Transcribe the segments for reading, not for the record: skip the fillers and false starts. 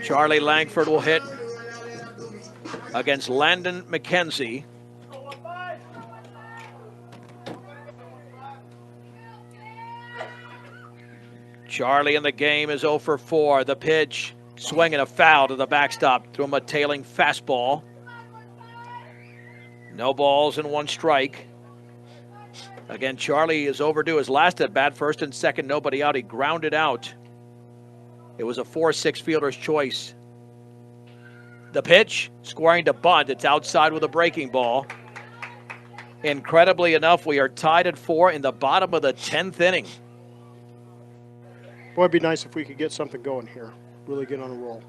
Charlie Langford will hit against Landon McKenzie. Charlie in the game is 0 for 4. The pitch, swinging a foul to the backstop. Threw him a tailing fastball. No balls and 1 strike. Again, Charlie is overdue his last at bat. First and second, nobody out. He grounded out. It was a 4-6 fielder's choice. The pitch, scoring to bunt. It's outside with a breaking ball. Incredibly enough, we are tied at 4 in the bottom of the 10th inning. Boy, it'd be nice if we could get something going here. Really get on a roll.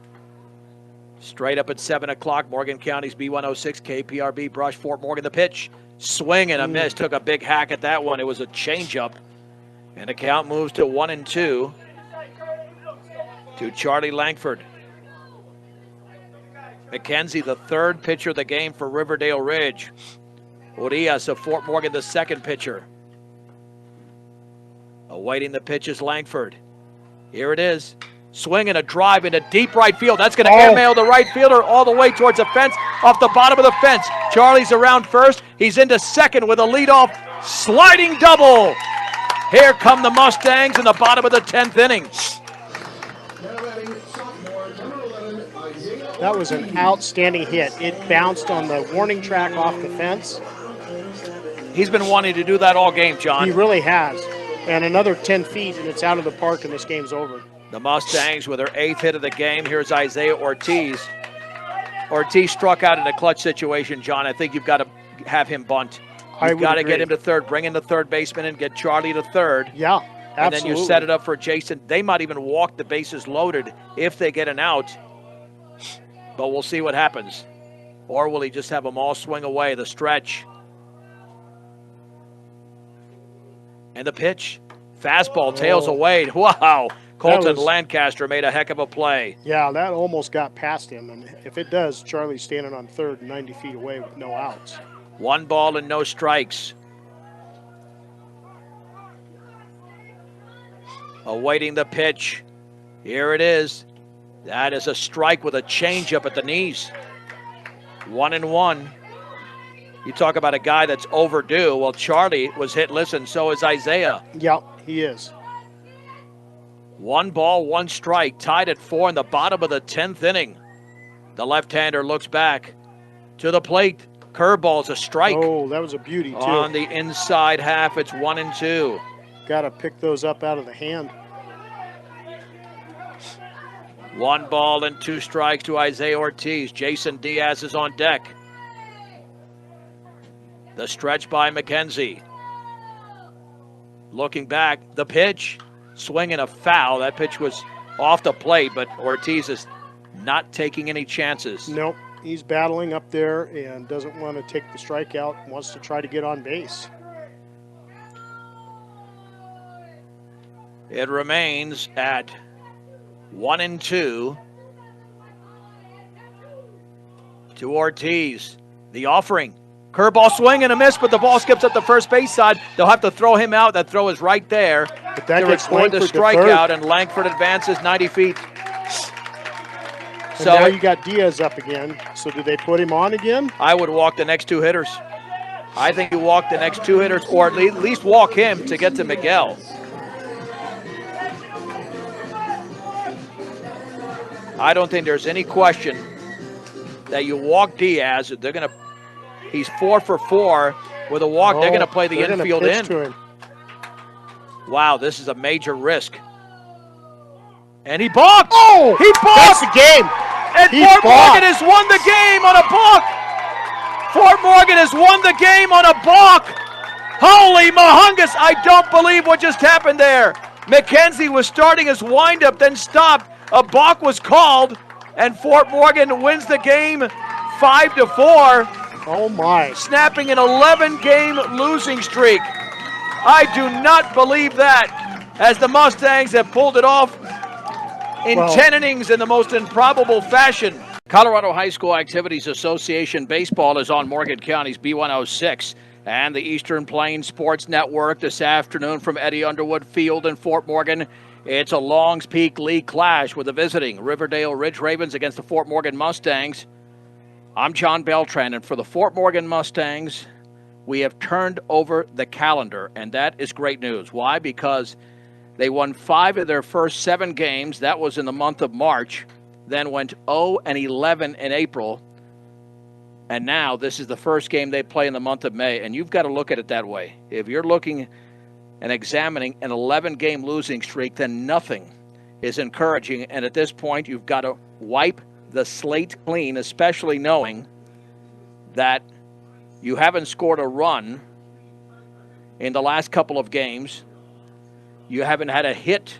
Straight up at 7 o'clock, Morgan County's B106, KPRB, Brush, Fort Morgan. The pitch, swing and a miss. Took a big hack at that one. It was a changeup. And the count moves to 1-2 to Charlie Langford. McKenzie, the third pitcher of the game for Riverdale Ridge. Urias of Fort Morgan, the second pitcher. Awaiting the pitch is Langford. Here it is. Swinging a drive into deep right field. That's going to airmail the right fielder all the way towards the fence, off the bottom of the fence. Charlie's around first. He's into second with a leadoff sliding double. Here come the Mustangs in the bottom of the 10th inning. That was an outstanding hit. It bounced on the warning track off the fence. He's been wanting to do that all game, John. He really has. And another 10 feet, and it's out of the park, and this game's over. The Mustangs with their 8th hit of the game. Here's Isaiah Ortiz. Ortiz struck out in a clutch situation, John. I think you've got to have him bunt. You've got to get him to third. Bring in the third baseman and get Charlie to third. Yeah, absolutely. And then you set it up for Jason. They might even walk the bases loaded if they get an out. But we'll see what happens. Or will he just have them all swing away? The stretch. And the pitch. Fastball tails away. Wow. Colton Lancaster made a heck of a play. Yeah, that almost got past him. And if it does, Charlie's standing on third 90 feet away with no outs. 1 ball and no strikes. Awaiting the pitch. Here it is. That is a strike with a changeup at the knees. 1-1. You talk about a guy that's overdue. Well, Charlie was hit. Listen, so is Isaiah. Yeah, he is. 1 ball, 1 strike. Tied at 4 in the bottom of the 10th inning. The left-hander looks back to the plate. Curveball's a strike. Oh, that was a beauty, too. On the inside half, it's 1-2. Got to pick those up out of the hand. 1 ball and 2 strikes to Isaiah Ortiz. Jason Diaz is on deck. The stretch by McKenzie. Looking back, the pitch, swinging a foul. That pitch was off the plate, but Ortiz is not taking any chances. Nope, he's battling up there and doesn't want to take the strikeout, wants to try to get on base. It remains at 1-2 to Ortiz. The offering. Curveball swing and a miss, but the ball skips up the first base side. They'll have to throw him out. That throw is right there. But that gets record the strikeout, and Langford advances 90 feet. And so now you got Diaz up again. So do they put him on again? I would walk the next 2 hitters. I think you walk the next 2 hitters, or at least walk him to get to Miguel. I don't think there's any question that you walk Diaz. They're going to. He's 4 for 4 with a walk. They're going to play the infield in. Wow, this is a major risk. And he balked. Oh, he balked. That's the game. And Fort Morgan has won the game on a balk. Fort Morgan has won the game on a balk. Holy mahungus. I don't believe what just happened there. McKenzie was starting his windup, then stopped. A balk was called, and Fort Morgan wins the game 5-4. Oh, my. Snapping an 11-game losing streak. I do not believe that, as the Mustangs have pulled it off in 10 innings in the most improbable fashion. Colorado High School Activities Association Baseball is on Morgan County's B106 and the Eastern Plains Sports Network this afternoon from Eddie Underwood Field in Fort Morgan. It's a Longs Peak League clash with the visiting Riverdale Ridge Ravens against the Fort Morgan Mustangs. I'm John Beltran, and for the Fort Morgan Mustangs, we have turned over the calendar, and that is great news. Why? Because they won 5 of their first 7 games. That was in the month of March, then went 0-11 in April, and now this is the first game they play in the month of May, and you've got to look at it that way. If you're looking and examining an 11-game losing streak, then nothing is encouraging. And at this point, you've got to wipe the slate clean, especially knowing that you haven't scored a run in the last couple of games. You haven't had a hit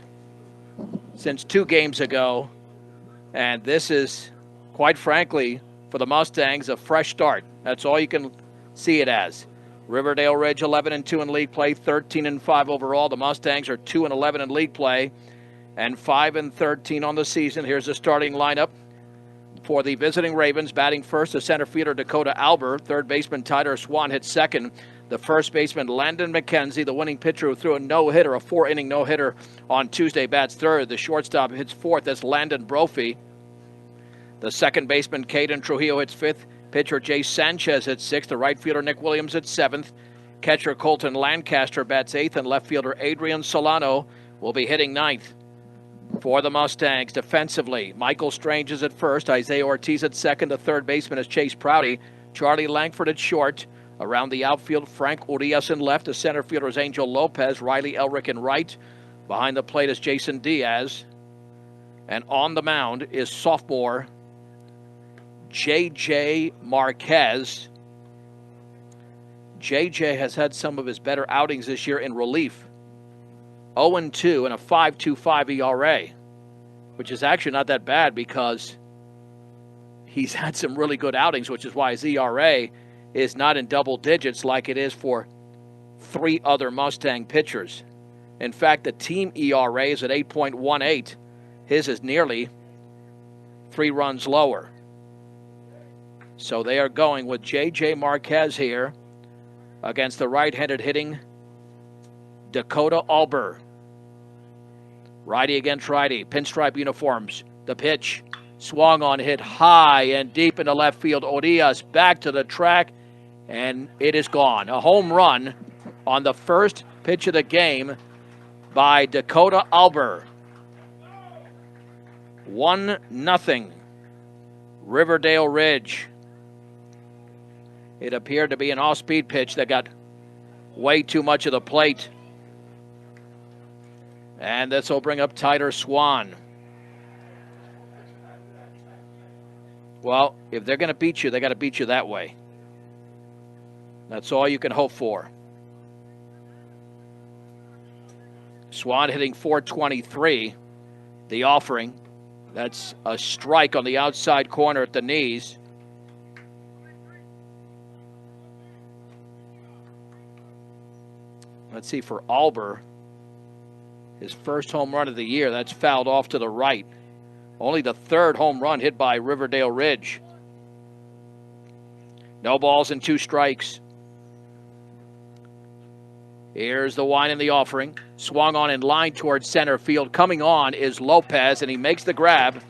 since 2 games ago. And this is, quite frankly, for the Mustangs, a fresh start. That's all you can see it as. Riverdale Ridge 11-2 in league play, 13-5 overall. The Mustangs are 2-11 in league play and 5-13 on the season. Here's the starting lineup for the visiting Ravens. Batting first, the center fielder Dakota Alber. Third baseman Tyler Swan hits second. The first baseman Landon McKenzie, the winning pitcher who threw a no-hitter, a 4-inning no-hitter on Tuesday, bats third. The shortstop hits fourth. That's Landon Brophy. The second baseman Caden Trujillo hits fifth. Pitcher Jay Sanchez hits 6th. The right fielder Nick Williams hits 7th. Catcher Colton Lancaster bats 8th. And left fielder Adrian Solano will be hitting 9th. For the Mustangs, defensively, Michael Strange is at first. Isaiah Ortiz at second. The third baseman is Chase Prouty. Charlie Langford at short. Around the outfield, Frank Urias in left. The center fielder is Angel Lopez. Riley Elrick in right. Behind the plate is Jason Diaz. And on the mound is sophomore J.J. Marquez. J.J. has had some of his better outings this year in relief. 0-2 and a 5.25 ERA, which is actually not that bad because he's had some really good outings, which is why his ERA is not in double digits like it is for 3 other Mustang pitchers. In fact, the team ERA is at 8.18. His is nearly 3 runs lower. So they are going with J.J. Marquez here against the right-handed hitting Dakota Alber. Righty against righty, pinstripe uniforms. The pitch swung on, hit high and deep into left field. Urias back to the track, and it is gone. A home run on the first pitch of the game by Dakota Alber. 1-0 Riverdale Ridge. It appeared to be an off-speed pitch that got way too much of the plate. And this will bring up Tyler Swan. Well, if they're going to beat you, they got to beat you that way. That's all you can hope for. Swan hitting .423, the offering. That's a strike on the outside corner at the knees. Let's see, for Alber, his first home run of the year, that's fouled off to the right. Only the 3rd home run hit by Riverdale Ridge. No balls and 2 strikes. Here's the wine and the offering. Swung on in line towards center field. Coming on is Lopez, and he makes the grab.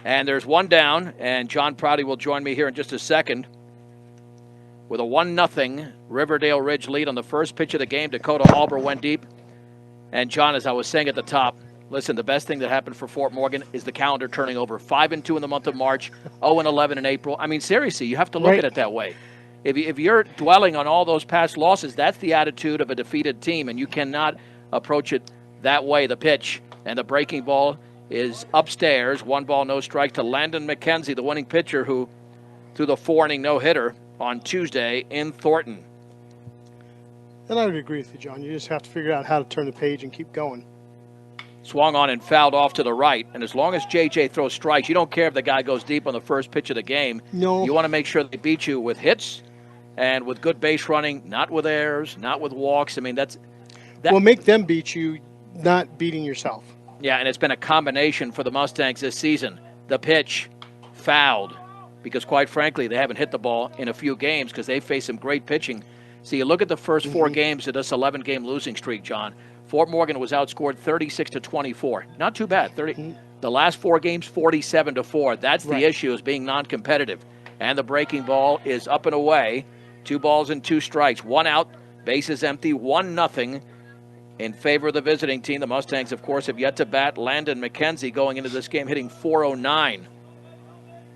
And there's 1 down, and John Prouty will join me here in just a second. With a 1-0 Riverdale Ridge lead on the first pitch of the game, Dakota Alber went deep. And John, as I was saying at the top, listen, the best thing that happened for Fort Morgan is the calendar turning over. 5-2 in the month of March, 0-11 in April. I mean, seriously, you have to look at it that way. If you're dwelling on all those past losses, that's the attitude of a defeated team, and you cannot approach it that way. The pitch and the breaking ball is upstairs. 1 ball, no strike to Landon McKenzie, the winning pitcher who threw the 4-inning no-hitter on Tuesday in Thornton. And I would agree with you, John. You just have to figure out how to turn the page and keep going. Swung on and fouled off to the right. And as long as J.J. throws strikes, you don't care if the guy goes deep on the first pitch of the game. No. You want to make sure they beat you with hits and with good base running, not with errors, not with walks. I mean, that. Well, make them beat you, not beating yourself. Yeah, and it's been a combination for the Mustangs this season. The pitch, fouled, because quite frankly, they haven't hit the ball in a few games because they faced some great pitching. So you look at the first 4 games of this 11-game losing streak, John. Fort Morgan was outscored 36-24. Not too bad. The last 4 games, 47-4. That's the issue, is being non-competitive. And the breaking ball is up and away. 2 balls and 2 strikes. 1 out, bases empty, 1-0 in favor of the visiting team. The Mustangs, of course, have yet to bat. Landon McKenzie going into this game hitting .409.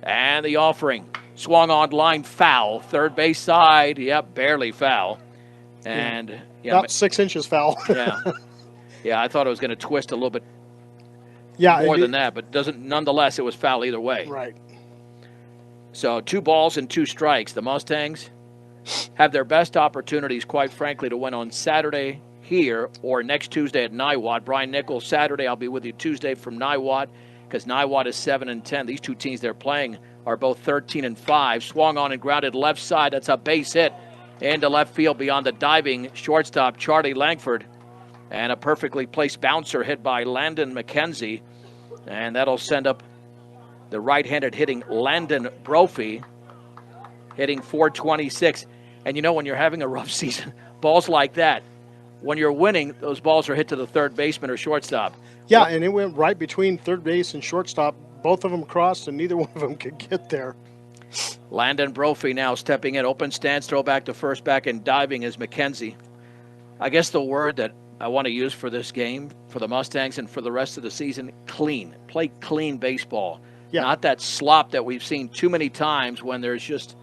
And the offering. Swung on line, foul. Third base side, yep, barely foul. And about 6 inches foul. Yeah, I thought it was going to twist a little bit more more than that, but nonetheless, it was foul either way. Right. So 2 balls and 2 strikes. The Mustangs have their best opportunities, quite frankly, to win on Saturday here or next Tuesday at Niwot. Brian Nichols, Saturday. I'll be with you Tuesday from Niwot, because Niwot is 7-10. These 2 teams they're playing are both 13-5. Swung on and grounded left side. That's a base hit into left field beyond the diving shortstop Charlie Langford. And a perfectly placed bouncer hit by Landon McKenzie. And that'll send up the right-handed hitting Landon Brophy, hitting .426. And you know, when you're having a rough season, balls like that, when you're winning, those balls are hit to the third baseman or shortstop. Yeah, and it went right between third base and shortstop. Both of them crossed, and neither one of them could get there. Landon Brophy now stepping in. Open stance, throw back to first, back and diving is McKenzie. I guess the word that I want to use for this game, for the Mustangs and for the rest of the season, clean. Play clean baseball. Yeah. Not that slop that we've seen too many times when there's just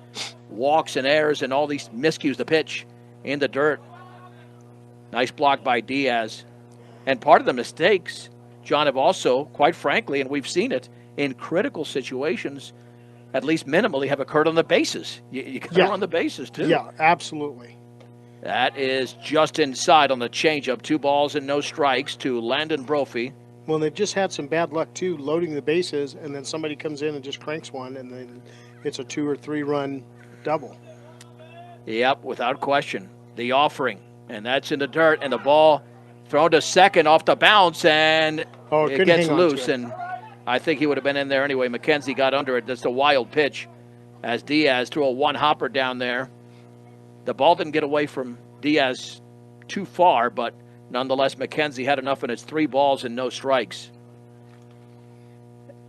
walks and errors and all these miscues. The pitch in the dirt. Nice block by Diaz. And part of the mistakes, John, have also, quite frankly, and we've seen it, in critical situations, at least minimally, have occurred on the bases. You got to run the bases, too. Yeah, absolutely. That is just inside on the changeup. 2 balls and no strikes to Landon Brophy. Well, they've just had some bad luck, too, loading the bases, and then somebody comes in and just cranks one, and then it's a 2 or 3 run double. Yep, without question. The offering, and that's in the dirt, and the ball thrown to second off the bounce, and it gets loose, and I think he would have been in there anyway. McKenzie got under it. That's a wild pitch as Diaz threw a 1-hopper down there. The ball didn't get away from Diaz too far, but nonetheless, McKenzie had enough, and it's 3 balls and no strikes.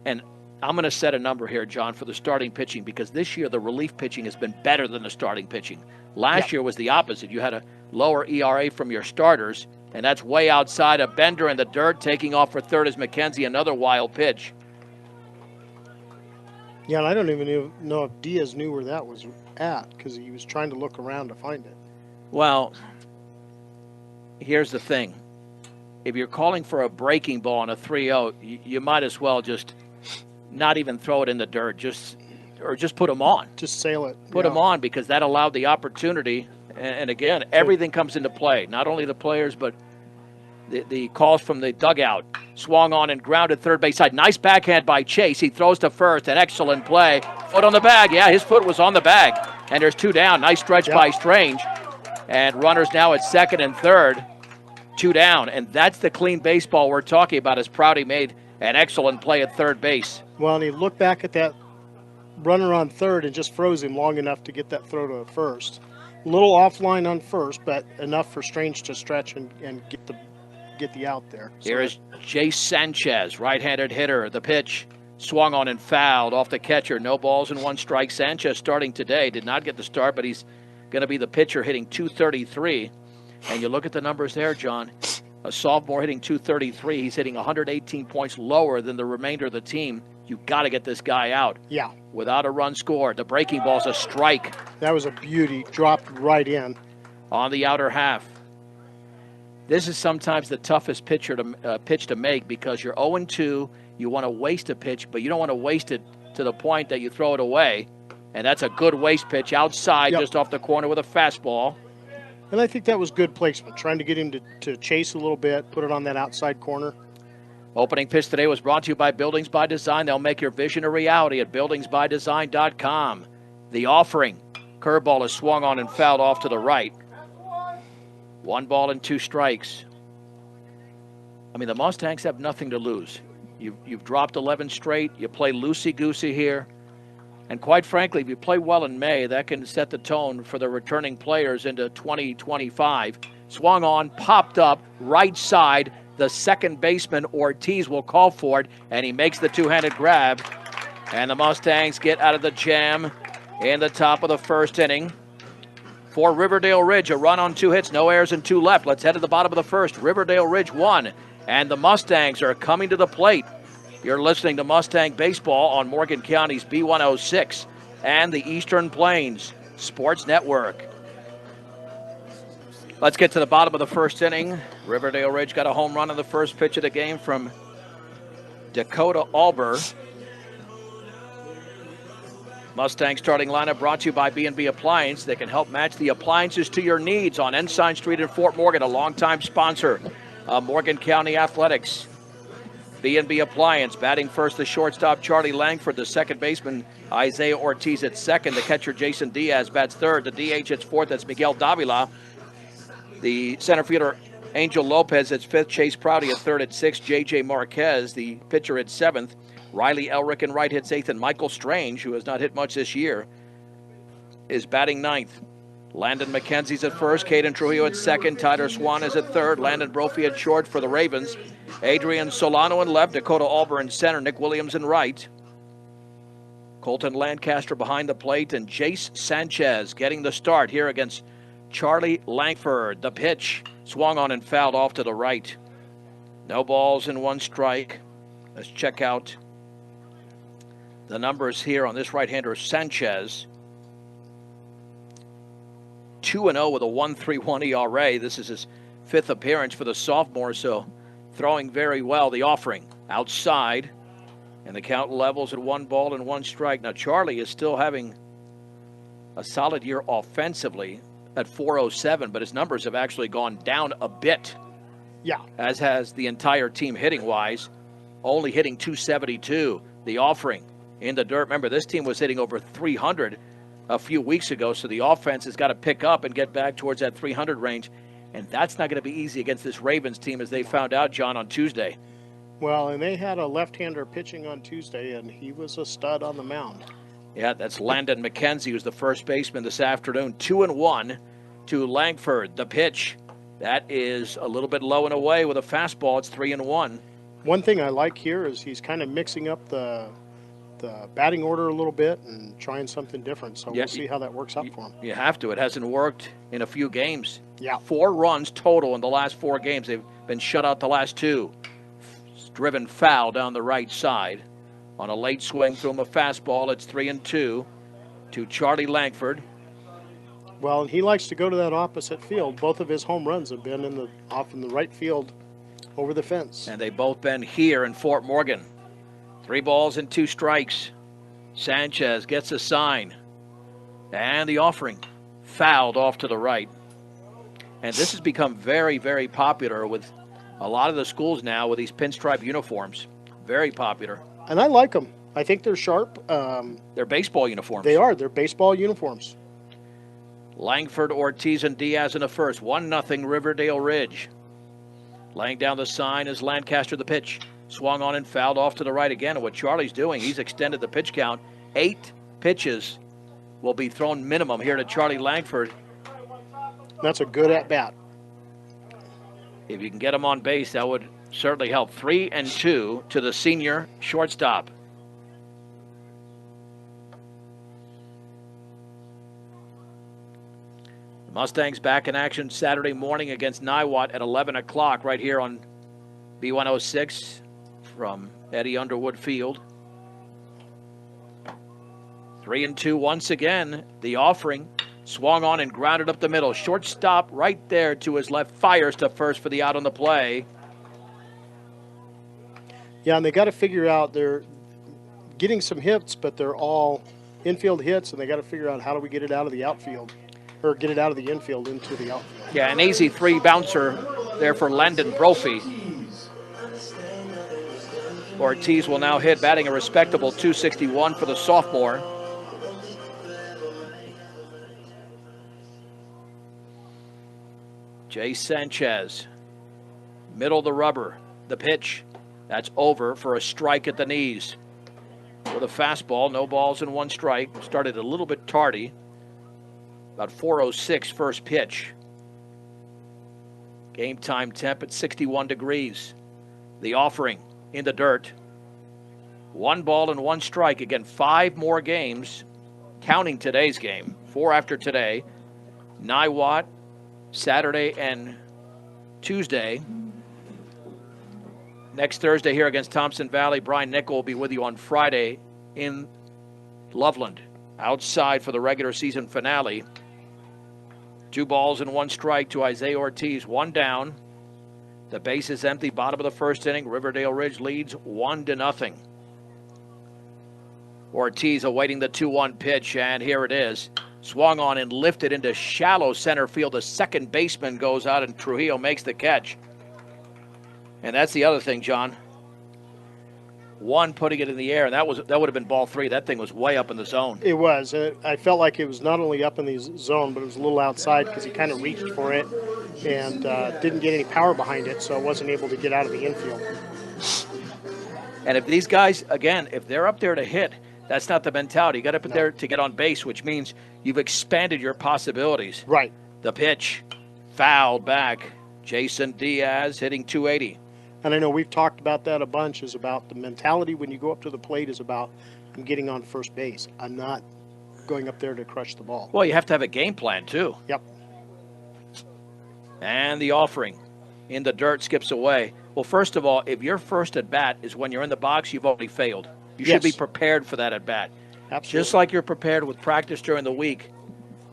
And I'm going to set a number here, John, for the starting pitching, because this year the relief pitching has been better than the starting pitching. Last year was the opposite. You had a lower ERA from your starters, and that's way outside. A bender in the dirt. Taking off for third is McKenzie. Another wild pitch. Yeah, and I don't even know if Diaz knew where that was at, because he was trying to look around to find it. Well, here's the thing. If you're calling for a breaking ball on a 3-0, you might as well just not even throw it in the dirt, just put them on. Just sail it. Put them on, because that allowed the opportunity. And again, everything comes into play. Not only the players, but the calls from the dugout. Swung on and grounded third base side. Nice backhand by Chase. He throws to first. An excellent play. Foot on the bag. Yeah, his foot was on the bag. And there's 2 down. Nice stretch by Strange. And runners now at second and third. 2 down. And that's the clean baseball we're talking about, as Prouty made an excellent play at third base. Well, and he looked back at that runner on third and just froze him long enough to get that throw to first. A little offline on first, but enough for Strange to stretch and get the out there. So here is Jace Sanchez, right-handed hitter. The pitch swung on and fouled off the catcher. No balls and 1 strike. Sanchez starting today. Did not get the start, but he's going to be the pitcher, hitting .233. And you look at the numbers there, John. A sophomore hitting .233. He's hitting 118 points lower than the remainder of the team. You've got to get this guy out. Yeah. Without a run scored. The breaking ball's a strike. That was a beauty. Dropped right in. On the outer half. This is sometimes the toughest pitch to make, because you're 0-2. You want to waste a pitch, but you don't want to waste it to the point that you throw it away. And that's a good waste pitch outside, just off the corner with a fastball. And I think that was good placement, trying to get him to chase a little bit, put it on that outside corner. Opening pitch today was brought to you by Buildings by Design. They'll make your vision a reality at buildingsbydesign.com. The offering. Curveball is swung on and fouled off to the right. 1 ball and 2 strikes. I mean, the Mustangs have nothing to lose. You've dropped 11 straight. You play loosey-goosey here. And quite frankly, if you play well in May, that can set the tone for the returning players into 2025. Swung on, popped up, right side. The second baseman, Ortiz, will call for it, and he makes the two-handed grab. And the Mustangs get out of the jam in the top of the first inning. For Riverdale Ridge, a run on 2 hits, no errors and 2 left. Let's head to the bottom of the first. Riverdale Ridge 1, and the Mustangs are coming to the plate. You're listening to Mustang Baseball on Morgan County's B106 and the Eastern Plains Sports Network. Let's get to the bottom of the first inning. Riverdale Ridge got a home run on the first pitch of the game from Dakota Alber. Mustang starting lineup brought to you by B&B Appliance. They can help match the appliances to your needs on Ensign Street in Fort Morgan, a longtime sponsor of Morgan County Athletics. B&B Appliance, batting first, the shortstop Charlie Langford, the second baseman Isaiah Ortiz at second, the catcher Jason Diaz bats third, the DH hits fourth, that's Miguel Davila. The center fielder Angel Lopez at fifth, Chase Prouty at third, at sixth, J.J. Marquez, the pitcher at seventh, Riley Elrick in right hits eighth, and Michael Strange, who has not hit much this year, is batting ninth. Landon McKenzie's at first, Caden Trujillo at second, Tyler Swan is at third, Landon Brophy at short for the Ravens, Adrian Solano in left, Dakota Alber in center, Nick Williams in right. Colton Lancaster behind the plate, and Jace Sanchez getting the start here against Charlie Langford. The pitch swung on and fouled off to the right. No balls and 1 strike. Let's check out the numbers here on this right-hander Sanchez. 2-0 with a 1.31 ERA. This is his 5th appearance for the sophomore, so throwing very well. The offering outside, and the count levels at 1 ball and 1 strike. Now Charlie is still having a solid year offensively at .407, but his numbers have actually gone down a bit. Yeah. As has the entire team hitting-wise, only hitting .272. The offering in the dirt. Remember, this team was hitting over 300 a few weeks ago, so the offense has got to pick up and get back towards that 300 range, and that's not going to be easy against this Ravens team, as they found out, John, on Tuesday. Well, and they had a left-hander pitching on Tuesday, and he was a stud on the mound. Yeah, that's Landon McKenzie, who's the first baseman this afternoon. 2-1 to Langford. The pitch, that is a little bit low and away with a fastball. It's 3-1. One thing I like here is he's kind of mixing up the batting order a little bit and trying something different. So we'll see how that works out for him. You have to. It hasn't worked in a few games. Yeah. 4 runs total in the last 4 games. They've been shut out the last 2. Driven foul down the right side. On a late swing, threw him a fastball. It's 3-2 to Charlie Langford. Well, he likes to go to that opposite field. Both of his home runs have been off in the right field over the fence. And they've both been here in Fort Morgan. 3 balls and 2 strikes. Sanchez gets a sign. And the offering fouled off to the right. And this has become very, very popular with a lot of the schools now with these pinstripe uniforms. Very popular. And I like them. I think they're sharp. They're baseball uniforms. They are. They're baseball uniforms. Langford, Ortiz, and Diaz in the first. 1-0 Riverdale Ridge. Laying down the sign is Lancaster. The pitch swung on and fouled off to the right again. And what Charlie's doing, he's extended the pitch count. 8 pitches will be thrown minimum here to Charlie Langford. That's a good at-bat. If you can get him on base, that would certainly help. 3-2 to the senior shortstop. The Mustangs back in action Saturday morning against Niwot at 11 o'clock right here on B106 from Eddie Underwood Field. 3-2 once again. The offering swung on and grounded up the middle. Shortstop right there to his left. Fires to first for the out on the play. Yeah, and they got to figure out they're getting some hits, but they're all infield hits, and they got to figure out how do we get it out of the outfield, or get it out of the infield into the outfield. Yeah, an easy 3 bouncer there for Landon Brophy. Ortiz will now hit, batting a respectable .261 for the sophomore. Jay Sanchez, middle of the rubber. The pitch, that's over for a strike at the knees. With a fastball, no balls and 1 strike. Started a little bit tardy. About 4:06 first pitch. Game time temp at 61 degrees. The offering in the dirt. 1 ball and 1 strike. Again, 5 more games, counting today's game. 4 after today. Niwot, Saturday and Tuesday. Next Thursday here against Thompson Valley. Brian Nickel will be with you on Friday in Loveland. Outside for the regular season finale. 2 balls and 1 strike to Isaiah Ortiz. 1 down. The base is empty. Bottom of the first inning. Riverdale Ridge leads 1-0. Ortiz awaiting the 2-1 pitch, and here it is. Swung on and lifted into shallow center field. The second baseman goes out, and Trujillo makes the catch. And that's the other thing, John. 1 putting it in the air, and that would have been ball 3. That thing was way up in the zone. It was. I felt like it was not only up in the zone, but it was a little outside because he kind of reached for it and didn't get any power behind it, so it wasn't able to get out of the infield. And if these guys, again, if they're up there to hit, that's not the mentality. You got up there to get on base, which means you've expanded your possibilities. Right. The pitch, fouled back. Jason Diaz hitting 280. And I know we've talked about that a bunch, is about the mentality when you go up to the plate is about, I'm getting on first base. I'm not going up there to crush the ball. Well, you have to have a game plan, too. Yep. And the offering in the dirt skips away. Well, first of all, if your first at-bat is when you're in the box, you've already failed. You should be prepared for that at-bat. Absolutely. Just like you're prepared with practice during the week.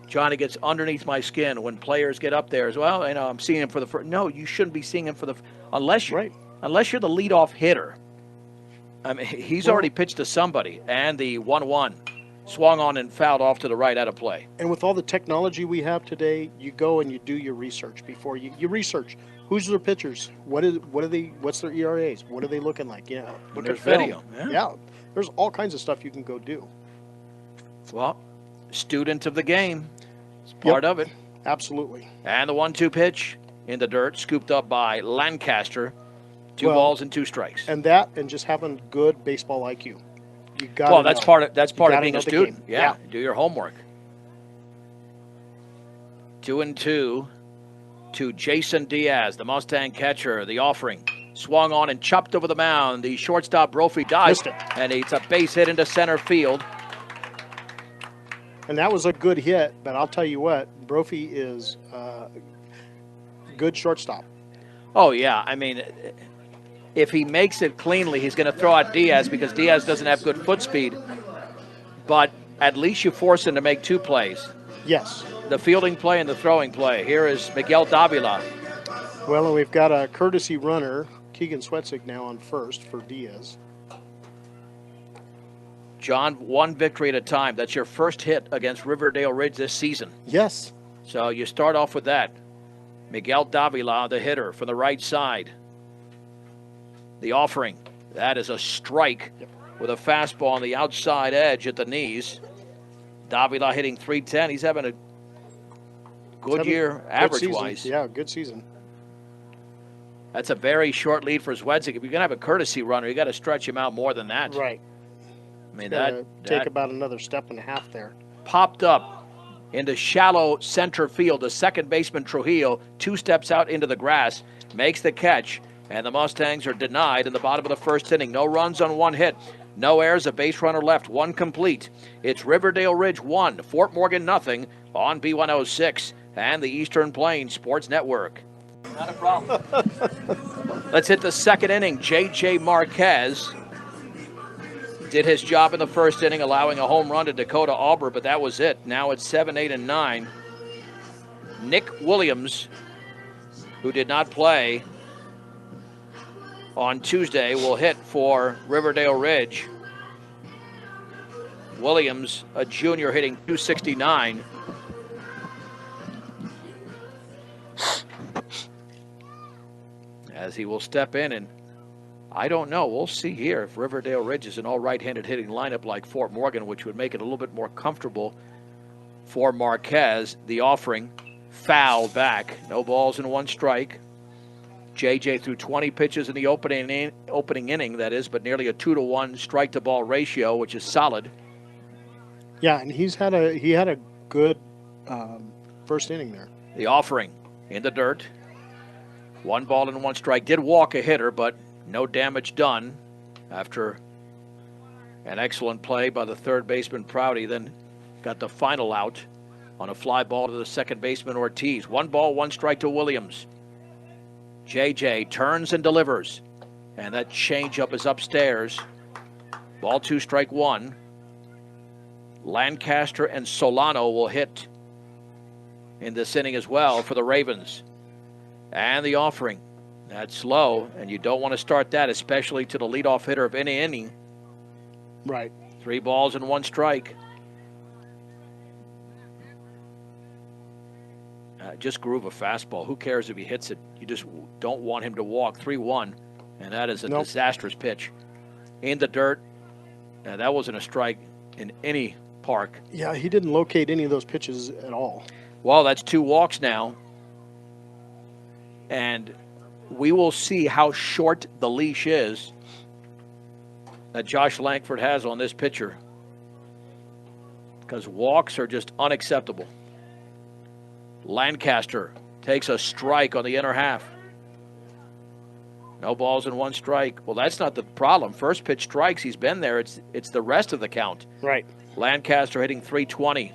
Johnny gets underneath my skin when players get up there as well. I'm seeing him for the first. No, you shouldn't be seeing him for the unless you're the leadoff hitter. I mean, he's already pitched to somebody, and the 1-1 swung on and fouled off to the right out of play. And with all the technology we have today, you go and you do your research before you research. Who's their pitchers? What's their ERAs? What are they looking like? Yeah, look at video. Yeah, there's all kinds of stuff you can go do. Well, student of the game. It's part of it. Absolutely. And the 1-2 pitch in the dirt, scooped up by Lancaster. 2 balls and 2 strikes. And just having good baseball IQ. You got. Well, that's part of being a student. Yeah. Do your homework. 2-2 to Jason Diaz, the Mustang catcher. The offering swung on and chopped over the mound. The shortstop Brophy dives, and it's a base hit into center field. And that was a good hit, but I'll tell you what, Brophy is a good shortstop. Oh, yeah. I mean, if he makes it cleanly, he's going to throw out Diaz because Diaz doesn't have good foot speed. But at least you force him to make 2 plays. Yes. The fielding play and the throwing play. Here is Miguel Davila. Well, and we've got a courtesy runner, Keegan Swetzig, now on first for Diaz. John, 1 victory at a time. That's your first hit against Riverdale Ridge this season. Yes. So you start off with that. Miguel Davila, the hitter, from the right side. The offering. That is a strike with a fastball on the outside edge at the knees. Davila hitting .310. He's having a good year average-wise. Yeah, good season. That's a very short lead for Zwedzik. If you're going to have a courtesy runner, you got to stretch him out more than that. Right. I mean, that take about another step and a half there. Popped up into shallow center field. The second baseman, Trujillo, 2 steps out into the grass, makes the catch, and the Mustangs are denied in the bottom of the first inning. No runs on 1 hit. No errors, a base runner left, 1 complete. It's Riverdale Ridge 1, Fort Morgan nothing on B106 and the Eastern Plains Sports Network. Not a problem. Let's hit the second inning. J.J. Marquez did his job in the first inning, allowing a home run to Dakota Auber, but that was it. Now it's 7, 8, and 9. Nick Williams, who did not play on Tuesday, will hit for Riverdale Ridge. Williams, a junior, hitting .269. As he will step in, and I don't know. We'll see here if Riverdale Ridge is an all right-handed hitting lineup like Fort Morgan, which would make it a little bit more comfortable for Marquez. The offering fouled back. No balls and 1 strike. JJ threw 20 pitches in the opening inning, that is, but nearly a 2-to-1 strike-to-ball ratio, which is solid. Yeah, and he had a good first inning there. The offering in the dirt. 1 ball and 1 strike. Did walk a hitter, but no damage done after an excellent play by the third baseman, Prouty. Then got the final out on a fly ball to the second baseman, Ortiz. 1 ball, 1 strike to Williams. JJ turns and delivers. And that changeup is upstairs. Ball 2, strike 1. Lancaster and Solano will hit in this inning as well for the Ravens. And the offering. That's low, and you don't want to start that, especially to the leadoff hitter of any inning. Right. 3 balls and 1 strike. Just groove a fastball. Who cares if he hits it? You just don't want him to walk. 3-1, and that is a disastrous pitch. In the dirt. Now, that wasn't a strike in any park. Yeah, he didn't locate any of those pitches at all. Well, that's 2 walks now. And we will see how short the leash is that Josh Langford has on this pitcher, because walks are just unacceptable. Lancaster takes a strike on the inner half. No balls and 1 strike. Well, that's not the problem. First pitch strikes, he's been there. It's the rest of the count. Right. Lancaster hitting .320.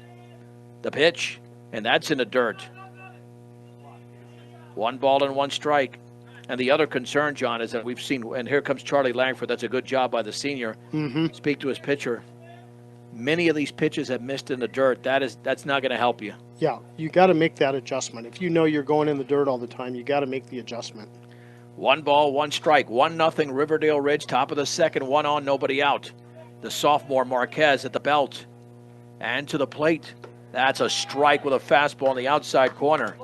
The pitch, and that's in the dirt. 1 ball and 1 strike. And the other concern, John, is that we've seen, and here comes Charlie Langford. That's a good job by the senior. Speak to his pitcher. Many of these pitches have missed in the dirt. That's not going to help you. Yeah, you got to make that adjustment. If you know you're going in the dirt all the time, you got to make the adjustment. 1 ball, 1 strike. 1-0 Riverdale Ridge, top of the second, 1 on, nobody out. The sophomore Marquez at the belt. And to the plate. That's a strike with a fastball on the outside corner.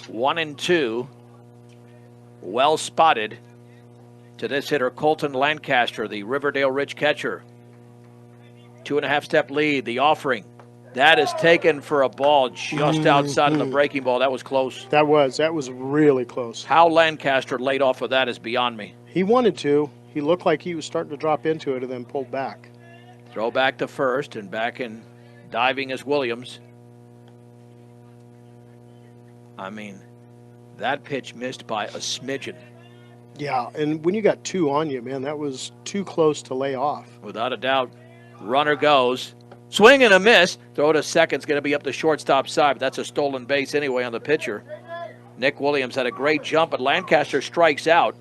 1-2. Well spotted to this hitter, Colton Lancaster, the Riverdale Ridge catcher. 2.5-step lead, the offering. That is taken for a ball just outside of the breaking ball. That was close. That was really close. How Lancaster laid off of that is beyond me. He wanted to. He looked like he was starting to drop into it and then pulled back. Throw back to first, and back in diving is Williams. I mean, that pitch missed by a smidgen. Yeah, and when you got 2 on you, man, that was too close to lay off. Without a doubt. Runner goes. Swing and a miss. Throw to second's going to be up the shortstop side, but that's a stolen base anyway on the pitcher. Nick Williams had a great jump, but Lancaster strikes out.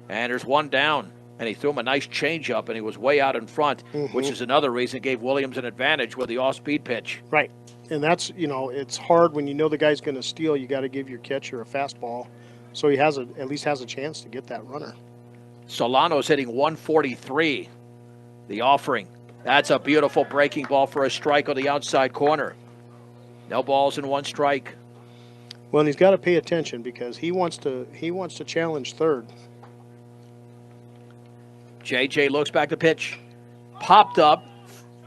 And there's 1 down. And he threw him a nice changeup, and he was way out in front, which is another reason it gave Williams an advantage with the off-speed pitch. Right. And that's, it's hard when you know the guy's going to steal. You got to give your catcher a fastball so he at least has a chance to get that runner. Solano's hitting 143. The offering. That's a beautiful breaking ball for a strike on the outside corner. No balls and 1 strike. Well, and he's got to pay attention because he wants to challenge third. JJ looks back to pitch. Popped up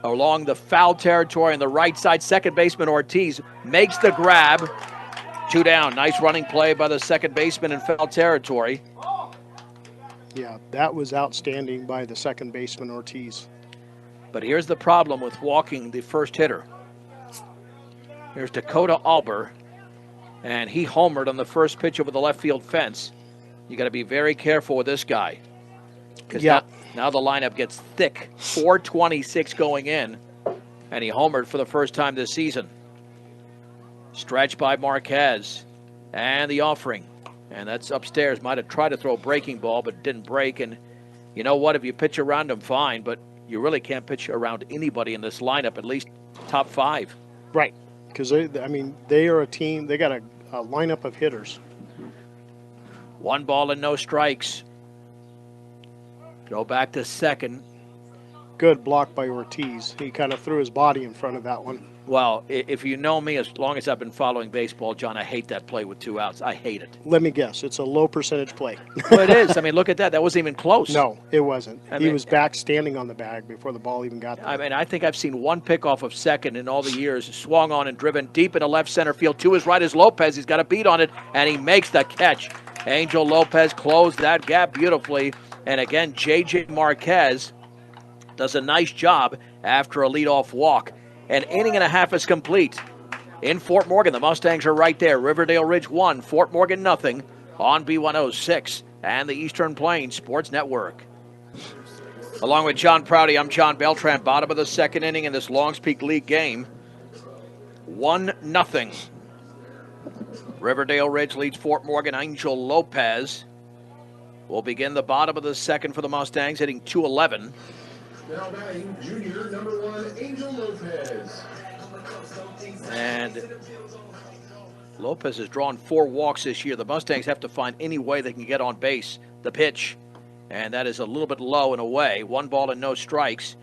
along the foul territory on the right side. Second baseman Ortiz makes the grab. 2 down. Nice running play by the second baseman in foul territory. Yeah, that was outstanding by the second baseman Ortiz. But here's the problem with walking the first hitter. Here's Dakota Alber, and he homered on the first pitch over the left field fence. You got to be very careful with this guy. Because now the lineup gets thick. 426 going in, and he homered for the first time this season. Stretch by Marquez, and the offering. And that's upstairs. Might have tried to throw a breaking ball, but didn't break. And you know what? If you pitch around him, fine. But you really can't pitch around anybody in this lineup, at least top 5. Right. Because, they are a team. They got a lineup of hitters. 1 ball and no strikes. Go back to second. Good block by Ortiz. He kind of threw his body in front of that one. Well, if you know me, as long as I've been following baseball, John, I hate that play with 2 outs. I hate it. Let me guess. It's a low percentage play. Well, it is. Look at that. That wasn't even close. No, it wasn't. He was back standing on the bag before the ball even got there. I think I've seen 1 pickoff of second in all the years. Swung on and driven deep into left center field. To his right is Lopez. He's got a beat on it, and he makes the catch. Angel Lopez closed that gap beautifully. And again, J.J. Marquez does a nice job after a leadoff walk. An inning and a half is complete. in Fort Morgan. The Mustangs are right there. Riverdale Ridge 1, Fort Morgan nothing on B106 and the Eastern Plains Sports Network. Along with John Prouty, I'm John Beltran. Bottom of the second inning in this Longs Peak League game. 1-0. Riverdale Ridge leads Fort Morgan. Angel Lopez will begin the bottom of the second for the Mustangs, hitting .211. Now batting, junior number 1, Angel Lopez. And Lopez has drawn 4 walks this year. The Mustangs have to find any way they can get on base. The pitch, and that is a little bit low and away. 1 ball and no strikes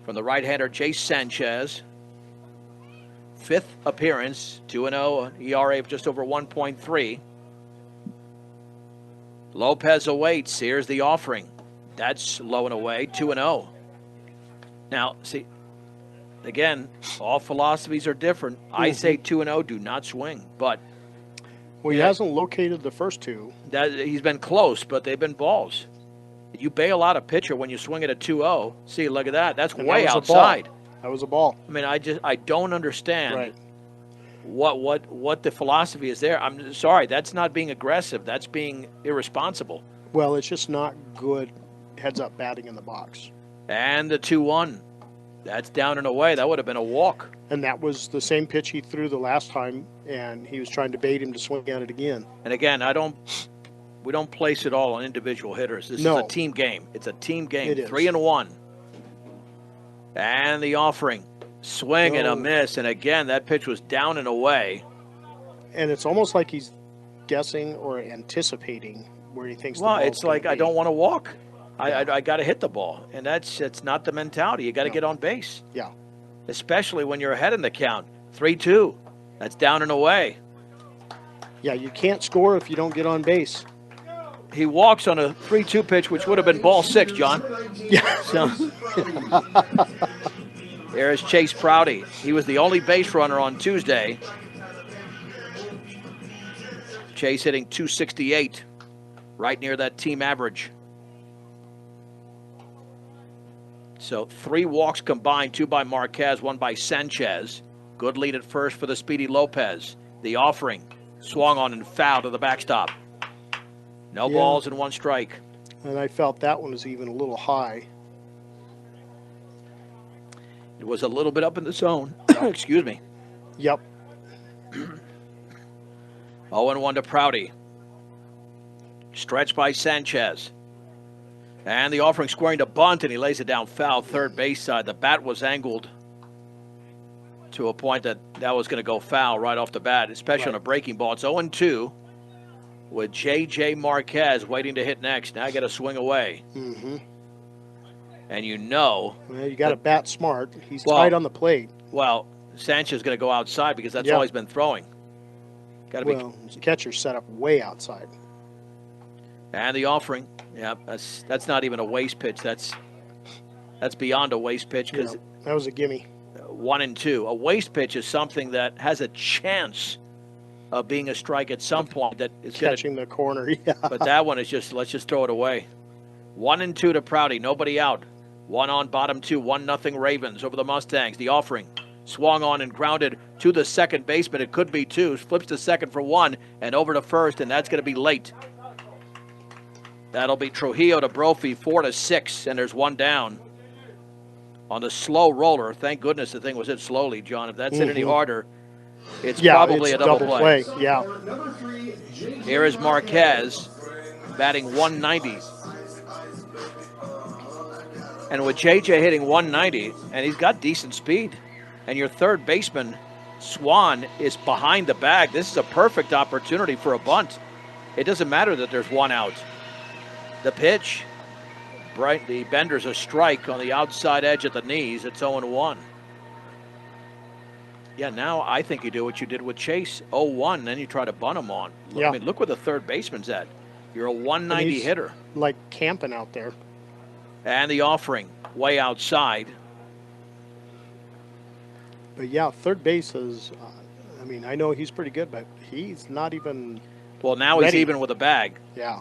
from the right-hander Jace Sanchez. 5th appearance, 2-0, ERA of just over 1.3. Lopez awaits. Here's the offering. That's low and away, 2-0. Now, see, again, all philosophies are different. I say 2-0, do not swing. But well, he hasn't located the first 2. He's been close, but they've been balls. You bail out a pitcher when you swing it at 2-0. See, look at that. That's and way that was outside. That was a ball. I mean, I don't understand what the philosophy is there. I'm sorry, that's not being aggressive. That's being irresponsible. Well, it's just not good heads-up batting in the box. And the 2-1. That's down and away. That would have been a walk. And that was the same pitch he threw the last time, and he was trying to bait him to swing at it again. And again, we don't place it all on individual hitters. This is a team game. It's a team game. It is. 3-1. And the offering. Swing and a miss. And again, that pitch was down and away. And it's almost like he's guessing or anticipating where he thinks the well, ball's it's like, gonna I be. don't want to walk. I got to hit the ball. And it's not the mentality. You got to get on base. Yeah. Especially when you're ahead in the count. 3-2. That's down and away. Yeah, you can't score if you don't get on base. He walks on a 3-2 pitch, which would have been ball 6, John. Yeah. So, there's Chase Prouty. He was the only base runner on Tuesday. Chase hitting .268, right near that team average. So 3 walks combined, 2 by Marquez, 1 by Sanchez. Good lead at first for the speedy Lopez. The offering, swung on and foul to the backstop. No balls and 1 strike. And I felt that one was even a little high. It was a little bit up in the zone. Excuse me. Yep. 0-1 to Prouty. Stretched by Sanchez. And the offering squaring to bunt, and he lays it down foul, third base side. The bat was angled to a point that was going to go foul right off the bat, especially on a breaking ball. It's 0-2 with J.J. Marquez waiting to hit next. Now I got to swing away. Mm-hmm. And you know. Well, you got to bat smart. He's tight on the plate. Well, Sanchez is going to go outside because that's all he's been throwing. Got to well, his catcher's set up way outside. And the offering. Yeah, that's not even a waste pitch. That's beyond a waste pitch because that was a gimme. 1-2. A waste pitch is something that has a chance of being a strike at some point. That is catching the corner. Yeah. But that one is just let's just throw it away. 1-2 to Prouty. Nobody out. 1 on, bottom 2. 1-0 Ravens over the Mustangs. The offering swung on and grounded to the second baseman. It could be 2. Flips to second for 1 and over to first, and that's going to be late. That'll be Trujillo to Brophy, 4-6, and there's 1 down. On the slow roller, thank goodness the thing was hit slowly, John. If that's hit any harder, it's probably a double play. Yeah. Here is Marquez batting 190. And with JJ hitting 190, and he's got decent speed, and your third baseman, Swan, is behind the bag, this is a perfect opportunity for a bunt. It doesn't matter that there's 1 out. The pitch, the bender's a strike on the outside edge at the knees. It's 0-1. Yeah, now I think you do what you did with Chase. 0-1, then you try to bunt him on. Yeah. I mean, look where the third baseman's at. You're a 190 hitter. Like camping out there. And the offering, way outside. But yeah, third base is, I mean, I know he's pretty good, but he's not even Well, now ready. He's even with a bag. Yeah.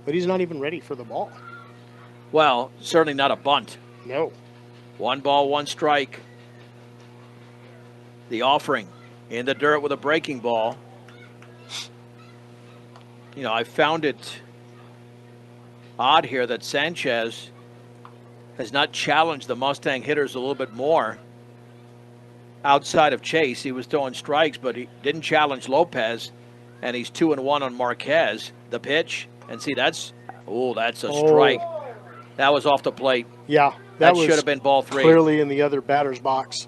But he's not even ready for the ball. Well, certainly not a bunt. No. 1 ball, 1 strike. The offering in the dirt with a breaking ball. You know, I found it odd here that Sanchez has not challenged the Mustang hitters a little bit more outside of Chase. He was throwing strikes, but he didn't challenge Lopez, and he's 2-1 on Marquez. The pitch, and see, that's a strike. That was off the plate. Yeah, that should have been ball 3. Clearly in the other batter's box.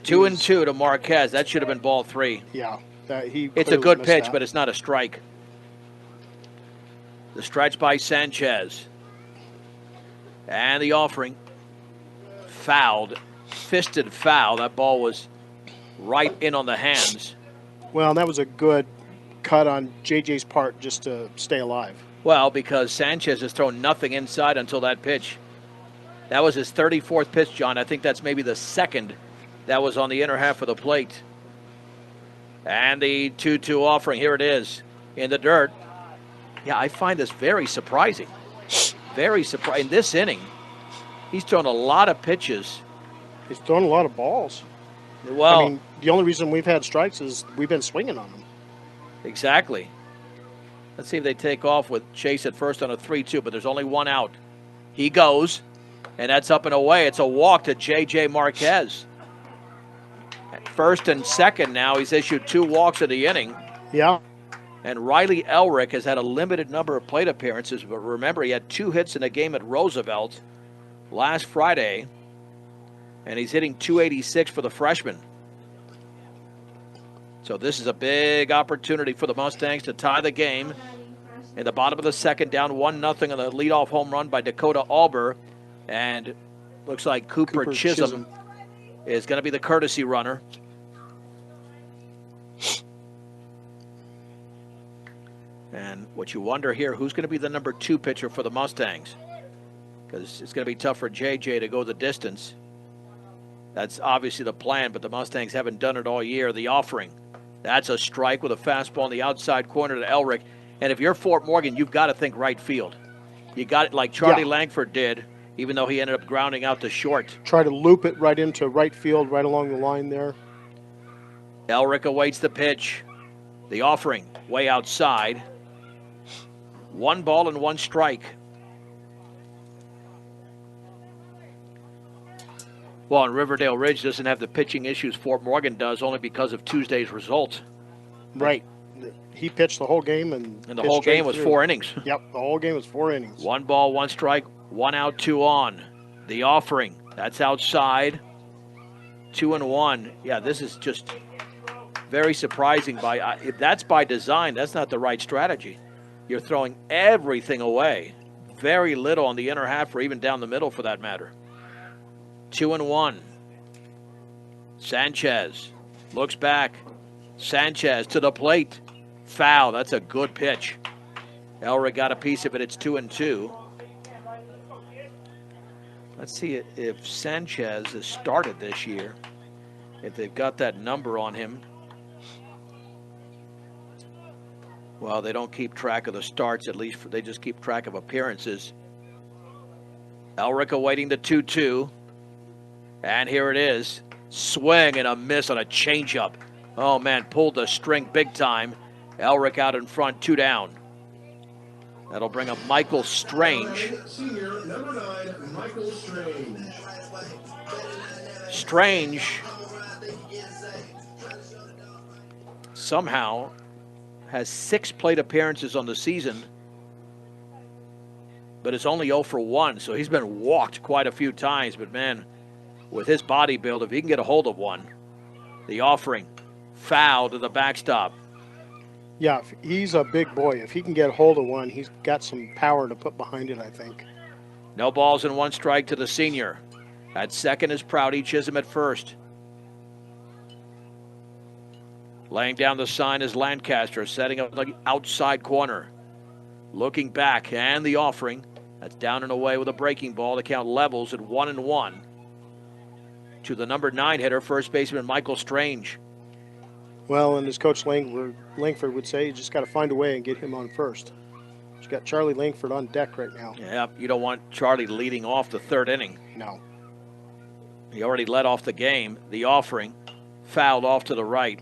2-2 to Marquez. That should have been ball 3. Yeah, it's a good pitch, but it's not a strike. The stretch by Sanchez. And the offering. Fouled. Fisted foul. That ball was right in on the hands. Well, that was a good cut on JJ's part just to stay alive. Well, because Sanchez has thrown nothing inside until that pitch. That was his 34th pitch, John. I think that's maybe the second that was on the inner half of the plate. And the 2-2 offering. Here it is in the dirt. Yeah, I find this very surprising. Very surprising. In this inning, he's thrown a lot of pitches. He's thrown a lot of balls. Well, I mean, the only reason we've had strikes is we've been swinging on them. Exactly. Let's see if they take off with Chase at first on a 3-2, but there's only one out. He goes, and that's up and away. It's a walk to J.J. Marquez. At first and second now, he's issued 2 walks in the inning. Yeah. And Riley Elrick has had a limited number of plate appearances, but remember, he had 2 hits in a game at Roosevelt last Friday, and he's hitting .286 for the freshman. So this is a big opportunity for the Mustangs to tie the game. In the bottom of the second, down 1-0 on the leadoff home run by Dakota Alber. And looks like Cooper Chisholm is going to be the courtesy runner. And what you wonder here, who's going to be the number 2 pitcher for the Mustangs? Because it's going to be tough for JJ to go the distance. That's obviously the plan, but the Mustangs haven't done it all year. The offering. That's a strike with a fastball in the outside corner to Elrick. And if you're Fort Morgan, you've got to think right field. You got it like Charlie Langford did, even though he ended up grounding out to short. Try to loop it right into right field, right along the line there. Elrick awaits the pitch. The offering, way outside. 1 ball and 1 strike. Well, and Riverdale Ridge doesn't have the pitching issues Fort Morgan does, only because of Tuesday's result. Right. He pitched the whole game. And the whole game was 4 innings. Yep, the whole game was 4 innings. 1 ball, 1 strike, 1 out, 2 on. The offering, that's outside. 2-1. Yeah, this is just very surprising. If that's by design, that's not the right strategy. You're throwing everything away. Very little on the inner half or even down the middle for that matter. 2-1. Sanchez looks back. Sanchez to the plate. Foul. That's a good pitch. Elrick got a piece of it. It's 2-2. Let's see if Sanchez has started this year. If they've got that number on him. Well, they don't keep track of the starts, at least they just keep track of appearances. Elrick awaiting the 2-2. And here it is. Swing and a miss on a changeup. Oh, man, pulled the string big time. Elrick out in front, 2 down. That'll bring up Michael Strange. Senior, number 9, Michael Strange. Strange somehow has 6 plate appearances on the season, but it's only 0 for 1, so he's been walked quite a few times. But, man, with his body build, if he can get a hold of one, the offering, foul to the backstop. Yeah, he's a big boy. If he can get a hold of one, he's got some power to put behind it, I think. No balls and 1 strike to the senior. At second is Prouty, Chisholm at first. Laying down the sign is Lancaster, setting up the outside corner. Looking back, and the offering. That's down and away with a breaking ball. The count levels at 1-1. To the number 9 hitter, first baseman Michael Strange. Well, and as Coach Langford would say, you just got to find a way and get him on first. He's got Charlie Langford on deck right now. Yeah, you don't want Charlie leading off the 3rd inning. No. He already led off the game. The offering. fouled off to the right.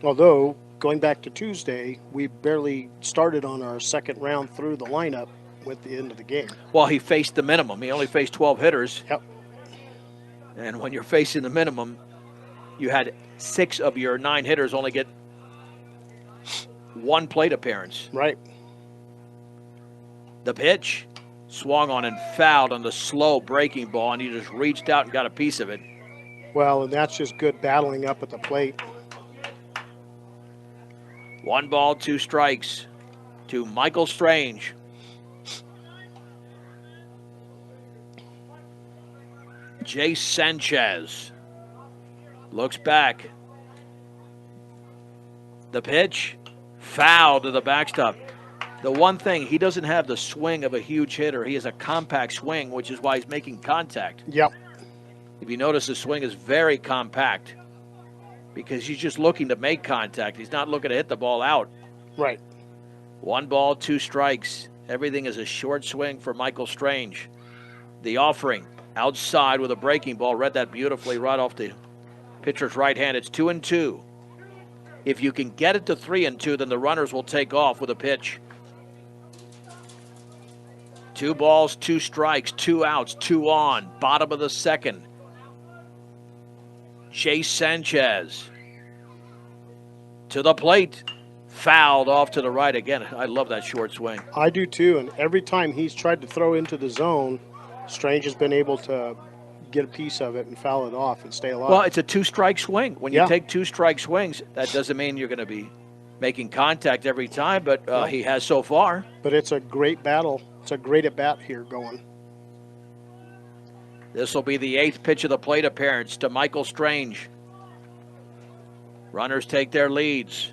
Although, going back to Tuesday, we barely started on our second round through the lineup with the end of the game. Well, he faced the minimum. He only faced 12 hitters. Yep. And when you're facing the minimum, you had 6 of your 9 hitters only get 1 plate appearance. Right. The pitch swung on and fouled on the slow breaking ball, and he just reached out and got a piece of it. Well, and that's just good battling up at the plate. 1 ball, 2 strikes to Michael Strange. Jace Sanchez looks back. The pitch, foul to the backstop. The one thing, he doesn't have the swing of a huge hitter. He has a compact swing, which is why he's making contact. Yep. If you notice, the swing is very compact because he's just looking to make contact. He's not looking to hit the ball out. Right. 1 ball, 2 strikes. Everything is a short swing for Michael Strange. The offering outside with a breaking ball. Read that beautifully right off the pitcher's right hand. It's 2-2. If you can get it to 3-2, then the runners will take off with a pitch. 2 balls, 2 strikes, 2 outs, 2 on. Bottom of the second. Jace Sanchez to the plate. Fouled off to the right again. I love that short swing. I do too, and every time he's tried to throw into the zone, Strange has been able to get a piece of it and foul it off and stay alive. Well, it's a 2-strike swing. When you Yeah. take 2-strike swings, that doesn't mean you're going to be making contact every time, but he has so far. But it's a great battle. It's a great at-bat here going. This will be the 8th pitch of the plate appearance to Michael Strange. Runners take their leads.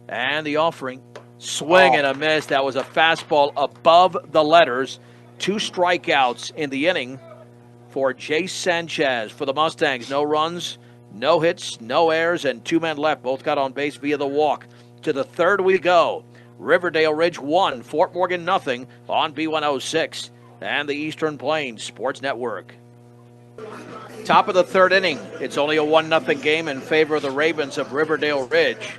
And the offering. Swing and a miss. That was a fastball above the letters. 2 strikeouts in the inning for Jace Sanchez. For the Mustangs, no runs, no hits, no errors, and 2 men left. Both got on base via the walk. To the 3rd we go. Riverdale Ridge 1, Fort Morgan nothing on B106 and the Eastern Plains Sports Network. Top of the 3rd inning. It's only a 1-0 game in favor of the Ravens of Riverdale Ridge.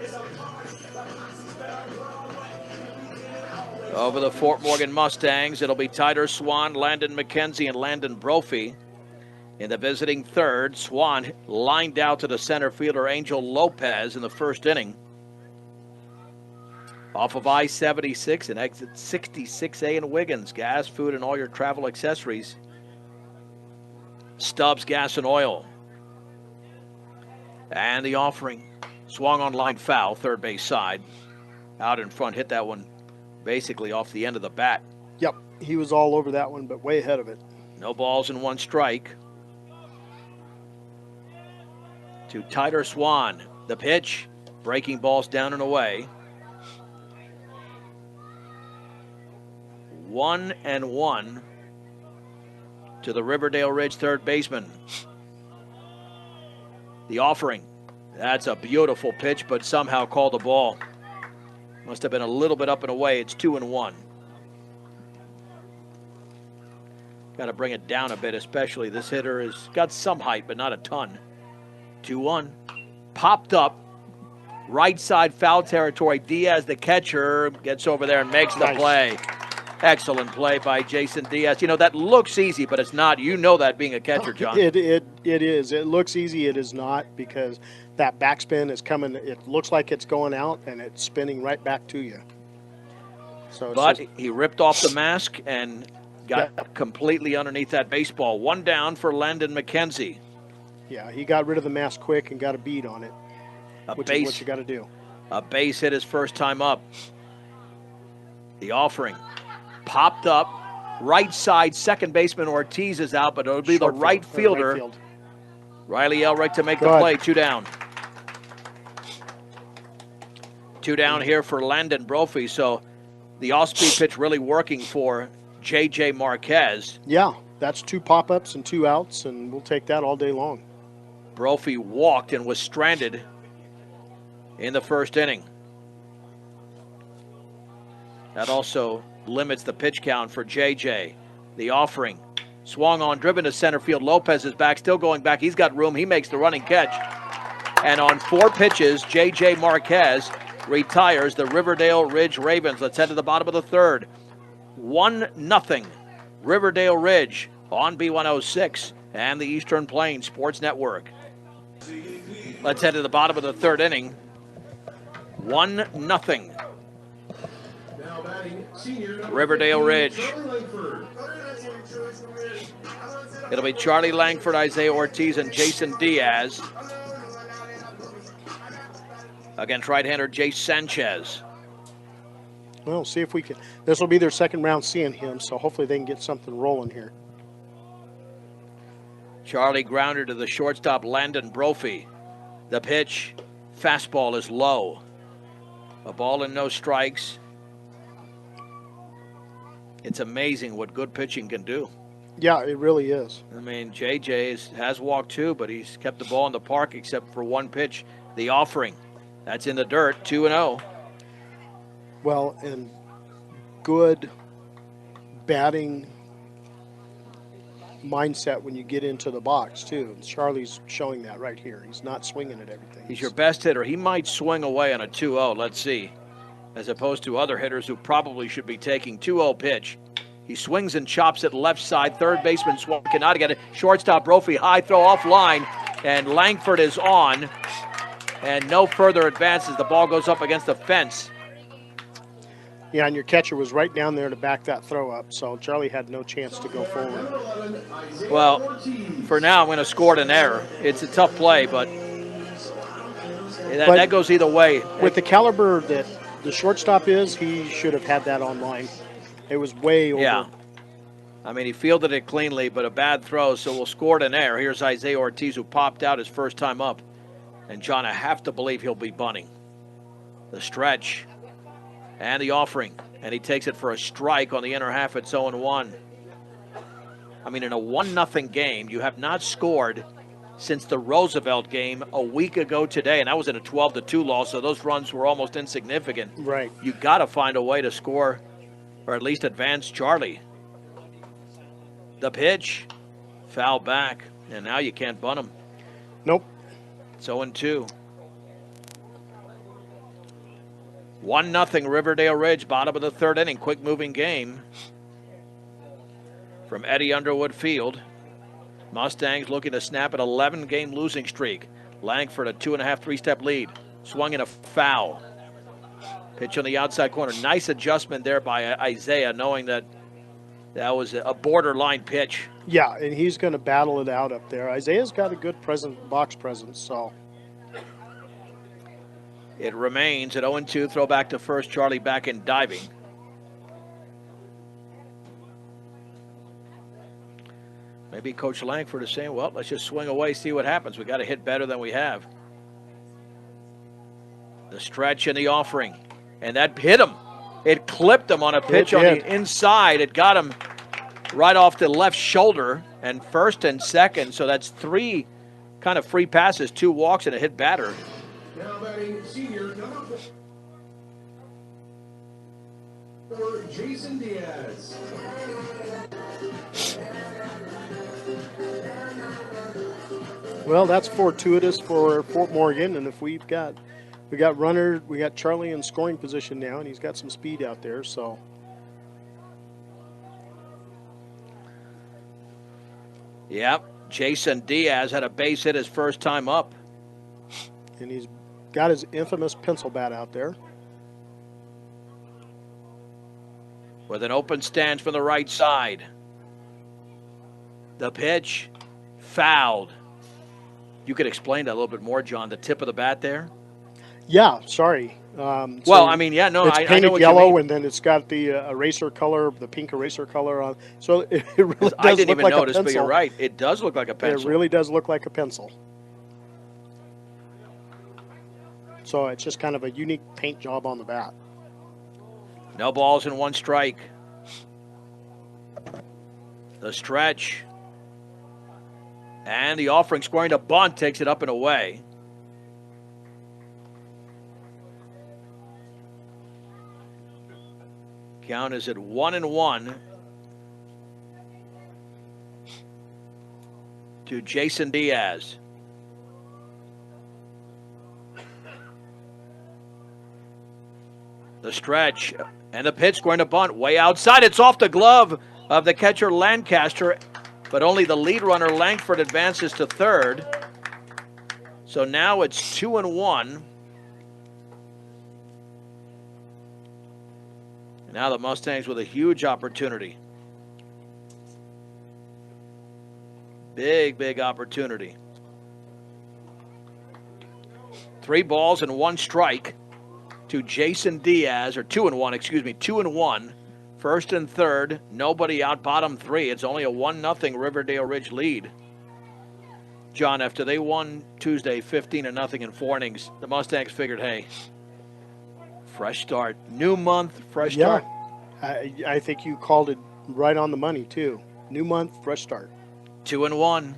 Over the Fort Morgan Mustangs, it'll be Tyler Swan, Landon McKenzie, and Landon Brophy. In the visiting 3rd, Swan lined out to the center fielder Angel Lopez in the 1st inning. Off of I-76 and exit 66A in Wiggins. Gas, food, and all your travel accessories. Stubbs Gas and Oil. And the offering. Swung on line foul, 3rd base side. Out in front, hit that one basically off the end of the bat. Yep, he was all over that one, but way ahead of it. No balls and 1 strike. To Tyler Swan. The pitch. Breaking balls down and away. 1-1 to the Riverdale Ridge 3rd baseman. The offering. That's a beautiful pitch, but somehow called the ball. Must have been a little bit up and away. It's 2-1. Got to bring it down a bit, especially this hitter has got some height, but not a ton. 2-1. Popped up. Right side foul territory. Diaz, the catcher, gets over there and makes the play. Excellent play by Jason Diaz. You know, that looks easy, but it's not. You know that being a catcher, John. It is. It looks easy. It is not, because that backspin is coming. It looks like it's going out, and it's spinning right back to you. So, but he ripped off the mask and got completely underneath that baseball. 1 down for Landon McKenzie. Yeah, he got rid of the mask quick and got a beat on it, which is what you got to do. A base hit his first time up. The offering. Popped up, right side, second baseman Ortiz is out, but it'll be the right fielder, Riley Elrick, to make the play. 2 down. 2 down here for Landon Brophy, so the off-speed pitch really working for J.J. Marquez. Yeah, that's 2 pop-ups and 2 outs, and we'll take that all day long. Brophy walked and was stranded in the 1st inning. That also limits the pitch count for JJ. The offering. Swung on, driven to center field. Lopez is back, still going back. He's got room. He makes the running catch. And on 4 pitches, J.J. Marquez retires the Riverdale Ridge Ravens. Let's head to the bottom of the third. 1-0 Riverdale Ridge on B106 and the Eastern Plains Sports Network. Let's head to the bottom of the third inning. 1-0 Now batting, senior number Riverdale 15, Ridge. Charlie Langford. It'll be Charlie Langford, Isaiah Ortiz, and Jason Diaz against right-hander Jace Sanchez. Well, see if we can. This will be their second round seeing him, so hopefully they can get something rolling here. Charlie grounder to the shortstop, Landon Brophy. The pitch, fastball is low. A ball and no strikes. It's amazing what good pitching can do. Yeah, it really is. I mean, JJ has walked 2, but he's kept the ball in the park except for 1 pitch. The offering, that's in the dirt, 2-0. Well, and good batting mindset when you get into the box, too. And Charlie's showing that right here. He's not swinging at everything. He's your best hitter. He might swing away on a 2-0, let's see, as opposed to other hitters who probably should be taking 2-0 pitch. He swings and chops it left side. Third baseman Swan cannot get it. Shortstop Brophy, high throw offline, and Langford is on. And no further advances. The ball goes up against the fence. Yeah, and your catcher was right down there to back that throw up, so Charlie had no chance to go forward. Well, for now, I'm going to score an error. It's a tough play, but that goes either way. With the caliber that the shortstop is, he should have had that on line. It was way over. Yeah. I mean, he fielded it cleanly, but a bad throw, so we'll score an error. Here's Isaiah Ortiz, who popped out his first time up. And, John, I have to believe he'll be bunting. The stretch and the offering. And he takes it for a strike on the inner half. It's 0-1. I mean, in a 1-0 game, you have not scored since the Roosevelt game a week ago today. And that was in a 12-2 loss, so those runs were almost insignificant. Right. You got to find a way to score or at least advance Charlie. The pitch, foul back, and now you can't bunt him. Nope. It's 0-2. 1-0 Riverdale Ridge, bottom of the third inning. Quick moving game from Eddie Underwood Field. Mustangs looking to snap an 11-game losing streak. Langford a 2.5, 3-step lead. Swung in a foul. Pitch on the outside corner. Nice adjustment there by Isaiah, knowing that was a borderline pitch. Yeah, and he's going to battle it out up there. Isaiah's got a good box presence, so. It remains at 0-2. Throw back to first. Charlie back in diving. Maybe Coach Langford is saying, well, let's just swing away, see what happens. We got to hit better than we have. The stretch and the offering. And that hit him. It clipped him on a pitch on the inside. It got him right off the left shoulder and first and second. So that's 3 kind of free passes, 2 walks, and a hit batter. Now batting senior number 4, Jason Diaz. Well, that's fortuitous for Fort Morgan, and if we got runners, we got Charlie in scoring position now, and he's got some speed out there, so. Yep, Jason Diaz had a base hit his first time up. And he's got his infamous pencil bat out there. With an open stance from the right side. The pitch, fouled. You could explain that a little bit more, John. The tip of the bat there? Yeah, sorry. Well, I mean, yeah, no, it's I painted know what yellow, you mean. and then it's got the eraser color, the pink eraser color on. So it really does I didn't look even like notice, a but pencil. you're right. It does look like a pencil. It really does look like a pencil. So it's just kind of a unique paint job on the bat. No balls and 1 strike. The stretch. And the offering, scoring a bunt, takes it up and away. Count is at 1-1. to Jason Diaz. The stretch and the pitch going to bunt way outside. It's off the glove of the catcher Lancaster, but only the lead runner Langford advances to third. So now it's 2-1. Now the Mustangs with a huge opportunity. Big opportunity. 3 balls and 1 strike to Jason Diaz, or 2-1, excuse me, 2-1. First and third, nobody out, bottom 3. It's only a 1-0 Riverdale Ridge lead. John, after they won Tuesday 15-0 in 4 innings, the Mustangs figured, hey, fresh start. New month, fresh start. I think you called it right on the money, too. New month, fresh start. 2-1.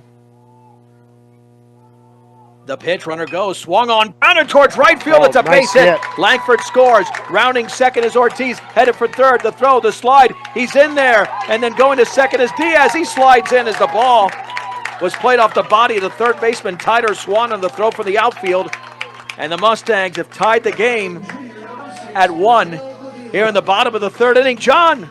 The pitch, runner goes, swung on, grounded towards right field. It's a nice base hit. Langford scores. Rounding second is Ortiz, headed for third. The throw, the slide, he's in there. And then going to second is Diaz. He slides in as the ball was played off the body of the third baseman, Tyler Swan, on the throw from the outfield. And the Mustangs have tied the game at 1 here in the bottom of the third inning. John,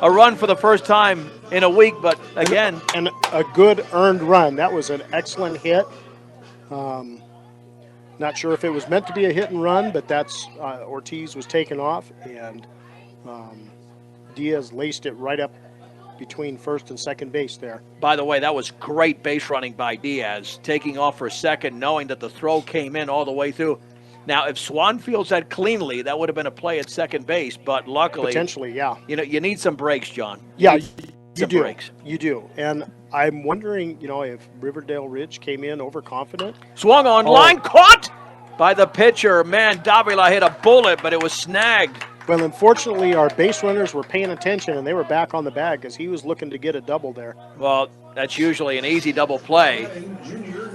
a run for the first time in a week, but again. And a good earned run. That was an excellent hit. Not sure if it was meant to be a hit and run, but that's Ortiz was taken off, and Diaz laced it right up between first and second base there. By the way, that was great base running by Diaz, taking off for second, knowing that the throw came in all the way through. Now, if Swan fields that cleanly, that would have been a play at second base, but luckily, potentially, yeah. You know, you need some breaks, John. Yeah, you do. Breaks. You do. And I'm wondering, if Riverdale Ridge came in overconfident. Swung on, line caught by the pitcher. Man, Davila hit a bullet, but it was snagged. Well, unfortunately, our base runners were paying attention, and they were back on the bag because he was looking to get a double there. Well, that's usually an easy double play.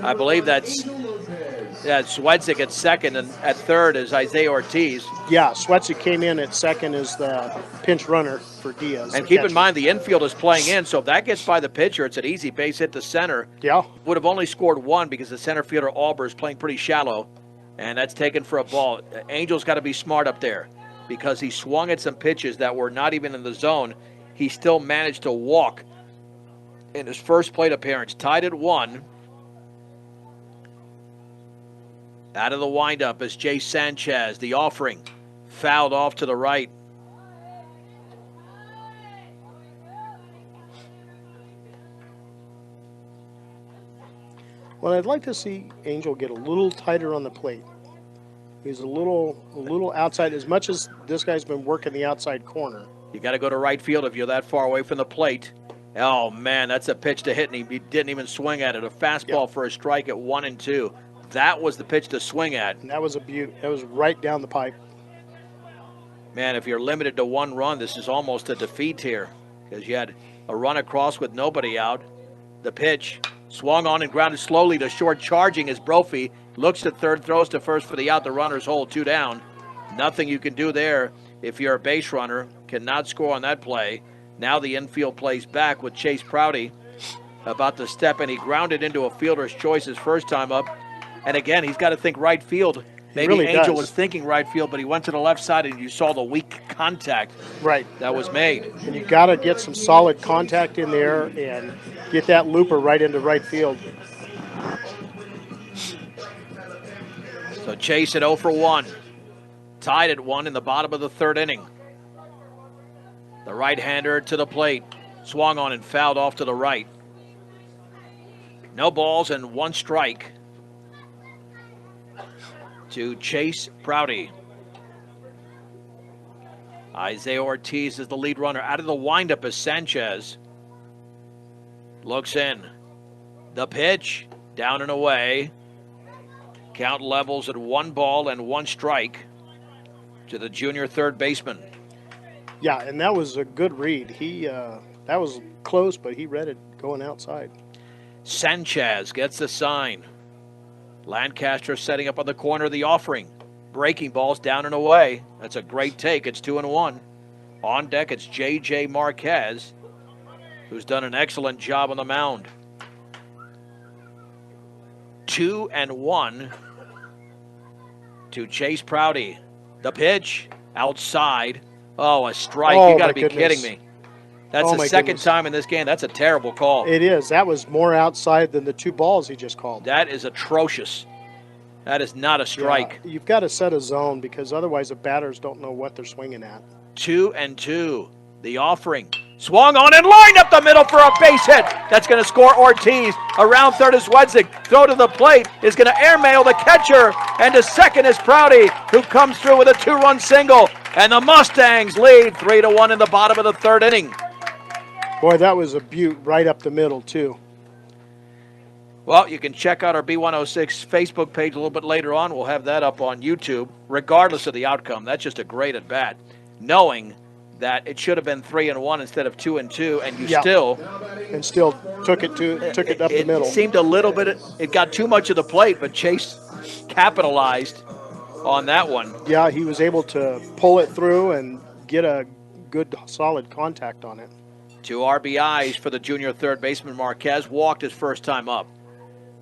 I believe that's Swedzik at second, and at third is Isaiah Ortiz. Yeah, Swedzik came in at second as the pinch runner for Diaz. And keep in mind, the infield is playing in, so if that gets by the pitcher, it's an easy base hit to center. Yeah. Would have only scored 1 because the center fielder, Auber, is playing pretty shallow, and that's taken for a ball. Angel's got to be smart up there because he swung at some pitches that were not even in the zone. He still managed to walk in his first plate appearance, tied at 1. Out of the windup is Jay Sanchez. The offering fouled off to the right. Well, I'd like to see Angel get a little tighter on the plate. He's a little outside. As much as this guy's been working the outside corner. You got to go to right field if you're that far away from the plate. Oh, man, that's a pitch to hit, and he didn't even swing at it. A fastball for a strike at 1-2. That was the pitch to swing at. And that was a beaut. That was right down the pipe. Man, if you're limited to 1 run, this is almost a defeat here because you had a run across with nobody out. The pitch swung on and grounded slowly to short, charging as Brophy looks at third, throws to first for the out. The runner's hold 2 down. Nothing you can do there if you're a base runner. Cannot score on that play. Now the infield plays back with Chase Prouty about to step in. He grounded into a fielder's choice his first time up. And again, he's got to think right field. Maybe really Angel does. was thinking right field, but he went to the left side and you saw the weak contact that was made. And you got to get some solid contact in there and get that looper right into right field. So Chase at 0 for 1. Tied at 1 in the bottom of the third inning. The right-hander to the plate. Swung on and fouled off to the right. No balls and 1 strike to Chase Prouty. Isaiah Ortiz is the lead runner. Out of the windup is Sanchez. Looks in. The pitch, down and away. Count levels at 1 ball and 1 strike to the junior third baseman. Yeah, and that was a good read. That was close, but he read it going outside. Sanchez gets the sign. Lancaster setting up on the corner of the offering. Breaking balls down and away. That's a great take. It's 2-1. On deck, it's J.J. Marquez, who's done an excellent job on the mound. 2-1 to Chase Prouty. The pitch outside. Oh, a strike. Oh, You got to my be goodness. kidding me. That's Oh, the my second goodness. time in this game. That's a terrible call. It is. That was more outside than the 2 balls he just called. That is atrocious. That is not a strike. Yeah, you've got to set a zone because otherwise the batters don't know what they're swinging at. 2-2. The offering. Swung on and lined up the middle for a base hit. That's going to score Ortiz. Around third is Wedzig. Throw to the plate is going to airmail the catcher. And to second is Prouty, who comes through with a 2-run single. And the Mustangs lead 3-1 in the bottom of the third inning. Boy, that was a beaut right up the middle, too. Well, you can check out our B106 Facebook page a little bit later on. We'll have that up on YouTube, regardless of the outcome. That's just a great at-bat, knowing that it should have been 3-1 instead of 2-2, and you still took it up the middle. It seemed a little bit. It got too much of the plate, but Chase capitalized on that one. Yeah, he was able to pull it through and get a good, solid contact on it. 2 RBIs for the junior third baseman. Marquez walked his first time up.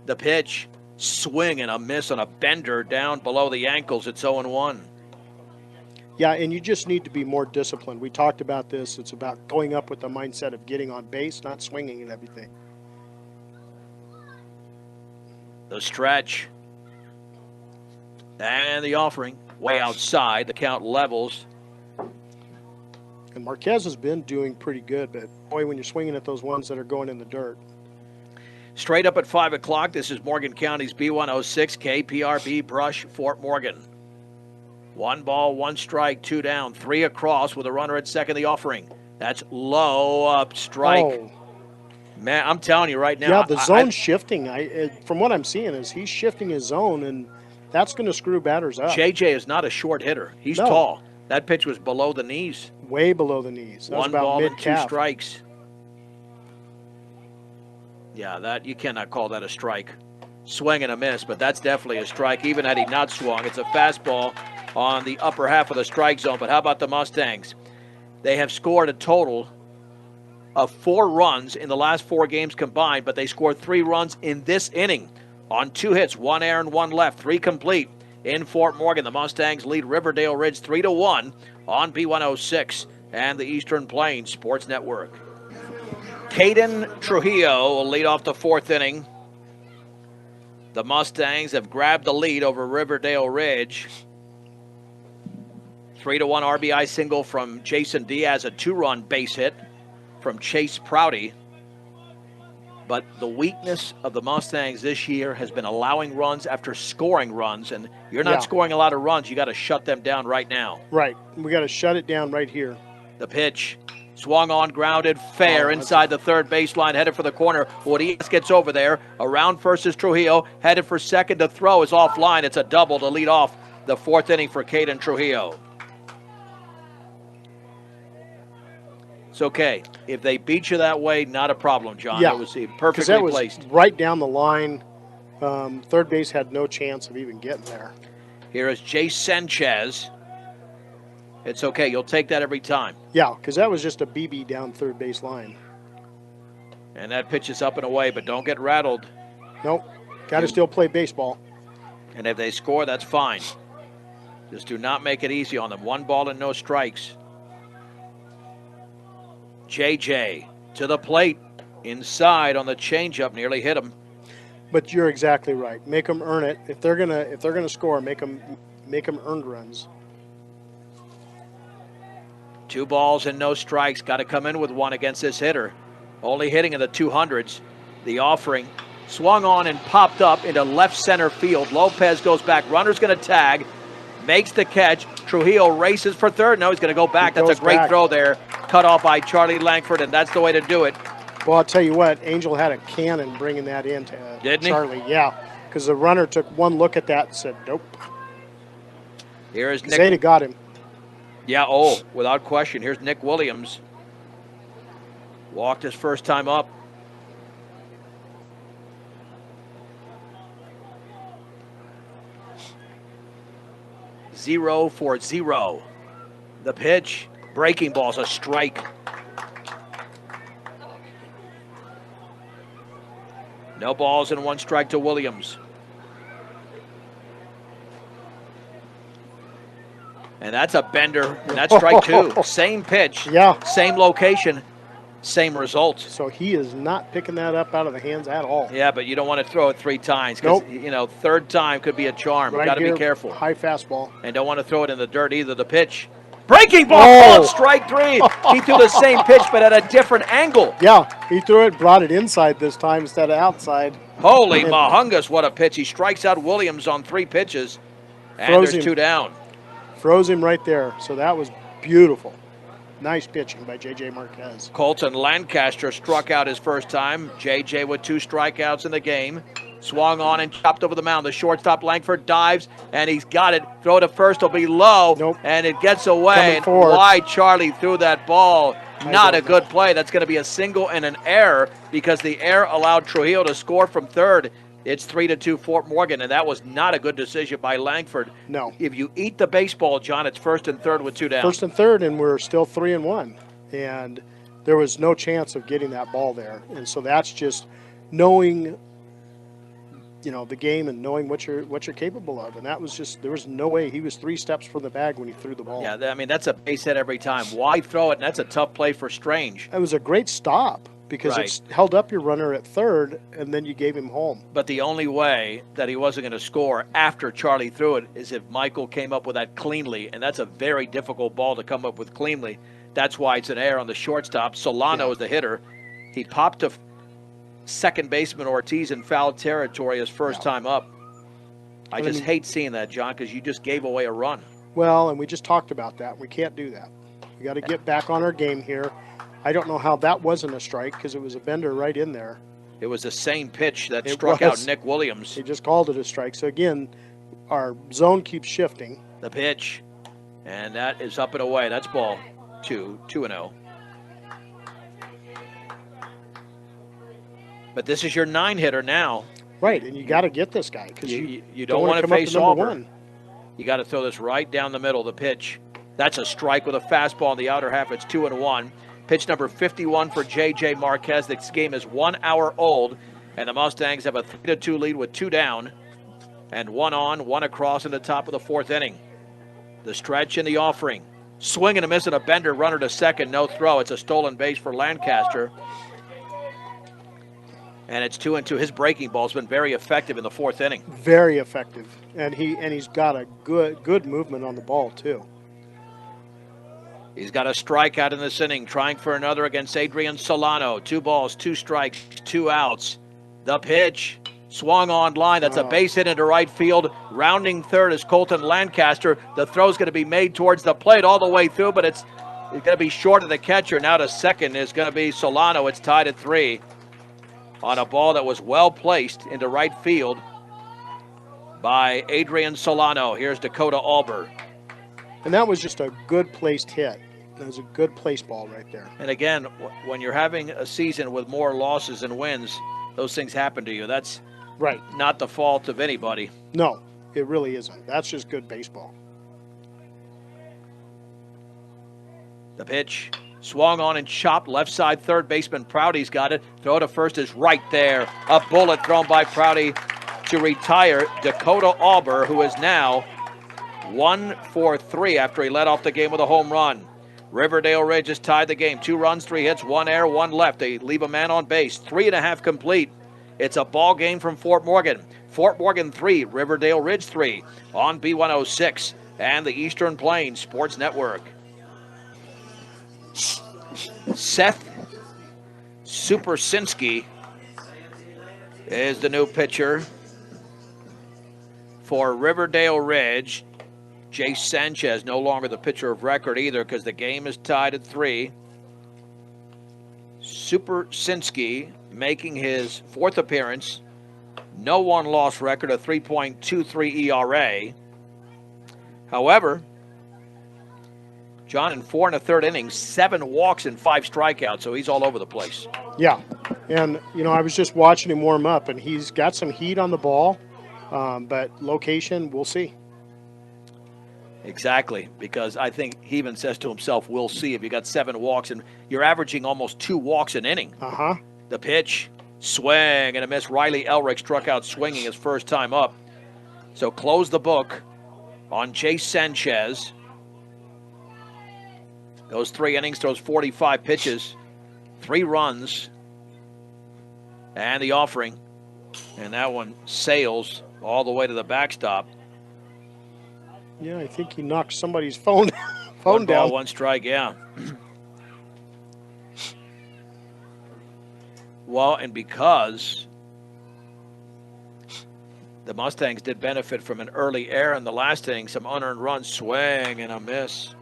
The pitch, swing and a miss on a bender down below the ankles. It's 0-1. Yeah, and you just need to be more disciplined. We talked about this. It's about going up with the mindset of getting on base, not swinging and everything. The stretch. And the offering. Way outside. The count levels. And Marquez has been doing pretty good, but boy, when you're swinging at those ones that are going in the dirt. Straight up at 5 o'clock, this is Morgan County's B106 KPRB Brush Fort Morgan. 1 ball, 1 strike, 2 down, 3 across with a runner at second. The offering. That's low up strike. Oh. Man, I'm telling you right now. Yeah, the zone's shifting. From what I'm seeing is he's shifting his zone, and that's going to screw batters up. JJ is not a short hitter. He's tall. That pitch was below the knees. Way below the knees. That 1 was ball about and 2 strikes. Yeah, that you cannot call that a strike. Swing and a miss, but that's definitely a strike. Even had he not swung, it's a fastball on the upper half of the strike zone. But how about the Mustangs? They have scored a total of 4 runs in the last 4 games combined, but they scored 3 runs in this inning on 2 hits, 1 errand, 1 left, 3 complete. In Fort Morgan, the Mustangs lead Riverdale Ridge 3-1 on B106 and the Eastern Plains Sports Network. Caden Trujillo will lead off the 4th inning. The Mustangs have grabbed the lead over Riverdale Ridge. 3-1 RBI single from Jason Diaz, a 2-run base hit from Chase Prouty. But the weakness of the Mustangs this year has been allowing runs after scoring runs, and you're not scoring a lot of runs. You got to shut them down right now. Right. We got to shut it down right here. The pitch. Swung on, grounded, fair inside the third baseline, headed for the corner. Urias gets over there. Around first is Trujillo, headed for second. The throw is offline. It's a double to lead off the 4th inning for Caden Trujillo. It's okay. If they beat you that way, not a problem, John. Yeah. It was perfectly that was placed. Right down the line. Third base had no chance of even getting there. Here is Jace Sanchez. It's okay. You'll take that every time. Yeah, because that was just a BB down third base line. And that pitch is up and away, but don't get rattled. Nope. Got to still play baseball. And if they score, that's fine. Just do not make it easy on them. 1 ball and no strikes. JJ to the plate. Inside on the changeup. Nearly hit him. But you're exactly right. Make them earn it. If they're gonna score, make them earned runs. 2 balls and no strikes. Got to come in with 1 against this hitter. Only hitting in the 200s. The offering swung on and popped up into left center field. Lopez goes back. Runner's going to tag. Makes the catch. Trujillo races for third. No, he's going to go back. That's a great throw there. Cut off by Charlie Langford, and that's the way to do it. Well, I'll tell you what. Angel had a cannon bringing that in to Didn't Charlie. Yeah, because the runner took 1 look at that and said, nope. Here is Nick. Zeta got him. Yeah, without question. Here's Nick Williams. Walked his first time up. Zero for zero. The pitch. Breaking ball's a strike. No balls and 1 strike to Williams. And that's a bender, and that's strike two. Same pitch, Yeah. same location, same result. So he is not picking that up out of the hands at all. Yeah, but you don't want to throw it 3 times because, third time could be a charm. Right Got to be here, careful. high fastball. And don't want to throw it in the dirt either. The pitch. Breaking ball, Oh. strike 3. He threw the same pitch, but at a different angle. Yeah, he threw it, brought it inside this time instead of outside. Holy mahungus, what a pitch. He strikes out Williams on 3 pitches, and there's 2 down. Froze him right there, so that was beautiful. Nice pitching by J.J. Marquez. Colton Lancaster struck out his first time. J.J. with 2 strikeouts in the game. Swung on and chopped over the mound. The shortstop Langford dives, and he's got it. Throw to first will be low, Nope. and it gets away. And forward. why Charlie threw that ball? Not a good play. That's going to be a single and an error because the error allowed Trujillo to score from third. It's 3-2 Fort Morgan, and that was not a good decision by Langford. No. If you eat the baseball, John, it's first and third with 2 down. First and third, and we're still 3-1. And there was no chance of getting that ball there. And so that's just knowing, the game and knowing what you're capable of. And that was just, there was no way. He was 3 steps from the bag when he threw the ball. Yeah, I mean, that's a base hit every time. Why throw it? And that's a tough play for Strange. It was a great stop because Right. it's held up your runner at third, and then you gave him home. But the only way that he wasn't going to score after Charlie threw it is if Michael came up with that cleanly, and that's a very difficult ball to come up with cleanly. That's why it's an error on the shortstop. Solano is the hitter. He popped to second baseman Ortiz in foul territory his first time up. I just hate seeing that, John, because you just gave away a run. Well, and we just talked about that. We can't do that. We got to get back on our game here. I don't know how that wasn't a strike because it was a bender right in there. It was the same pitch that It struck was. out Nick Williams. He just called it a strike. So, again, our zone keeps shifting. The pitch, and that is up and away. That's ball 2, 2-0. But this is your 9-hitter now. Right, and you got to get this guy because You don't want to come up face to number Auburn. 1. You got to throw this right down the middle, the pitch. That's a strike with a fastball in the outer half. It's 2-1. Pitch number 51 for J.J. Marquez. This game is 1 hour old, and the Mustangs have a 3-2 lead with 2 down. And 1 on, 1 across in the top of the 4th inning. The stretch in the offering. Swing and a miss and a bender. Runner to second. No throw. It's a stolen base for Lancaster. And it's 2-2. His breaking ball's been very effective in the 4th inning. Very effective, and he's got a good movement on the ball too. He's got a strikeout in this inning, trying for another against Adrian Solano. 2 balls, 2 strikes, 2 outs. The pitch swung on line. That's a base hit into right field. Rounding third is Colton Lancaster. The throw's going to be made towards the plate all the way through, but it's going to be short of the catcher. Now to second is going to be Solano. It's tied at 3 on a ball that was well placed into right field by Adrian Solano. Here's Dakota Alber. And that was just a good placed hit. That was a good place ball right there. And again, when you're having a season with more losses than wins, those things happen to you. That's right. Not the fault of anybody. No, it really isn't. That's just good baseball. The pitch swung on and chopped left side third baseman Proudy's got it. Throw to first is right there. A bullet thrown by Proudy to retire Dakota Alber, who is now 1 for 3 after he led off the game with a home run. Riverdale Ridge has tied the game. 2 runs, 3 hits, 1 error, 1 left. They leave a man on base. 3.5 complete. It's a ball game from Fort Morgan. Fort Morgan 3, Riverdale Ridge 3 on B106 and the Eastern Plains Sports Network. Seth Supersinski is the new pitcher for Riverdale Ridge. Jace Sanchez no longer the pitcher of record either because the game is tied at 3. Supersinski making his 4th appearance. No one-loss record, a 3.23 ERA. However, John, in 4 1/3 innings, 7 walks and 5 strikeouts, so he's all over the place. Yeah, and, I was just watching him warm up, and he's got some heat on the ball, but location, we'll see. Exactly, because I think he even says to himself, we'll see. If you got 7 walks, and you're averaging almost 2 walks an inning. Uh-huh. The pitch, swing and a miss. Riley Elrick struck out swinging his first time up. So close the book on Jace Sanchez. Goes 3 innings, throws 45 pitches, 3 runs, and the offering. And that one sails all the way to the backstop. Yeah, I think he knocked somebody's phone One ball, down. 1 strike, yeah. Well, and because the Mustangs did benefit from an early error in the last inning, some unearned runs, swing and a miss.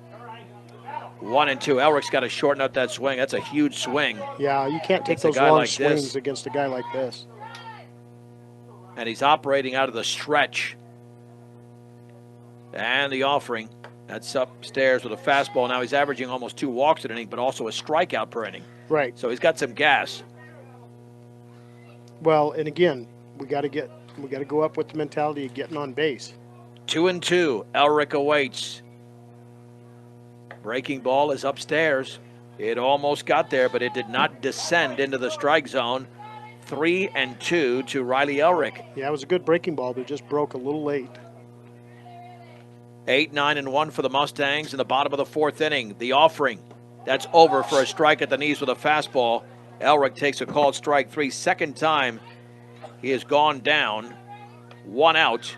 1-2. Elrick's got to shorten up that swing. That's a huge swing. Yeah, you can't take Against a those guy long like swings this. against a guy like this. And he's operating out of the stretch. And the offering. That's upstairs with a fastball. Now he's averaging almost 2 walks an inning, but also a strikeout per inning. Right. So he's got some gas. Well, and again, we got to go up with the mentality of getting on base. 2-2. Elrick awaits. Breaking ball is upstairs. It almost got there, but it did not descend into the strike zone. 3-2 to Riley Elrick. Yeah, it was a good breaking ball, but it just broke a little late. 8-9-1 for the Mustangs in the bottom of the 4th inning. The offering. That's over for a strike at the knees with a fastball. Elrick takes a called strike 3. Second time he has gone down. 1 out.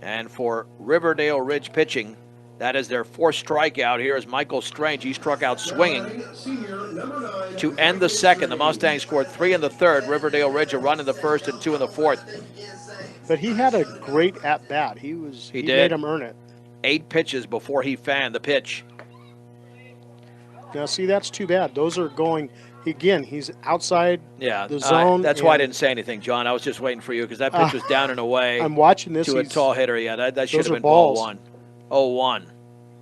And for Riverdale Ridge pitching, that is their 4th strikeout. Here is Michael Strange. He struck out swinging to end the 2nd. The Mustangs scored 3 in the 3rd. Riverdale Ridge a run in the 1st and 2 in the 4th. But he had a great at-bat. He did. Made him earn it. 8 pitches before he fanned the pitch. Now, see, that's too bad. Those are going, again, he's outside the zone. That's why I didn't say anything, John. I was just waiting for you because that pitch was down and away. I'm watching this. To a tall hitter. Yeah, that should have been balls. ball 1. 0-1.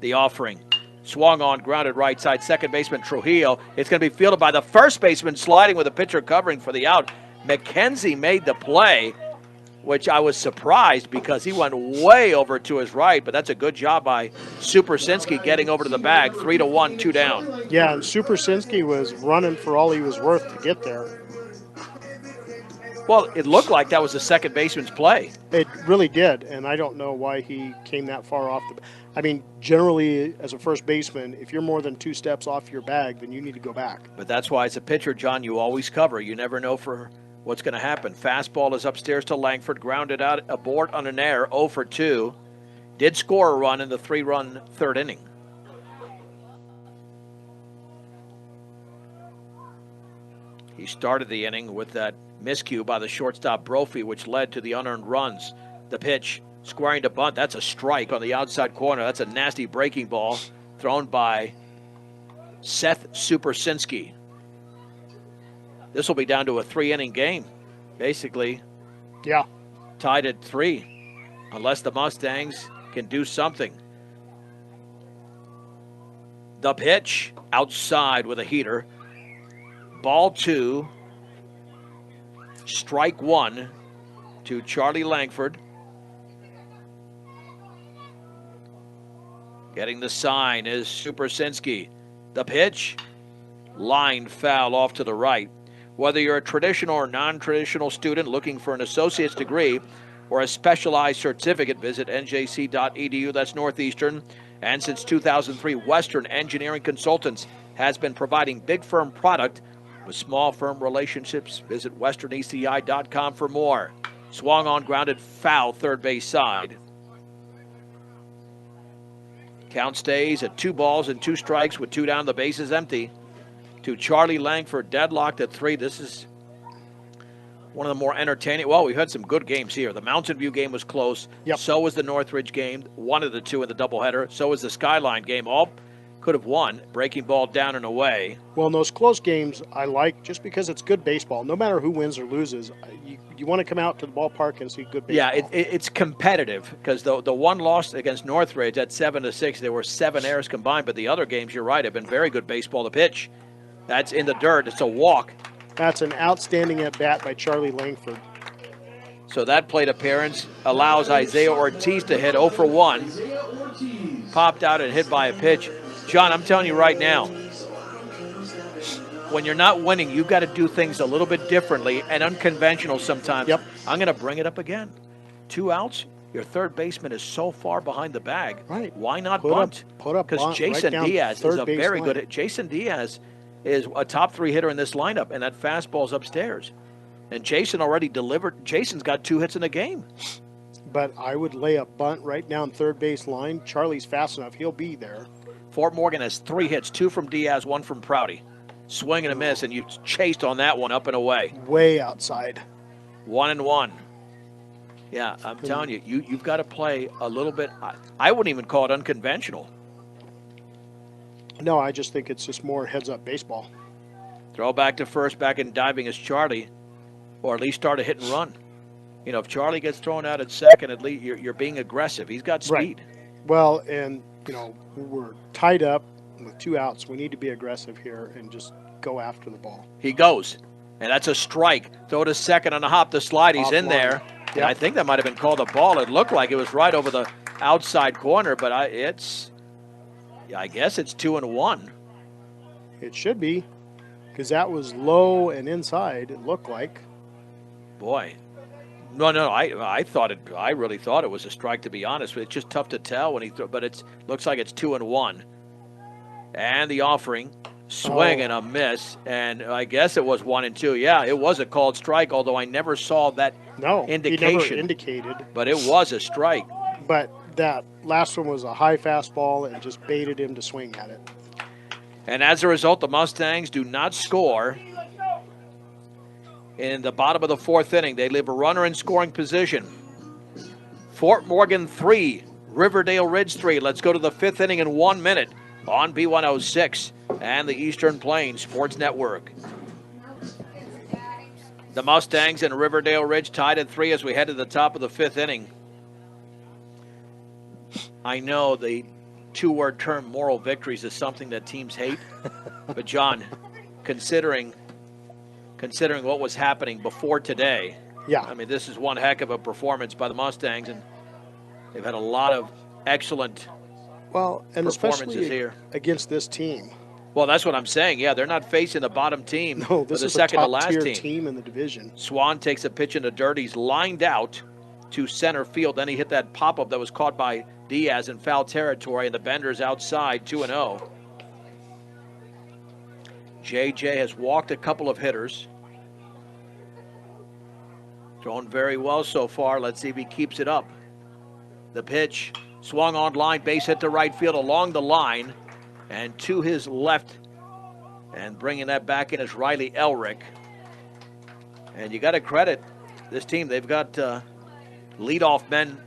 The offering. Swung on, grounded right side. Second baseman Trujillo. It's going to be fielded by the first baseman, sliding with the pitcher covering for the out. McKenzie made the play, which I was surprised because he went way over to his right, but that's a good job by Supersinski getting over to the bag. 3-1, 2 down. Yeah, and Supersinski was running for all he was worth to get there. Well, it looked like that was the second baseman's play. It really did, and I don't know why he came that far off the. I mean, generally, as a first baseman, if you're more than 2 steps off your bag, then you need to go back. But that's why, as a pitcher, John, you always cover. You never know for what's going to happen. Fastball is upstairs to Langford, grounded out, aboard on an error, 0 for 2. Did score a run in the 3-run 3rd inning. He started the inning with that miscue by the shortstop Brophy, which led to the unearned runs. The pitch, squaring to bunt. That's a strike on the outside corner. That's a nasty breaking ball thrown by Seth Supersinski. This will be down to a 3-inning game, basically. Yeah. Tied at 3, unless the Mustangs can do something. The pitch, outside with a heater. Ball 2. Strike 1 to Charlie Langford. Getting the sign is Supersinski. The pitch, line foul off to the right. Whether you're a traditional or non-traditional student looking for an associate's degree or a specialized certificate, visit njc.edu. That's Northeastern. And since 2003, Western Engineering Consultants has been providing big firm product with small firm relationships. Visit westerneci.com for more. Swung on, grounded, foul, third base side. Count stays at 2 balls and 2 strikes with 2 down. The base is empty. To Charlie Langford, deadlocked at 3. This is one of the more entertaining. Well, we've had some good games here. The Mountain View game was close. Yep. So was the Northridge game, one of the 2 in the doubleheader. So was the Skyline game. All could have won. Breaking ball down and away. Well, in those close games, I like just because it's good baseball. No matter who wins or loses, you want to come out to the ballpark and see good baseball. Yeah, it's competitive because the one loss against Northridge at 7-6, there were 7 errors combined. But the other games, you're right, have been very good baseball. The pitch, that's in the dirt. It's a walk. That's an outstanding at-bat by Charlie Langford. So that plate appearance allows Isaiah Ortiz to hit 0 for 1. Popped out and hit by a pitch. John, I'm telling you right now, when you're not winning, you've got to do things a little bit differently and unconventional sometimes. Yep. I'm going to bring it up again. 2 outs, Your third baseman is so far behind the bag. Right. Why not Put bunt? up Because bunt Jason right down Diaz is third a base very line. good. Jason Diaz is a top 3 hitter in this lineup, and that fastball's upstairs. And Jason already delivered. Jason's got 2 hits in the game. But I would lay a bunt right down third base line. Charlie's fast enough; he'll be there. Fort Morgan has 3 hits, 2 from Diaz, 1 from Prouty. Swing and a miss, and you chased on that one up and away. Way outside. 1-1. Yeah, I'm telling you, you've got to play a little bit. I wouldn't even call it unconventional. No, I just think it's just more heads-up baseball. Throw back to first, back in diving is Charlie, or at least start a hit and run. You know, if Charlie gets thrown out at second, at least you're being aggressive. He's got speed. Right. Well, and, you know, we're tied up with 2 outs. We need to be aggressive here and just go after the ball. He goes, and that's a strike. Throw to second on a hop to slide. He's in there. Yep. And I think that might have been called a ball. It looked like it was right over the outside corner, but I guess it's 2-1. It should be, because that was low and inside, it looked like. Boy. No, I thought it. I really thought it was a strike, to be honest. It's just tough to tell when he threw, but it looks like it's 2-1. And the offering, swing and a miss, and I guess it was 1-2. Yeah, it was a called strike, although I never saw that indication. He never indicated. But it was a strike. But that last one was a high fastball and just baited him to swing at it. And as a result, the Mustangs do not score in the bottom of the 4th inning. They leave a runner in scoring position. Fort Morgan 3, Riverdale Ridge 3. Let's go to the 5th inning in 1 minute on B106 and the Eastern Plains Sports Network. The Mustangs and Riverdale Ridge tied at 3 as we head to the top of the 5th inning. I know the 2-word term moral victories is something that teams hate, but John, considering what was happening before today, yeah, I mean, this is one heck of a performance by the Mustangs, and they've had a lot of excellent and performances especially here against this team. Well, that's what I'm saying. Yeah, they're not facing the bottom team. No, this the is second a to last top-tier team in the division. Swan takes a pitch into dirt. He's lined out to center field. Then he hit that pop-up that was caught by Diaz in foul territory, and the bender's outside, 2-0. JJ has walked a couple of hitters. Thrown very well so far. Let's see if he keeps it up. The pitch swung on line, base hit to right field along the line, and to his left, and bringing that back in is Riley Elrick. And you got to credit this team. They've got leadoff men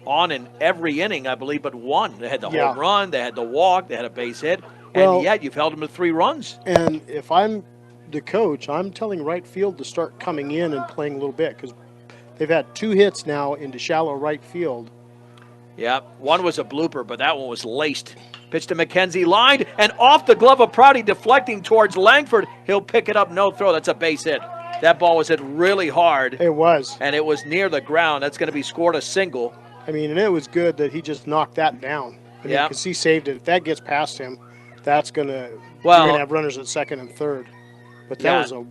on in every inning, I believe, but one. They had the home run, they had the walk, they had a base hit, and yet you've held them to 3 runs. And if I'm the coach, I'm telling right field to start coming in and playing a little bit, because they've had 2 hits now into shallow right field. Yeah, one was a blooper, but that one was laced. Pitch to McKenzie, lined, and off the glove of Prouty, deflecting towards Langford. He'll pick it up, no throw. That's a base hit. That ball was hit really hard. It was. And it was near the ground. That's going to be scored a single. I mean, and it was good that he just knocked that down. Because he saved it. If that gets past him, that's going to you're going to have runners at second and third. But that was a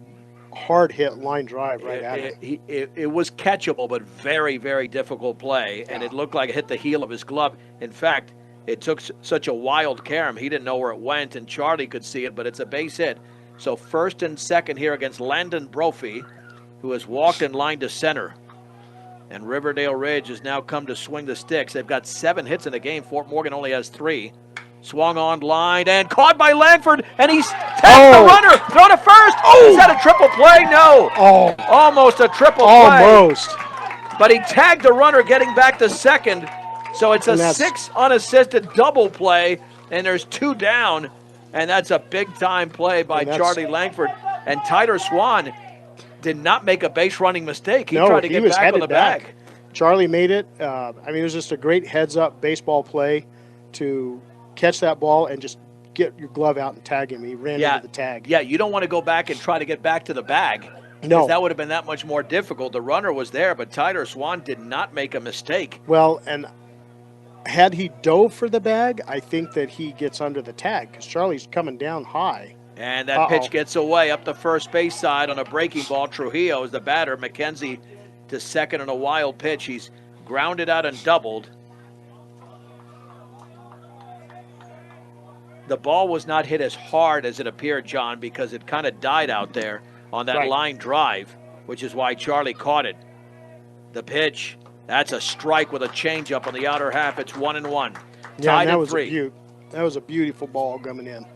hard hit line drive right at it. It was catchable, but very, very difficult play. And it looked like it hit the heel of his glove. In fact, it took such a wild carom. He didn't know where it went, and Charlie could see it, but it's a base hit. So first and second here against Landon Brophy, who has walked in line to center. And Riverdale Ridge has now come to swing the sticks. They've got 7 hits in the game. Fort Morgan only has 3. Swung on line and caught by Langford, and he's tagged the runner. Throw to first. Oh, is that a triple play? No. Oh, almost a triple almost. Play. But he tagged the runner getting back to second. So it's a 6 unassisted double play, and there's 2 down, and that's a big-time play by Charlie Langford. And Tyler Swan did not make a base-running mistake. He tried to get back on the bag. Charlie made it. I mean, it was just a great heads-up baseball play to catch that ball and just get your glove out and tag him. He ran into the tag. Yeah, you don't want to go back and try to get back to the bag. No. That would have been that much more difficult. The runner was there, but Tyler Swan did not make a mistake. Well, and had he dove for the bag, I think that he gets under the tag because Charlie's coming down high. And that pitch gets away up the first base side on a breaking ball. Trujillo is the batter. McKenzie to second on a wild pitch. He's grounded out and doubled. The ball was not hit as hard as it appeared, John, because it kind of died out there on that line drive, which is why Charlie caught it. The pitch, that's a strike with a changeup on the outer half. It's 1-1. Yeah, Tied that at was 3. That was a beautiful ball coming in.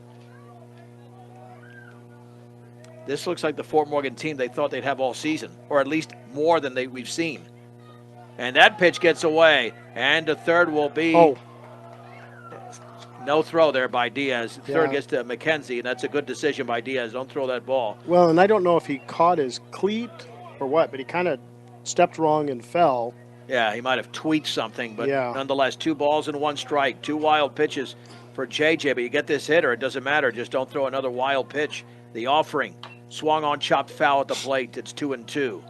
This looks like the Fort Morgan team they thought they'd have all season, or at least more than we've seen. And that pitch gets away, and the third will be no throw there by Diaz. Third gets to McKenzie, and that's a good decision by Diaz. Don't throw that ball. Well, and I don't know if he caught his cleat or what, but he kind of stepped wrong and fell. Yeah, he might have tweaked something, but nonetheless, 2 balls and 1 strike. 2 wild pitches for JJ, but you get this hitter, it doesn't matter. Just don't throw another wild pitch. The offering swung on, chopped foul at the plate. It's 2-2.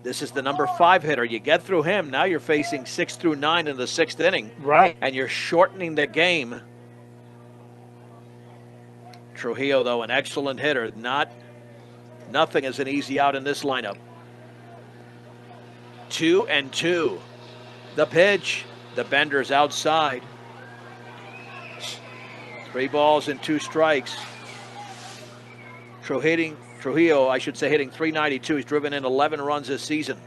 This is the number 5 hitter. You get through him, now you're facing 6 through 9 in the 6th inning. Right. And you're shortening the game. Trujillo, though, an excellent hitter. Nothing is an easy out in this lineup. 2-2. The pitch. The bender's outside. 3 balls and 2 strikes. Trujillo, I should say, hitting .392. He's driven in 11 runs this season.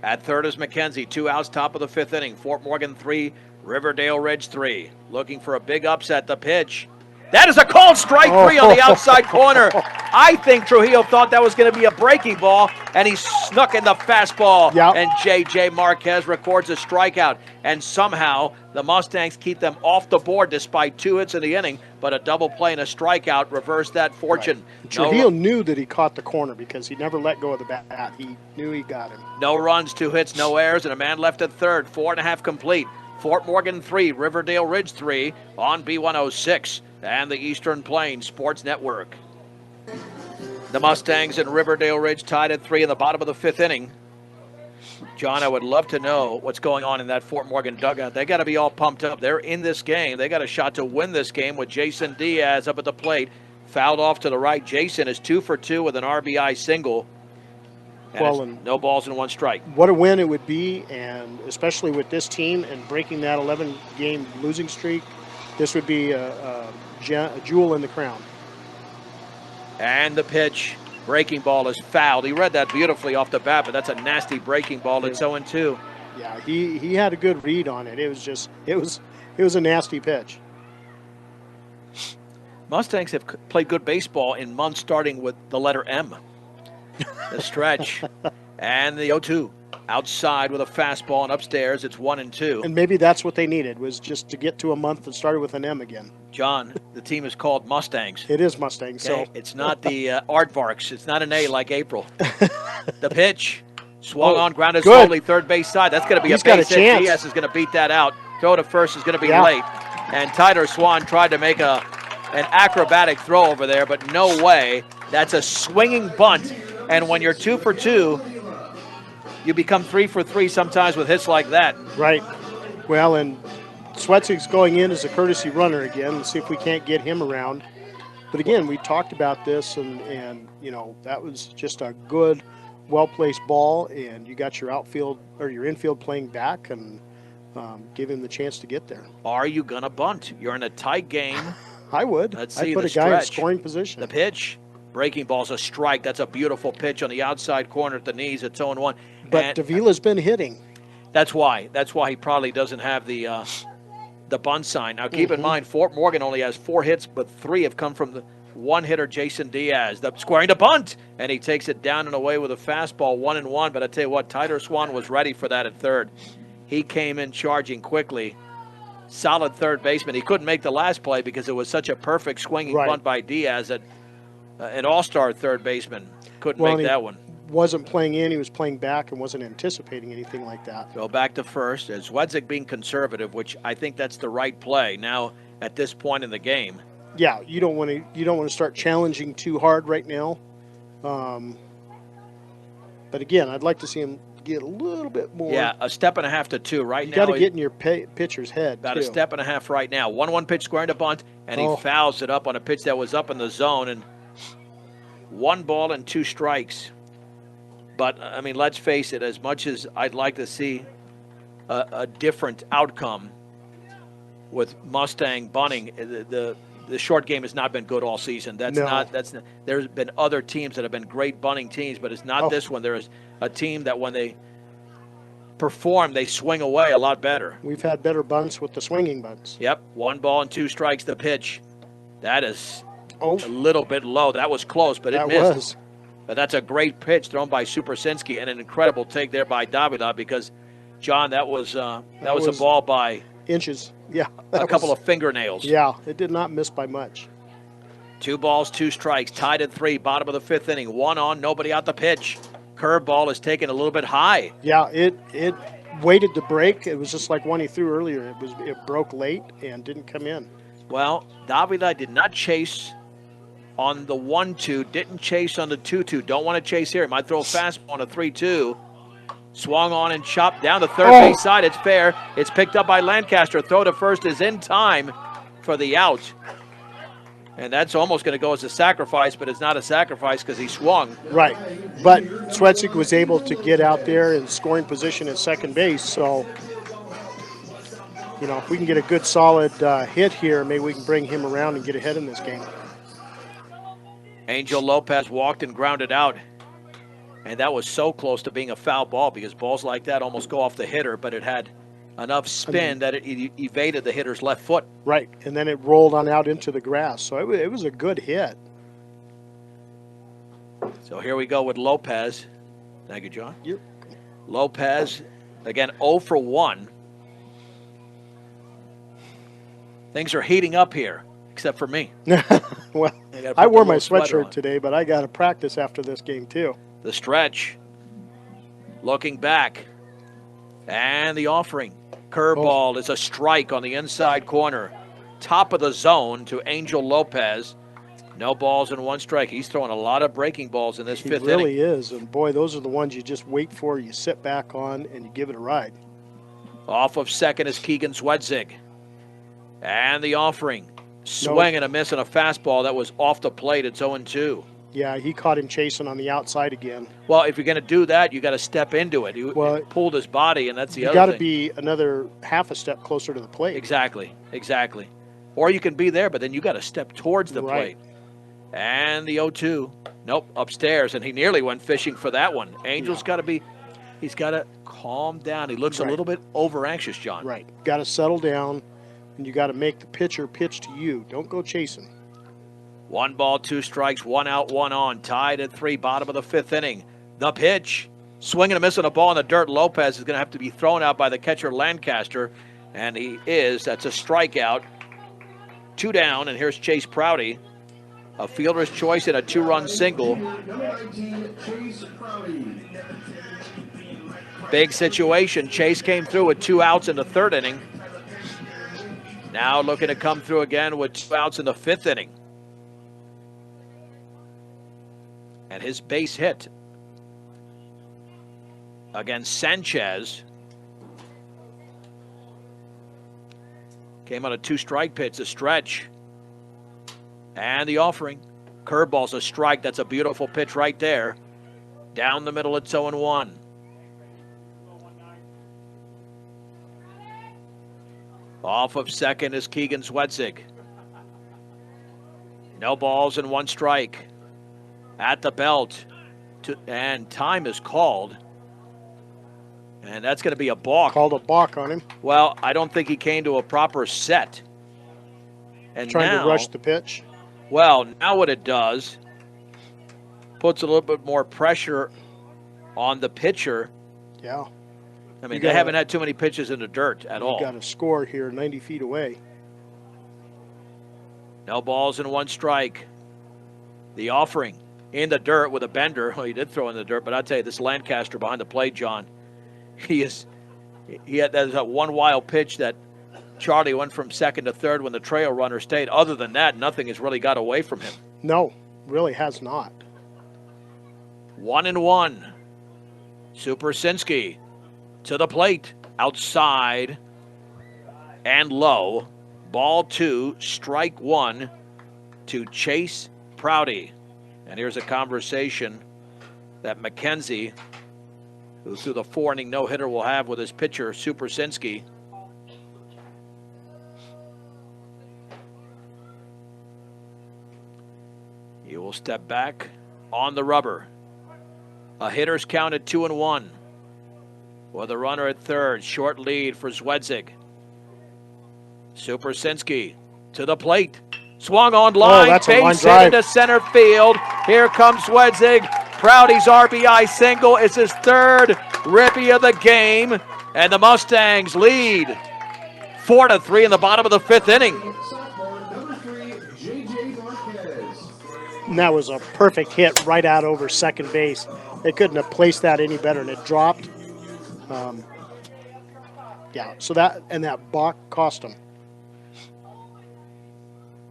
At third is McKenzie. 2 outs, top of the 5th inning. Fort Morgan 3, Riverdale Ridge 3. Looking for a big upset. The pitch. That is a called strike 3 on the outside corner. I think Trujillo thought that was going to be a breaking ball, and he snuck in the fastball. Yep. And J.J. Marquez records a strikeout. And somehow the Mustangs keep them off the board despite 2 hits in the inning, but a double play and a strikeout reversed that fortune. Right. Trujillo knew that he caught the corner because he never let go of the bat. He knew he got him. No runs, 2 hits, no errors, and a man left at third. 4.5 complete. Fort Morgan 3, Riverdale Ridge 3 on B106 and the Eastern Plains Sports Network. The Mustangs and Riverdale Ridge tied at 3 in the bottom of the 5th inning. John, I would love to know what's going on in that Fort Morgan dugout. They got to be all pumped up. They're in this game. They got a shot to win this game with Jason Diaz up at the plate. Fouled off to the right. Jason is 2 for 2 with an RBI single. And no balls and 1 strike. What a win it would be, and especially with this team and breaking that 11-game losing streak, this would be a jewel in the crown. And the pitch, breaking ball is fouled. He read that beautifully off the bat, but that's a nasty breaking ball. It's 0-2. Yeah, he had a good read on it. It was a nasty pitch. Mustangs have played good baseball in months starting with the letter M. The stretch. And the 0-2. Outside with a fastball, and upstairs it's 1-2. And maybe that's what they needed, was just to get to a month that started with an M again. John, the team is called Mustangs. It is Mustangs. Okay? So it's not the Aardvarks. It's not an A like April. The pitch swung on, grounded slowly, third base side. That's going to be a base hit. Diaz is going to beat that out. Throw to first is going to be late. And Tyler Swan tried to make an acrobatic throw over there, but no way. That's a swinging bunt. And when you're 2 for 2, you become 3 for 3 sometimes with hits like that. Right. Well, and Swetzig's going in as a courtesy runner again. Let's see if we can't get him around. But again, we talked about this, and you know, that was just a good, well-placed ball, and you got your outfield or your infield playing back and give him the chance to get there. Are you going to bunt? You're in a tight game. I would. Let's see. I'd put a guy in scoring position. The pitch. Breaking ball's a strike. That's a beautiful pitch on the outside corner at the knees. It's 0-1. But Davila's been hitting. That's why. That's why he probably doesn't have the bunt sign. Now, keep in mind, Fort Morgan only has 4 hits, but 3 have come from the one-hitter, Jason Diaz. Squaring to bunt, and he takes it down and away with a fastball, 1-1. But I tell you what, Tyler Swan was ready for that at third. He came in charging quickly. Solid third baseman. He couldn't make the last play because it was such a perfect swinging bunt by Diaz that an all-star third baseman couldn't make that one. Wasn't playing in, he was playing back and wasn't anticipating anything like that. Go back to first. As Zwedzig being conservative, which I think that's the right play now at this point in the game. Yeah, you don't want to start challenging too hard right now. But again, I'd like to see him get a little bit more. Yeah, a step and a half to 2 right now. You got to get in your pitcher's head. About a step and a half right now. 1-1 pitch squaring to bunt, and he fouls it up on a pitch that was up in the zone, and 1 ball and 2 strikes. But, I mean, let's face it, as much as I'd like to see a different outcome with Mustang bunting, the short game has not been good all season. There's been other teams that have been great bunting teams, but it's not this one. There is a team that when they perform, they swing away a lot better. We've had better bunts with the swinging bunts. Yep, 1 ball and 2 strikes the pitch. That is a little bit low. That was close, but it missed. But that's a great pitch thrown by Supersinski and an incredible take there by Davila because, John, that was a ball by inches. Yeah, a couple of fingernails. Yeah, it did not miss by much. 2 balls, 2 strikes, tied at 3, bottom of the 5th inning. 1 on, nobody out the pitch. Curveball is taken a little bit high. Yeah, it waited to break. It was just like one he threw earlier. It broke late and didn't come in. Well, Davila did not chase on the 1-2, didn't chase on the 2-2. Don't want to chase here. He might throw a fastball on a 3-2. Swung on and chopped down the third base side. It's fair. It's picked up by Lancaster. Throw to first is in time for the out. And that's almost going to go as a sacrifice, but it's not a sacrifice because he swung. Right. But Swetsik was able to get out there in scoring position at second base. So, if we can get a good solid hit here, maybe we can bring him around and get ahead in this game. Angel Lopez walked and grounded out. And that was so close to being a foul ball because balls like that almost go off the hitter, but it had enough spin that it evaded the hitter's left foot. Right, and then it rolled on out into the grass. So it was a good hit. So here we go with Lopez. Thank you, John. Yep. Lopez, again, 0 for 1. Things are heating up here, except for me. Well, I wore my sweatshirt today, but I got to practice after this game too. The stretch. Looking back. And the offering. Curveball is a strike on the inside corner. Top of the zone to Angel Lopez. No balls and 1 strike. He's throwing a lot of breaking balls in this 5th inning. He really is. And, boy, those are the ones you just wait for, you sit back on, and you give it a ride. Off of second is Keegan Swedzig. And the offering. Swing and a miss on a fastball that was off the plate. It's 0-2. Yeah, he caught him chasing on the outside again. Well, if you're going to do that, you got to step into it. He pulled his body, and that's the other thing. You got to be another half a step closer to the plate. Exactly. Or you can be there, but then you got to step towards the plate. And the 0-2. Nope, upstairs, and he nearly went fishing for that one. Angel's got to he's got to calm down. He looks a little bit over anxious, John. Right. Got to settle down, and you got to make the pitcher pitch to you. Don't go chasing. 1 ball, 2 strikes, 1 out, 1 on. Tied at 3, bottom of the 5th inning. The pitch. Swinging and missing a ball in the dirt. Lopez is going to have to be thrown out by the catcher Lancaster. And he is. That's a strikeout. 2 down, and here's Chase Prouty. A fielder's choice and a 2-run single. Big situation. Chase came through with 2 outs in the 3rd inning. Now looking to come through again with 2 outs in the 5th inning. And his base hit against Sanchez came on a 2-strike pitch, a stretch. And the offering. Curveball's a strike. That's a beautiful pitch right there. Down the middle, it's 0-1. Off of second is Keegan Swedzig. No balls and 1 strike. At the belt, and time is called. And that's going to be a balk. Called a balk on him. Well, I don't think he came to a proper set. And trying to rush the pitch. Well, now what it does, puts a little bit more pressure on the pitcher. Yeah. I mean, they haven't had too many pitches in the dirt at all. You got a score here 90 feet away. No balls and 1 strike. The offering. In the dirt with a bender. Well, he did throw in the dirt, but I'll tell you, this Lancaster behind the plate, John, he had that one wild pitch that Charlie went from second to third when the trail runner stayed. Other than that, nothing has really got away from him. No, really has not. 1-1. Supersinski to the plate. Outside and low. Ball 2, strike 1 to Chase Prouty. And here's a conversation that McKenzie, who threw the 4-inning no-hitter, will have with his pitcher, Supersinski. He will step back on the rubber. A hitter's count at 2-1. With a runner at third, short lead for Zwedzig. Supersinski to the plate. Swung on line, that's a line base hit drive. into center field. Here comes Zwedzig. Prouty's RBI single is his third ribby of the game. And the Mustangs lead 4-3 in the bottom of the 5th inning. Sophomore number 3, J.J. Marquez. And that was a perfect hit right out over second base. They couldn't have placed that any better, and it dropped. Yeah, so that balk cost them.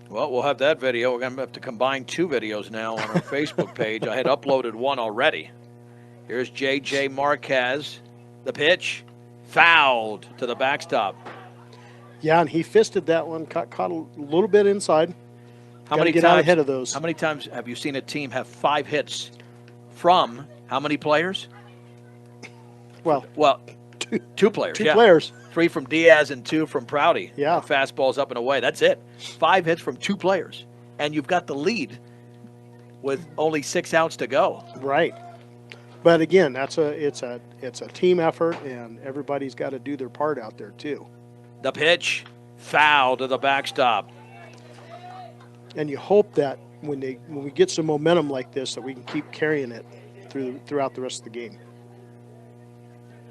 Well, we'll have that video. We're going to have to combine 2 videos now on our Facebook page. I had uploaded one already. Here's J.J. Marquez. The pitch, fouled to the backstop. Yeah, and he fisted that one, caught a little bit inside. How many get times, out ahead of those. How many times have you seen a team have 5 hits from how many players? Well, 2 players. 2 yeah. players. 3 from Diaz and 2 from Prouty. Yeah. The fastball's up and away. That's it. 5 hits from 2 players. And you've got the lead with only 6 outs to go. Right. But again, it's a team effort, and everybody's got to do their part out there too. The pitch, foul to the backstop. And you hope that when we get some momentum like this, that we can keep carrying it throughout the rest of the game.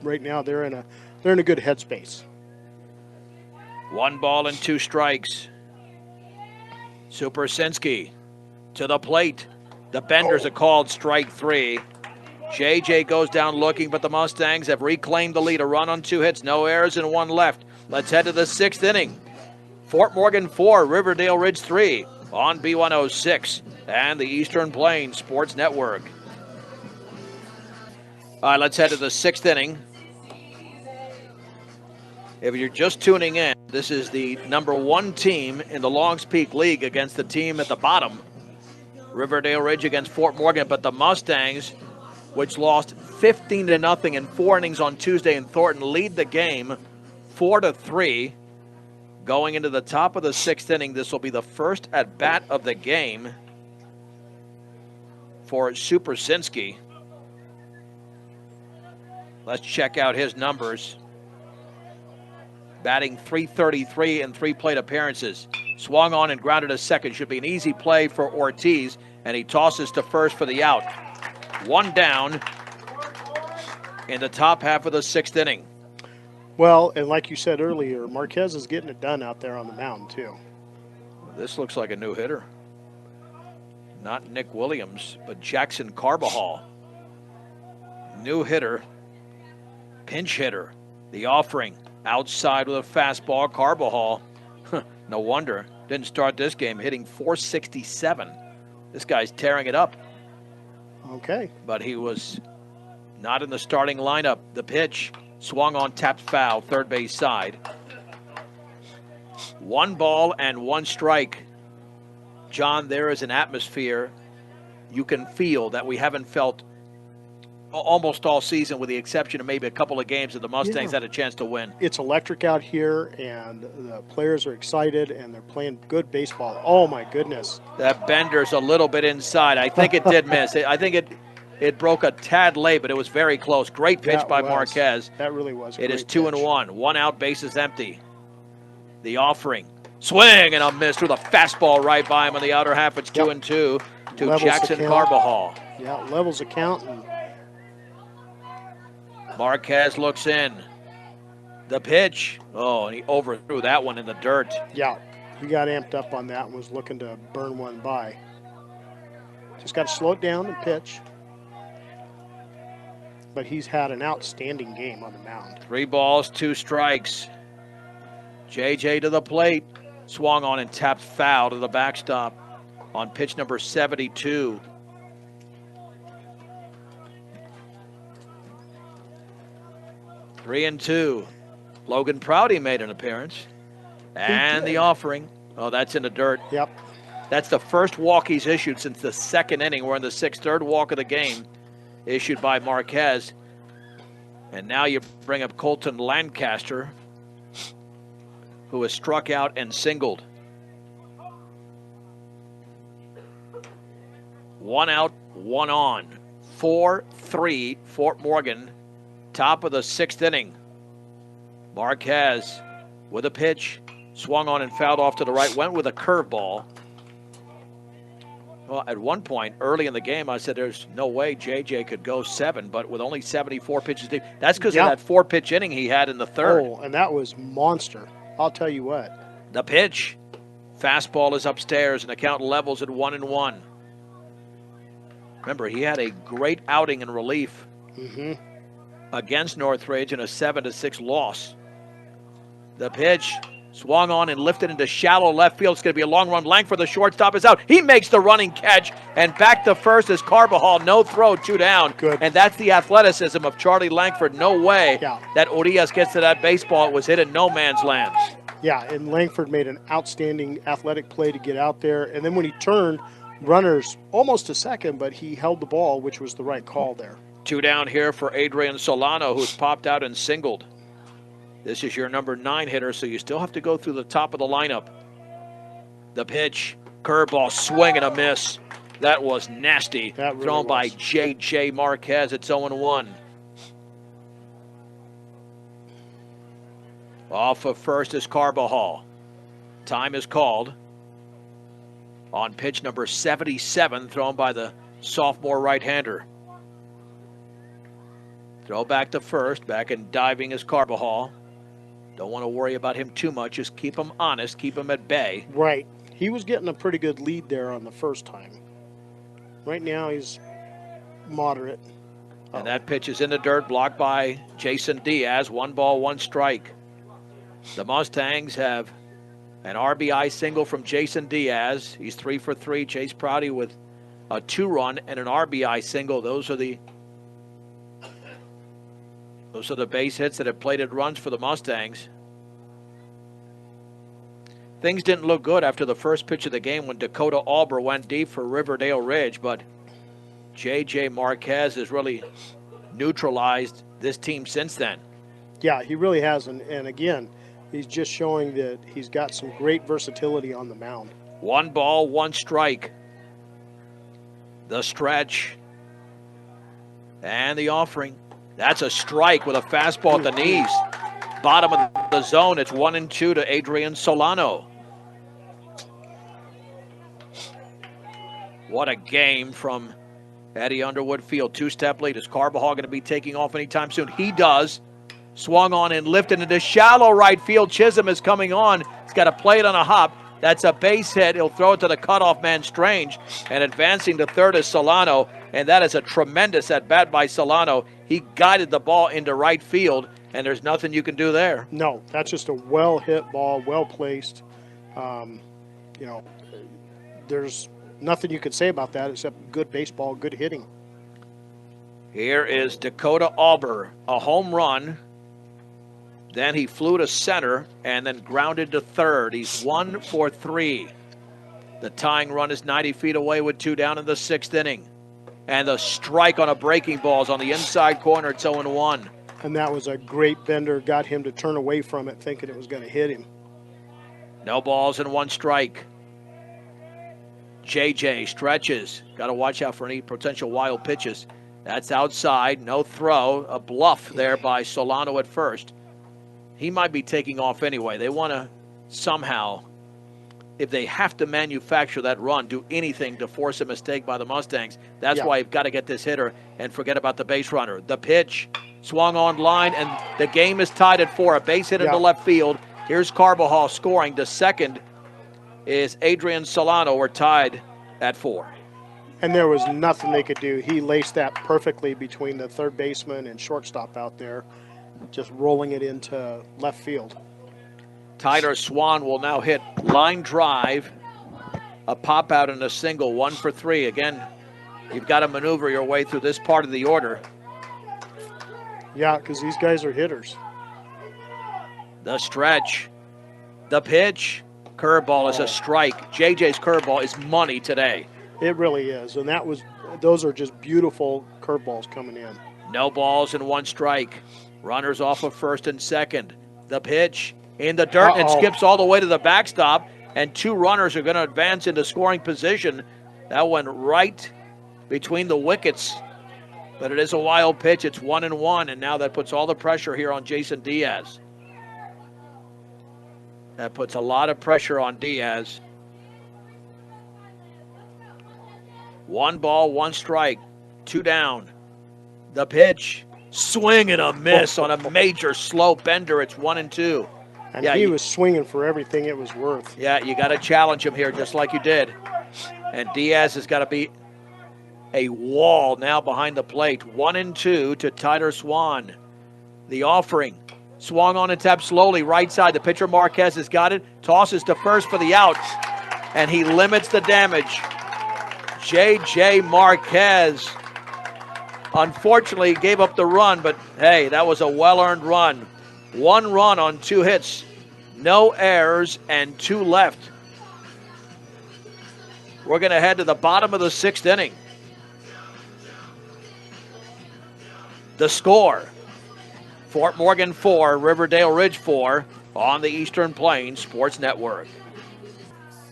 Right now, they're in a good headspace. 1 ball and 2 strikes. Supersinski to the plate. The benders are called strike 3. JJ goes down looking, but the Mustangs have reclaimed the lead. A run on 2 hits, no errors, and 1 left. Let's head to the 6th inning. Fort Morgan 4, Riverdale Ridge 3 on B106 and the Eastern Plains Sports Network. All right, let's head to the 6th inning. If you're just tuning in, this is the number 1 team in the Longs Peak League against the team at the bottom, Riverdale Ridge against Fort Morgan. But the Mustangs, which lost 15-0 in 4 innings on Tuesday in Thornton, lead the game 4-3. Going into the top of the 6th inning, this will be the first at-bat of the game for Supersinski. Let's check out his numbers. Batting .333 in 3 plate appearances. Swung on and grounded to second. Should be an easy play for Ortiz, and he tosses to first for the out. 1 down in the top half of the 6th inning. Well, and like you said earlier, Marquez is getting it done out there on the mound too. This looks like a new hitter. Not Nick Williams, but Jackson Carbajal. New hitter, pinch hitter. The offering outside with a fastball. Carbajal, no wonder, didn't start this game, hitting .467. This guy's tearing it up. Okay. But he was not in the starting lineup. The pitch, swung on, tapped foul, third base side. 1 ball and 1 strike. John, there is an atmosphere you can feel that we haven't felt almost all season, with the exception of maybe a couple of games that the Mustangs had a chance to win. It's electric out here, and the players are excited, and they're playing good baseball. Oh, my goodness. That bender's a little bit inside. I think it did miss. I think it broke a tad late, but it was very close. Great pitch by Marquez. That really was. It is 2-1. 1 out, bases empty. The offering. Swing and a miss through the fastball right by him on the outer half. It's 2-2 to Levels Jackson the Carbajal. Yeah, levels the count. And Marquez looks in. The pitch. Oh, and he overthrew that one in the dirt. yeah, he got amped up on that and was looking to burn one by. Just got to slow it down and pitch. But he's had an outstanding game on the mound. 3 balls, 2 strikes. JJ to the plate. Swung on and tapped foul to the backstop on pitch number 72. Three and 2. Logan Prouty made an appearance. And the offering. Oh, that's in the dirt. Yep. That's the first walk he's issued since the 2nd inning. We're in the 6th, third walk of the game. issued by Marquez. And now you bring up Colton Lancaster, who has struck out and singled. 1 out, 1 on. 4-3 Fort Morgan, top of the 6th inning. Marquez with a pitch, swung on and fouled off to the right, went with a curveball. Well, at one point early in the game, I said there's no way JJ could go 7, but with only 74 pitches deep, that's because of that 4-pitch inning he had in the 3rd. Oh, and that was monster. I'll tell you what. The pitch, fastball is upstairs, and the count levels at 1-1. Remember, he had a great outing in relief against Northridge in a 7-6 loss. The pitch, swung on and lifted into shallow left field. It's going to be a long run. Langford, the shortstop, is out. He makes the running catch, and back to first is Carbajal. No throw, 2 down. Good. And that's the athleticism of Charlie Langford. No way that Urias gets to that baseball. It was hit in no man's land. Yeah, and Langford made an outstanding athletic play to get out there. And then when he turned, runners almost a second, but he held the ball, which was the right call there. 2 down here for Adrian Solano, who's popped out and singled. This is your number 9 hitter, so you still have to go through the top of the lineup. The pitch, curveball, swing and a miss. That was nasty. That really thrown by was. J.J. Marquez. It's 0-1. Off of first is Carbajal. Time is called on pitch number 77, thrown by the sophomore right-hander. Throw back to first. Back and diving is Carbajal. Don't want to worry about him too much. Just keep him honest. Keep him at bay. Right. He was getting a pretty good lead there on the first time. Right now he's moderate. And that pitch is in the dirt, blocked by Jason Diaz. 1 ball, 1 strike. The Mustangs have an RBI single from Jason Diaz. He's 3 for 3. Chase Prouty with a 2-run and an RBI single. Those are the base hits that have plated runs for the Mustangs. Things didn't look good after the first pitch of the game when Dakota Alber went deep for Riverdale Ridge, but J.J. Marquez has really neutralized this team since then. Yeah, he really has. And again, he's just showing that he's got some great versatility on the mound. 1 ball, 1 strike. The stretch. And the offering. That's a strike with a fastball at the knees. Bottom of the zone. It's 1-2 to Adrian Solano. What a game from Eddie Underwood Field. 2-step lead. Is Carbajal going to be taking off anytime soon? He does. Swung on and lifted into shallow right field. Chisholm is coming on. He's got to play it on a hop. That's a base hit. He'll throw it to the cutoff man, Strange. And advancing to third is Solano. And that is a tremendous at-bat by Solano. He guided the ball into right field, and there's nothing you can do there. No, that's just a well-hit ball, well-placed. There's nothing you could say about that except good baseball, good hitting. Here is Dakota Alber, a home run. Then he flew to center and then grounded to third. He's 1 for 3. The tying run is 90 feet away with 2 down in the 6th inning. And the strike on a breaking ball is on the inside corner. It's 0-1. And that was a great bender. Got him to turn away from it, thinking it was going to hit him. No balls and 1 strike. JJ stretches. Got to watch out for any potential wild pitches. That's outside. No throw. A bluff there by Solano at first. He might be taking off anyway. They want to somehow, if they have to manufacture that run, do anything to force a mistake by the Mustangs. That's why you've got to get this hitter and forget about the base runner. The pitch swung on line, and the game is tied at 4. A base hit into left field. Here's Carbajal scoring. The second is Adrian Solano. We're tied at 4. And there was nothing they could do. He laced that perfectly between the third baseman and shortstop out there, just rolling it into left field. Tyler Swan will now hit line drive, a pop out and a single, 1 for 3. Again, you've got to maneuver your way through this part of the order. Yeah, because these guys are hitters. The stretch, the pitch, curveball is a strike. JJ's curveball is money today. It really is, and that was those are just beautiful curveballs coming in. No balls and 1 strike. Runners off of first and second. The pitch in the dirt and skips all the way to the backstop, and 2 runners are going to advance into scoring position. That went right between the wickets, but it is a wild pitch. It's 1-1, and now that puts all the pressure here on Jason Diaz. That puts a lot of pressure on Diaz. 1 ball, 1 strike, 2 down. The pitch, swing and a miss on a major slow bender. It's 1-2. And he was swinging for everything it was worth. Yeah, you got to challenge him here just like you did. And Diaz has got to be a wall now behind the plate. 1-2 to Tyler Swan. The offering. Swung on and tapped slowly right side. The pitcher Marquez has got it. Tosses to first for the out. And he limits the damage. J.J. Marquez unfortunately gave up the run, but hey, that was a well-earned run. 1 run on 2 hits. No errors and 2 left. We're going to head to the bottom of the 6th inning. The score, Fort Morgan 4, Riverdale Ridge 4 on the Eastern Plains Sports Network.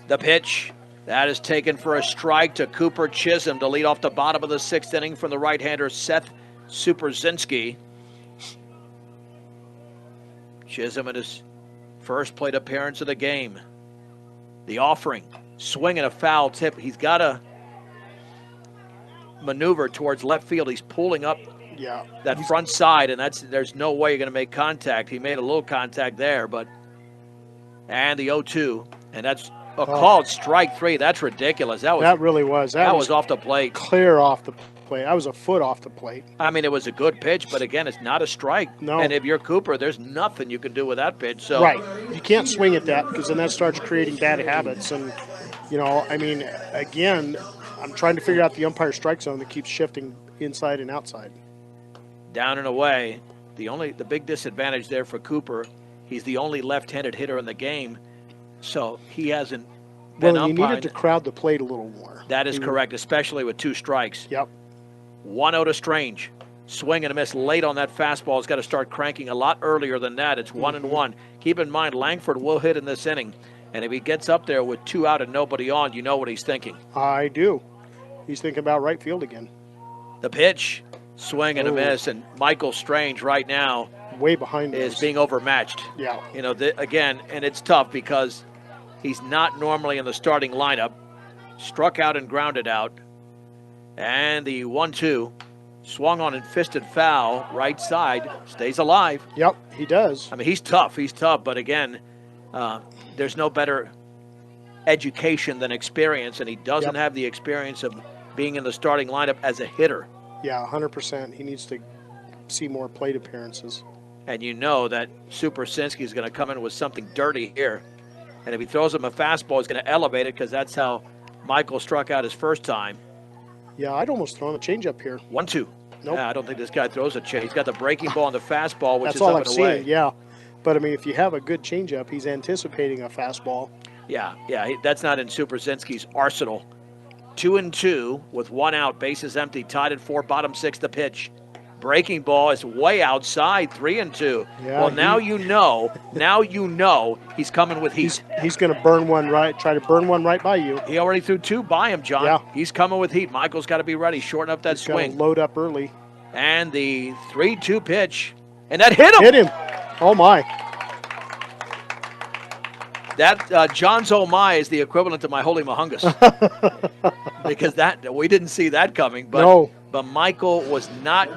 The pitch, that is taken for a strike to Cooper Chisholm to lead off the bottom of the 6th inning from the right-hander Seth Superzinski. Chisholm in his first plate appearance of the game. The offering, swing and a foul tip. He's got to maneuver towards left field. He's pulling up that front side, and there's no way you're going to make contact. He made a little contact there, and the 0-2, and that's a called strike 3. That's ridiculous. That really was. That was off the plate. Clear off the plate. That was a foot off the plate. I mean, it was a good pitch, but again, it's not a strike. No. And if you're Cooper, there's nothing you can do with that pitch. So right. You can't swing at that because then that starts creating bad habits. And, I mean, again, I'm trying to figure out the umpire strike zone that keeps shifting inside and outside. Down and away. The big disadvantage there for Cooper, he's the only left-handed hitter in the game. So he hasn't been Well, you umpiring. needed to crowd the plate a little more. That is correct, especially with 2 strikes. Yep. 1-0 to Strange. Swing and a miss late on that fastball. Has got to start cranking a lot earlier than that. It's 1-1. Keep in mind, Langford will hit in this inning. And if he gets up there with 2 out and nobody on, you know what he's thinking. I do. He's thinking about right field again. The pitch, swing and a miss. And Michael Strange right now way behind is being overmatched. Yeah. Again, and it's tough because he's not normally in the starting lineup. Struck out and grounded out. And the 1-2, swung on and fisted foul, right side, stays alive. Yep, he does. I mean, he's tough, but again, there's no better education than experience, and he doesn't have the experience of being in the starting lineup as a hitter. Yeah, 100%. He needs to see more plate appearances. And you know that Supersinski is going to come in with something dirty here. And if he throws him a fastball, he's going to elevate it because that's how Michael struck out his first time. Yeah, I'd almost throw him a changeup here. 1-2. Nope. Yeah, I don't think this guy throws a change. He's got the breaking ball and the fastball, which that's is all up I've and seen, away. yeah. But, I mean, if you have a good changeup, he's anticipating a fastball. Yeah, that's not in Superzinski's arsenal. 2-2 with 1 out, bases empty, tied at 4, bottom 6 the pitch. Breaking ball is way outside, 3-2. Yeah, well, now you know he's coming with heat. He's going to burn one right, try to burn one right by you. He already threw 2 by him, John. Yeah. He's coming with heat. Michael's got to be ready, shorten up that swing. He's got to load up early. And the 3-2 pitch, and that hit him. Hit him. Oh, my. That John's oh my is the equivalent to my holy mahungus. Because we didn't see that coming. But, no. But Michael was not.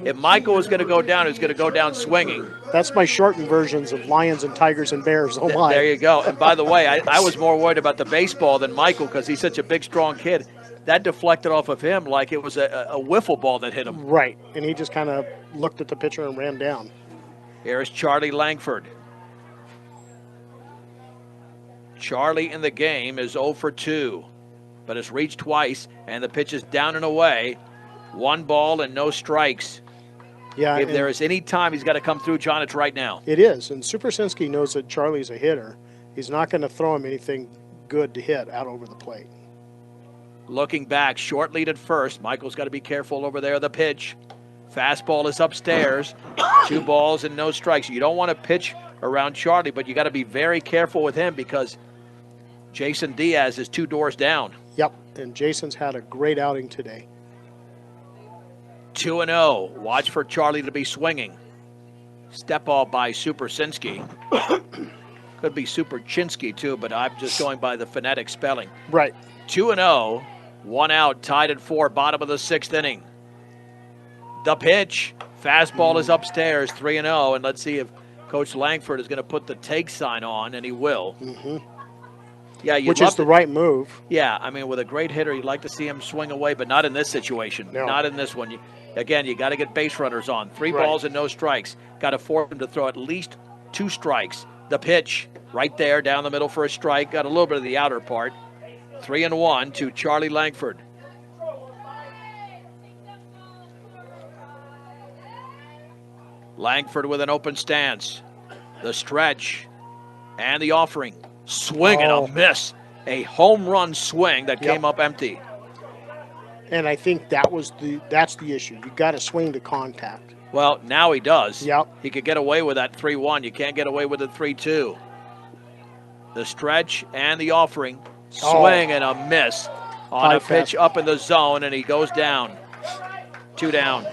If Michael was going to go down, he was going to go down swinging. That's my shortened versions of lions and tigers and bears. Oh, my. There you go. And by the way, I was more worried about the baseball than Michael because he's such a big, strong kid. That deflected off of him like it was a wiffle ball that hit him. Right. And he just kind of looked at the pitcher and ran down. Here's Charlie Langford. Charlie in the game is 0 for 2, but has reached twice, and the pitch is down and away. 1 ball and no strikes. Yeah. If there is any time he's got to come through, John, it's right now. It is. And Supersinski knows that Charlie's a hitter. He's not going to throw him anything good to hit out over the plate. Looking back, short lead at first. Michael's got to be careful over there. The pitch. Fastball is upstairs. 2 balls and no strikes. You don't want to pitch around Charlie, but you got to be very careful with him because Jason Diaz is 2 doors down. Yep, and Jason's had a great outing today. 2-0. Watch for Charlie to be swinging. Step ball by Supersinski. Could be Superchinsky too, but I'm just going by the phonetic spelling. Right. 2-0. 1 out, tied at 4, bottom of the 6th inning. The pitch. Fastball is upstairs, 3-0, and let's see if Coach Langford is going to put the take sign on, and he will. Mm-hmm. Yeah, which is the right move. Yeah, I mean, with a great hitter, you'd like to see him swing away, but not in this situation. No. Not in this one. Again, you got to get base runners on. 3 balls and no strikes. Got to force him to throw at least 2 strikes. The pitch, right there, down the middle for a strike. Got a little bit of the outer part. 3-1 to Charlie Langford. Langford with an open stance. The stretch and the offering. Swing and a miss. A home run swing that came up empty. And I think that's the issue. You got to swing to contact. Well, now he does. Yep. He could get away with that 3-1. You can't get away with the 3-2. The stretch and the offering. Swing and a miss on a pitch up in the zone, and he goes down. 2 down.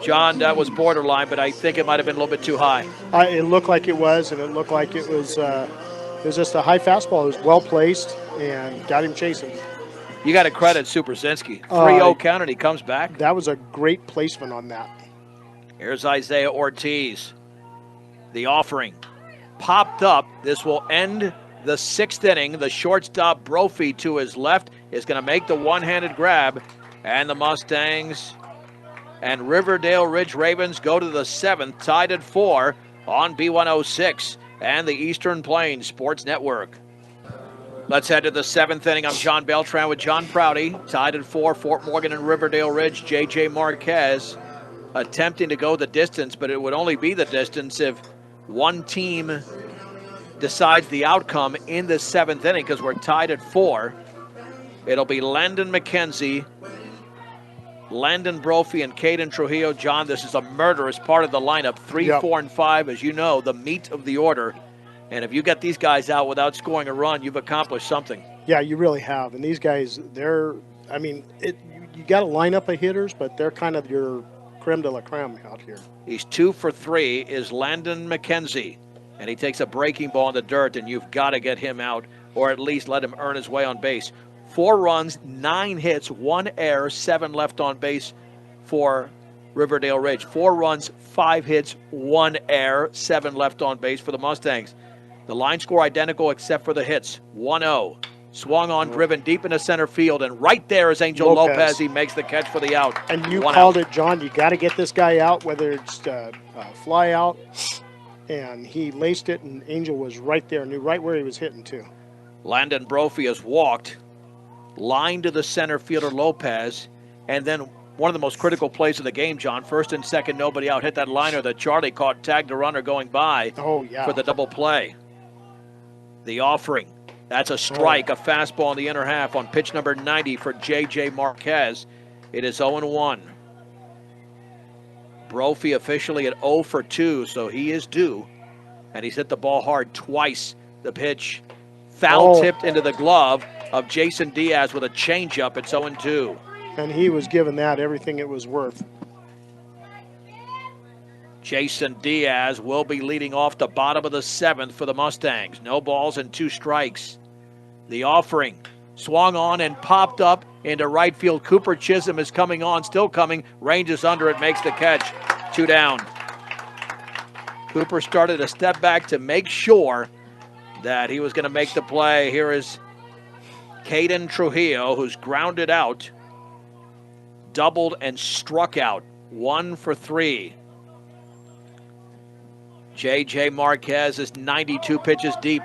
John, that was borderline, but I think it might have been a little bit too high. It looked like it was, and it looked like it was just a high fastball. It was well placed and got him chasing. You got to credit Supersinski. 3-0 count, and he comes back. That was a great placement on that. Here's Isaiah Ortiz. The offering. Popped up. This will end the 6th inning. The shortstop, Brophy, to his left, is going to make the one-handed grab. And the Mustangs and Riverdale Ridge Ravens go to the 7th, tied at 4 on B106 and the Eastern Plains Sports Network. Let's head to the 7th inning. I'm John Beltran with John Prouty. Tied at 4, Fort Morgan and Riverdale Ridge. J.J. Marquez attempting to go the distance, but it would only be the distance if one team decides the outcome in the 7th inning because we're tied at 4. It'll be Landon McKenzie, Landon Brophy, and Caden Trujillo. John, this is a murderous part of the lineup. 3, 4, and 5, as you know, the meat of the order. And if you get these guys out without scoring a run, you've accomplished something. Yeah, you really have. And these guys, you got a lineup of hitters, but they're kind of your creme de la creme out here. He's 2 for 3 is Landon McKenzie. And he takes a breaking ball in the dirt, and you've got to get him out or at least let him earn his way on base. 4 runs, 9 hits, 1 error, 7 left on base for Riverdale Ridge. 4 runs, 5 hits, 1 error, 7 left on base for the Mustangs. The line score identical except for the hits. 1-0. Swung on, driven deep into center field, and right there is Angel Lopez. He makes the catch for the out. And you called it, John. You got to get this guy out, whether it's fly out. And he laced it, and Angel was right there, knew right where he was hitting, too. Landon Brophy has walked, line to the center fielder Lopez, and then one of the most critical plays of the game, John. 1st and 2nd, nobody out. Hit that liner that Charlie caught, tagged the runner going by for the double play. The offering. That's a strike, a fastball in the inner half on pitch number 90 for J.J. Marquez. It is 0-1. Brophy officially at 0 for 2, so he is due. And he's hit the ball hard twice. The pitch foul-tipped into the glove of Jason Diaz with a changeup. It's 0-2. And he was giving that everything it was worth. Jason Diaz will be leading off the bottom of the 7th for the Mustangs. No balls and 2 strikes. The offering swung on and popped up into right field. Cooper Chisholm is coming on, still coming. Ranges under it, makes the catch. 2 down. Cooper started a step back to make sure that he was going to make the play. Here is Caden Trujillo, who's grounded out, doubled and struck out. 1 for 3. J.J. Marquez is 92 pitches deep.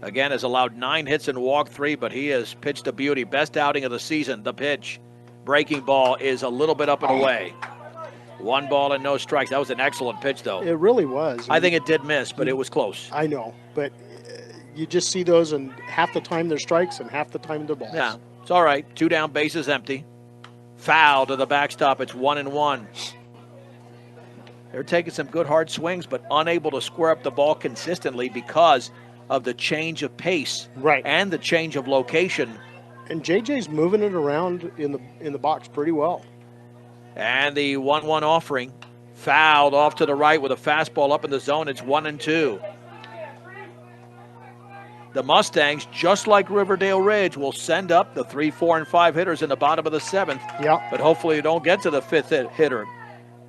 Again, has allowed 9 hits and walked 3, but he has pitched a beauty. Best outing of the season. The pitch. Breaking ball is a little bit up and away. 1 ball and no strikes. That was an excellent pitch, though. It really was. I think it did miss, but it was close. I know, but you just see those, and half the time they're strikes and half the time they're balls. Yeah, it's all right. 2 down, bases empty. Foul to the backstop. It's 1-1. They're taking some good hard swings, but unable to square up the ball consistently because of the change of pace, right, and the change of location. And JJ's moving it around in the box pretty well. And the 1-1 offering, fouled off to the right with a fastball up in the zone. It's 1-2. The Mustangs, just like Riverdale Ridge, will send up the 3, 4, and 5 hitters in the bottom of the 7th. Yeah. But hopefully you don't get to the 5th hitter.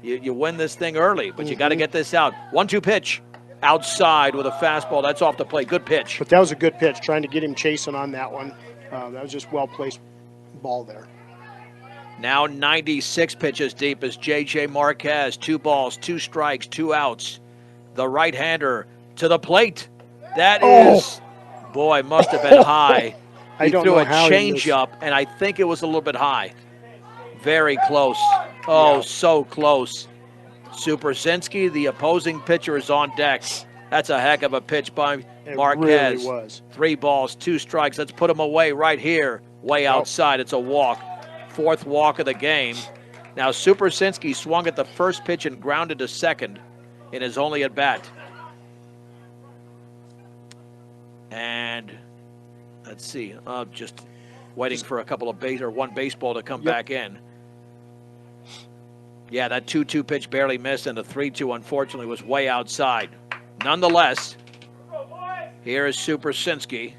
You win this thing early, but you got to get this out. 1-2 pitch. Outside with a fastball. That's off the plate. Good pitch. But that was a good pitch, trying to get him chasing on that one. That was just well-placed ball there. Now 96 pitches deep is J.J. Marquez. 2 balls, 2 strikes, 2 outs. The right-hander to the plate. That is, boy, must have been high. He threw a changeup, and I think it was a little bit high. Very close. Oh, yeah. So close. Supersinski, the opposing pitcher, is on deck. That's a heck of a pitch by Marquez. Really was. 3 balls, 2 strikes. Let's put him away right here, way outside. It's a walk. 4th walk of the game. Now Supersinski swung at the first pitch and grounded to second in his only at bat. And let's see, just waiting for a couple of one baseball to come back in. Yeah, that 2-2 pitch barely missed, and the 3-2, unfortunately, was way outside. Nonetheless, here is Supersinski.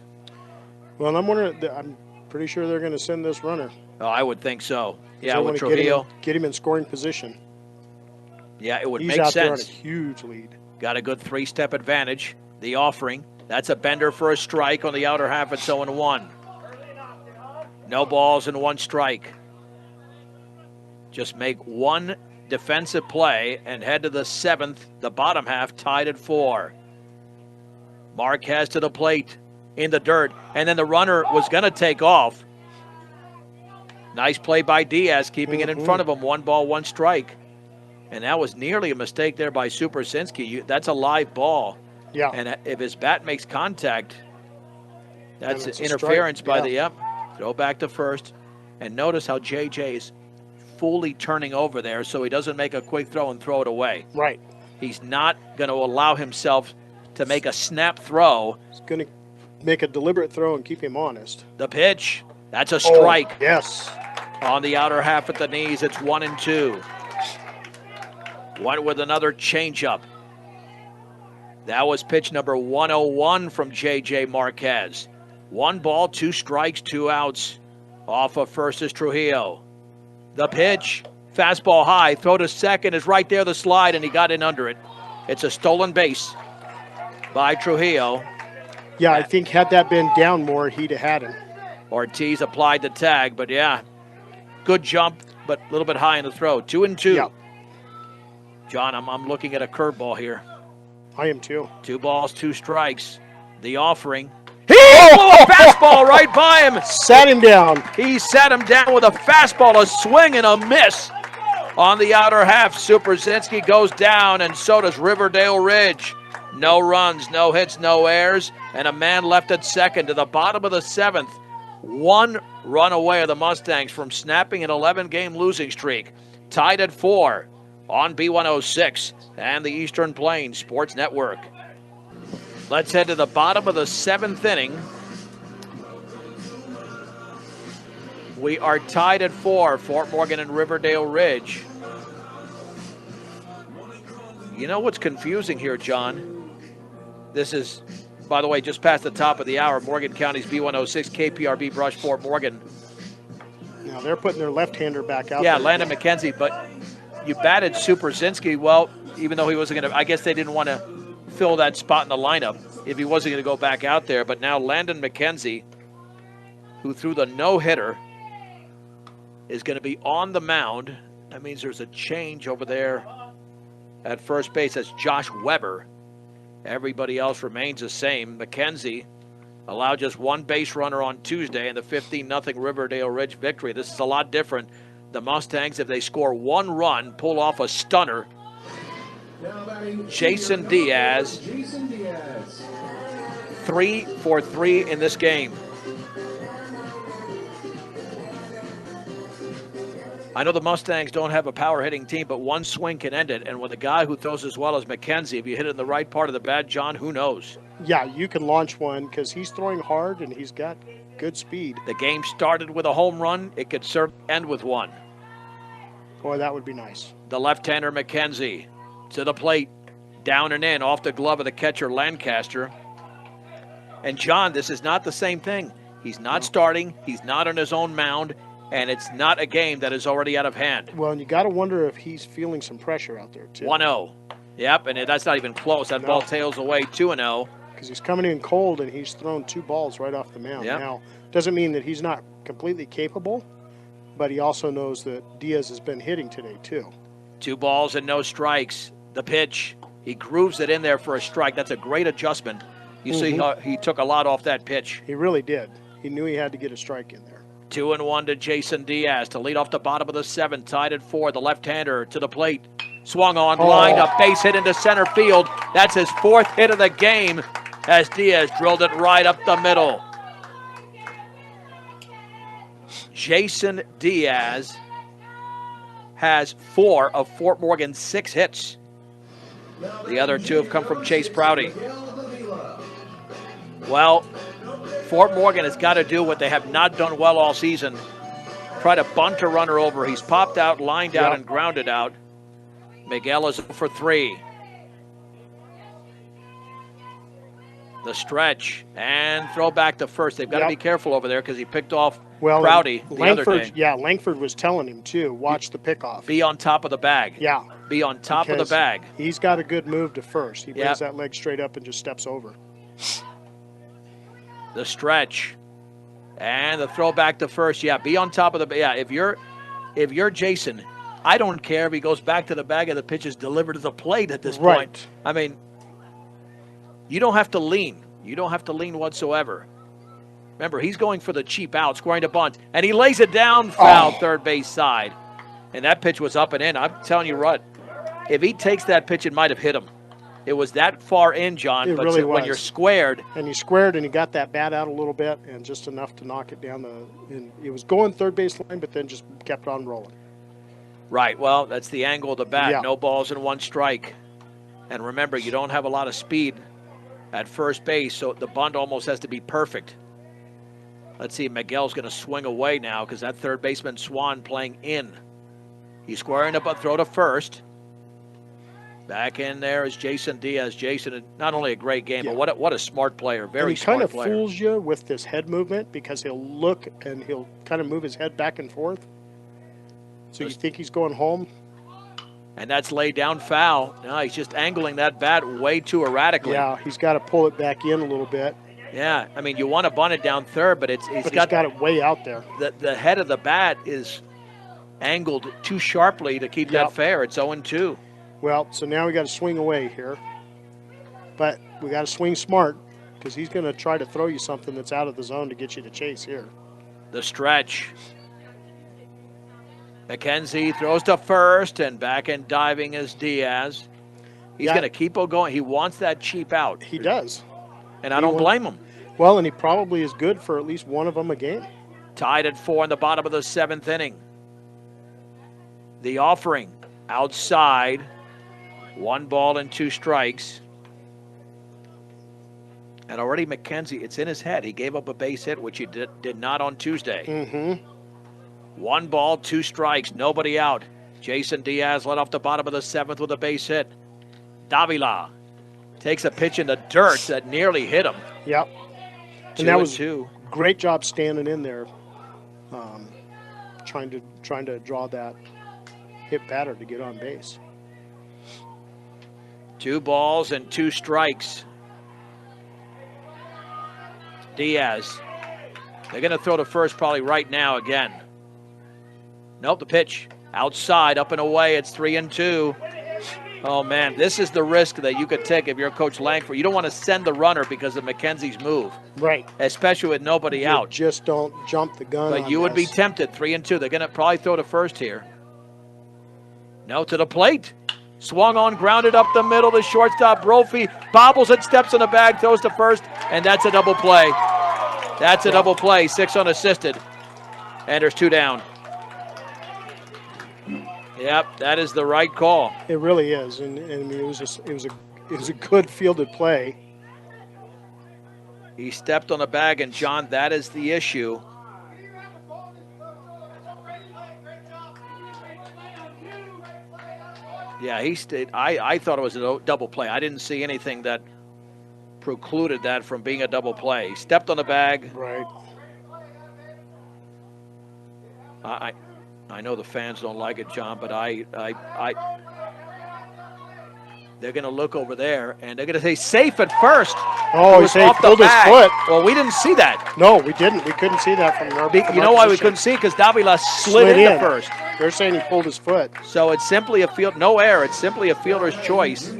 Well, and I'm wondering, I'm pretty sure they're going to send this runner. Oh, I would think so. Yeah, with Trujillo. Get him in scoring position. Yeah, it would He's make out sense. There on a huge lead. Got a good 3-step advantage. The offering. That's a bender for a strike on the outer half. It's 0-1. No balls and 1 strike. Just make 1 defensive play and head to the 7th, the bottom half, tied at 4. Marquez to the plate, in the dirt, and then the runner was going to take off. Nice play by Diaz, keeping it in front of him. 1 ball, 1 strike. And that was nearly a mistake there by Supersinski. That's a live ball. Yeah. And if his bat makes contact, that's interference by the throw back to first. And notice how JJ is fully turning over there so he doesn't make a quick throw and throw it away. Right. He's not going to allow himself to make a snap throw. He's going to make a deliberate throw and keep him honest. The pitch. That's a strike. Yes. On the outer half at the knees, it's 1-2. One with another changeup. That was pitch number 101 from J.J. Marquez. 1 ball, 2 strikes, 2 outs. Off of first is Trujillo. The pitch, fastball high, throw to second is right there, the slide, and he got in under it. It's a stolen base by Trujillo. Yeah, I think had that been down more, he'd have had him. Ortiz applied the tag, but yeah, good jump, but a little bit high in the throw. 2-2. Yeah. John, I'm looking at a curveball here. I am too. 2 balls, 2 strikes. The offering. He blew a fastball right by him. Sat him down. He sat him down with a fastball, a swing and a miss. On the outer half, Supersinski goes down, and so does Riverdale Ridge. No runs, no hits, no errors, and a man left at second to the bottom of the 7th. 1 run away of the Mustangs from snapping an 11-game losing streak. Tied at 4 on B106 and the Eastern Plains Sports Network. Let's head to the bottom of the 7th inning. We are tied at 4, Fort Morgan and Riverdale Ridge. You know what's confusing here, John? This is, by the way, just past the top of the hour, Morgan County's B106 KPRB Brush Fort Morgan. Now they're putting their left-hander back out. Yeah, there. Landon McKenzie, but you batted Supersinski. Well, even though he wasn't going to, I guess they didn't want to fill that spot in the lineup if he wasn't going to go back out there. But now Landon McKenzie, who threw the no-hitter, is going to be on the mound. That means there's a change over there at first base. That's Josh Weber. Everybody else remains the same. McKenzie allowed just 1 base runner on Tuesday in the 15-0 Riverdale Ridge victory. This is a lot different. The Mustangs, if they score 1 run, pull off a stunner. Jason Diaz 3 for 3 in this game. I know the Mustangs don't have a power hitting team, but one swing can end it. And with a guy who throws as well as McKenzie, if you hit it in the right part of the bat, John, who knows? Yeah, you can launch one because he's throwing hard and he's got good speed. The game started with a home run. It could certainly end with one. Boy, that would be nice. The left-hander McKenzie to the plate, down and in, off the glove of the catcher Lancaster. And John, this is not the same thing. He's not starting. He's not on his own mound. And it's not a game that is already out of hand. Well, and you got to wonder if he's feeling some pressure out there, too. 1-0. Yep, and that's not even close. That ball tails away 2-0. Because he's coming in cold, and he's thrown 2 balls right off the mound. Yep. Now, doesn't mean that he's not completely capable, but he also knows that Diaz has been hitting today, too. 2 balls and no strikes. The pitch, he grooves it in there for a strike. That's a great adjustment. You see how he took a lot off that pitch. He really did. He knew he had to get a strike in there. 2-1 to Jason Diaz to lead off the bottom of the 7th, tied at 4. The left-hander to the plate, swung on, lined up, base hit into center field. That's his 4th hit of the game as Diaz drilled it right up the middle. Jason Diaz has 4 of Fort Morgan's 6 hits. The other 2 have come from Chase Prouty. Well, Fort Morgan has got to do what they have not done well all season. Try to bunt a runner over. He's popped out, lined out, and grounded out. Miguel is for 3. The stretch and throw back to first. They've got to be careful over there because he picked off Prouty the other day. Yeah, Langford was telling him, too, watch the pickoff. Be on top of the bag. Yeah. Be on top of the bag. He's got a good move to first. He brings that leg straight up and just steps over. The stretch and the throw back to first. Yeah, be on top of the. Yeah, if you're Jason, I don't care if he goes back to the bag and the pitch is delivered to the plate at this point. I mean, you don't have to lean. You don't have to lean whatsoever. Remember, he's going for the cheap out, scoring a bunt, and he lays it down foul third base side. And that pitch was up and in. I'm telling you what, if he takes that pitch, it might have hit him. It was that far in, John, but really when you're squared. And he squared and he got that bat out a little bit and just enough to knock it down and it was going third base line, but then just kept on rolling. Right, well, that's the angle of the bat. Yeah. No balls and 1 strike. And remember, you don't have a lot of speed at first base, so the bunt almost has to be perfect. Let's see, Miguel's going to swing away now because that third baseman Swan playing in. He's squaring up a throw to first. Back in there is Jason Diaz. Jason, not only a great game, but what a smart player. Very smart player. He kind of fools you with this head movement because he'll look and he'll kind of move his head back and forth. So you think he's going home? And that's laid down foul. No, he's just angling that bat way too erratically. Yeah, he's got to pull it back in a little bit. Yeah, I mean, you want to bunt it down third, but he's got it way out there. The head of the bat is angled too sharply to keep that fair. It's 0-2. Well, so now we got to swing away here. But we got to swing smart because he's going to try to throw you something that's out of the zone to get you to chase here. The stretch. McKenzie throws to first, and back and diving is Diaz. He's going to keep on going. He wants that cheap out. He does. And I don't blame him. Well, and he probably is good for at least one of them a game. Tied at 4 in the bottom of the 7th inning. The offering outside. 1 ball and 2 strikes. And already McKenzie, it's in his head. He gave up a base hit, which he did not on Tuesday. 1 ball, 2 strikes, nobody out. Jason Diaz led off the bottom of the 7th with a base hit. Davila takes a pitch in the dirt that nearly hit him. Yep. And that was great job standing in there, trying to draw that hit batter to get on base. 2 balls and 2 strikes. Diaz. They're going to throw to first probably right now again. Nope, the pitch outside, up and away. It's 3-2. Oh, man, this is the risk that you could take if you're Coach Langford. You don't want to send the runner because of McKenzie's move. Right. Especially with nobody out. Just don't jump the gun. But you would be tempted, 3-2. They're going to probably throw to first here. No, to the plate. Swung on, grounded up the middle. The shortstop, Brophy, bobbles it, steps on the bag, throws to first, and that's a double play. That's a double play, 6 unassisted. And there's 2 down. Yep, that is the right call. It really is, and I mean, it was a good fielded play. He stepped on the bag, and John, that is the issue. Yeah, he stayed. I thought it was a double play. I didn't see anything that precluded that from being a double play. He stepped on the bag. Right. I know the fans don't like it, John, but they're going to look over there, and they're going to say safe at first. Oh, he pulled his foot. Well, we didn't see that. No, we didn't. We couldn't see that from our You know why we couldn't see? Because Davila slid into first. They're saying he pulled his foot. So it's simply no error. It's simply a fielder's choice.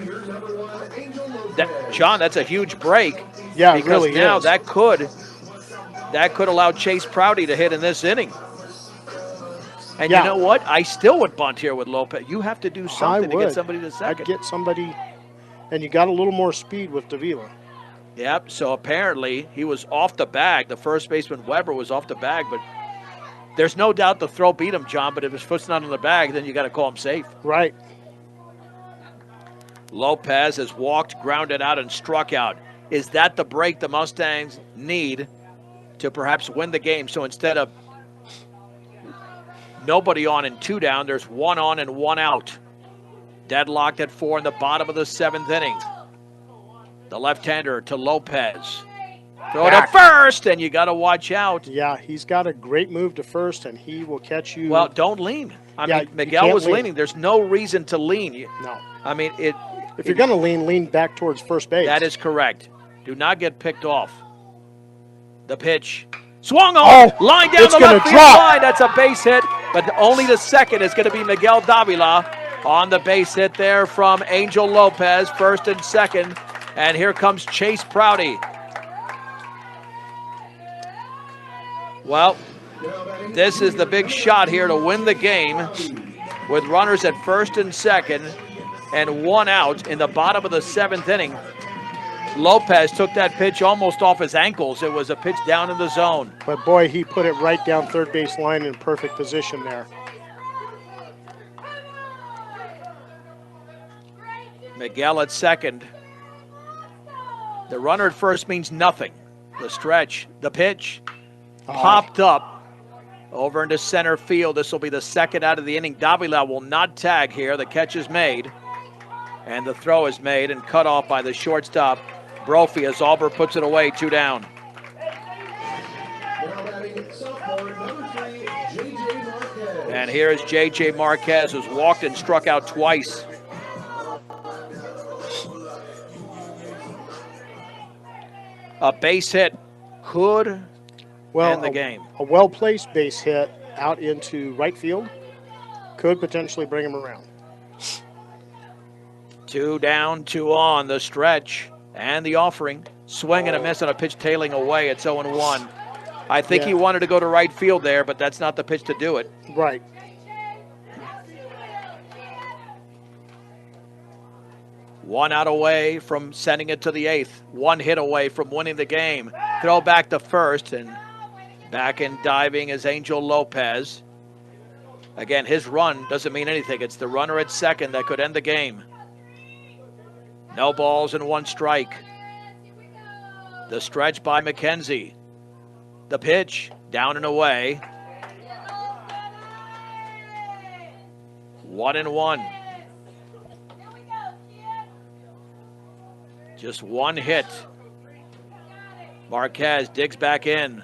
John, that's a huge break. Yeah, because it really now is. that could allow Chase Prouty to hit in this inning. And you know what? I still would bunt here with Lopez. You have to do something to get somebody to second. I'd get somebody, and you got a little more speed with Davila. Yep, so apparently he was off the bag. The first baseman, Weber, was off the bag, but there's no doubt the throw beat him, John, but if his foot's not on the bag, then you got to call him safe. Right. Lopez has walked, grounded out, and struck out. Is that the break the Mustangs need to perhaps win the game? So instead of nobody on and 2 down, there's 1 on and 1 out. Deadlocked at 4 in the bottom of the 7th inning. The left-hander to Lopez. Throw to first, and you got to watch out. Yeah, he's got a great move to first, and he will catch you. Well, don't lean. I mean, Miguel was leaning. There's no reason to lean. No. I mean, if you're going to lean back towards first base. That is correct. Do not get picked off. The pitch. Swung on. Line down the left field line. That's a base hit, but only the second is going to be Miguel Davila on the base hit there from Angel Lopez, first and second. And here comes Chase Prouty. Well, this is the big shot here to win the game with runners at first and second and 1 out in the bottom of the 7th inning. Lopez took that pitch almost off his ankles. It was a pitch down in the zone. But boy, he put it right down third base line in perfect position there. Miguel at second. The runner at first means nothing. The stretch, the pitch, popped up over into center field. This will be the second out of the inning. Davila will not tag here. The catch is made, and the throw is made and cut off by the shortstop, Brophy, as Auber puts it away, 2 down. And here is J.J. Marquez, who's walked and struck out twice. A base hit could end the game. A well-placed base hit out into right field could potentially bring him around. 2 down, 2 on the stretch. And the offering. Swing and a miss on a pitch tailing away. It's 0-1. I think he wanted to go to right field there, but that's not the pitch to do it. Right. One out away from sending it to the 8th. 1 hit away from winning the game. Throw back to first, and back in diving is Angel Lopez. Again, his run doesn't mean anything. It's the runner at second that could end the game. No balls and 1 strike. The stretch by McKenzie. The pitch, down and away. 1-1. Just 1 hit. Marquez digs back in.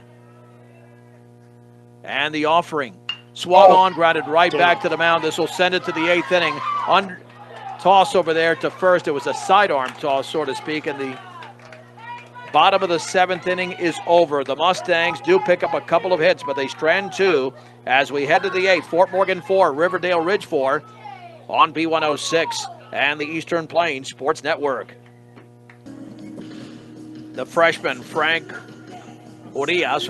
And the offering. Swung on, grounded right back to the mound. This will send it to the 8th inning. Toss over there to first. It was a sidearm toss, so to speak, and the bottom of the 7th inning is over. The Mustangs do pick up a couple of hits, but they strand 2 as we head to the 8th. Fort Morgan 4, Riverdale Ridge 4 on B106 and the Eastern Plains Sports Network. The freshman, Frank Urias,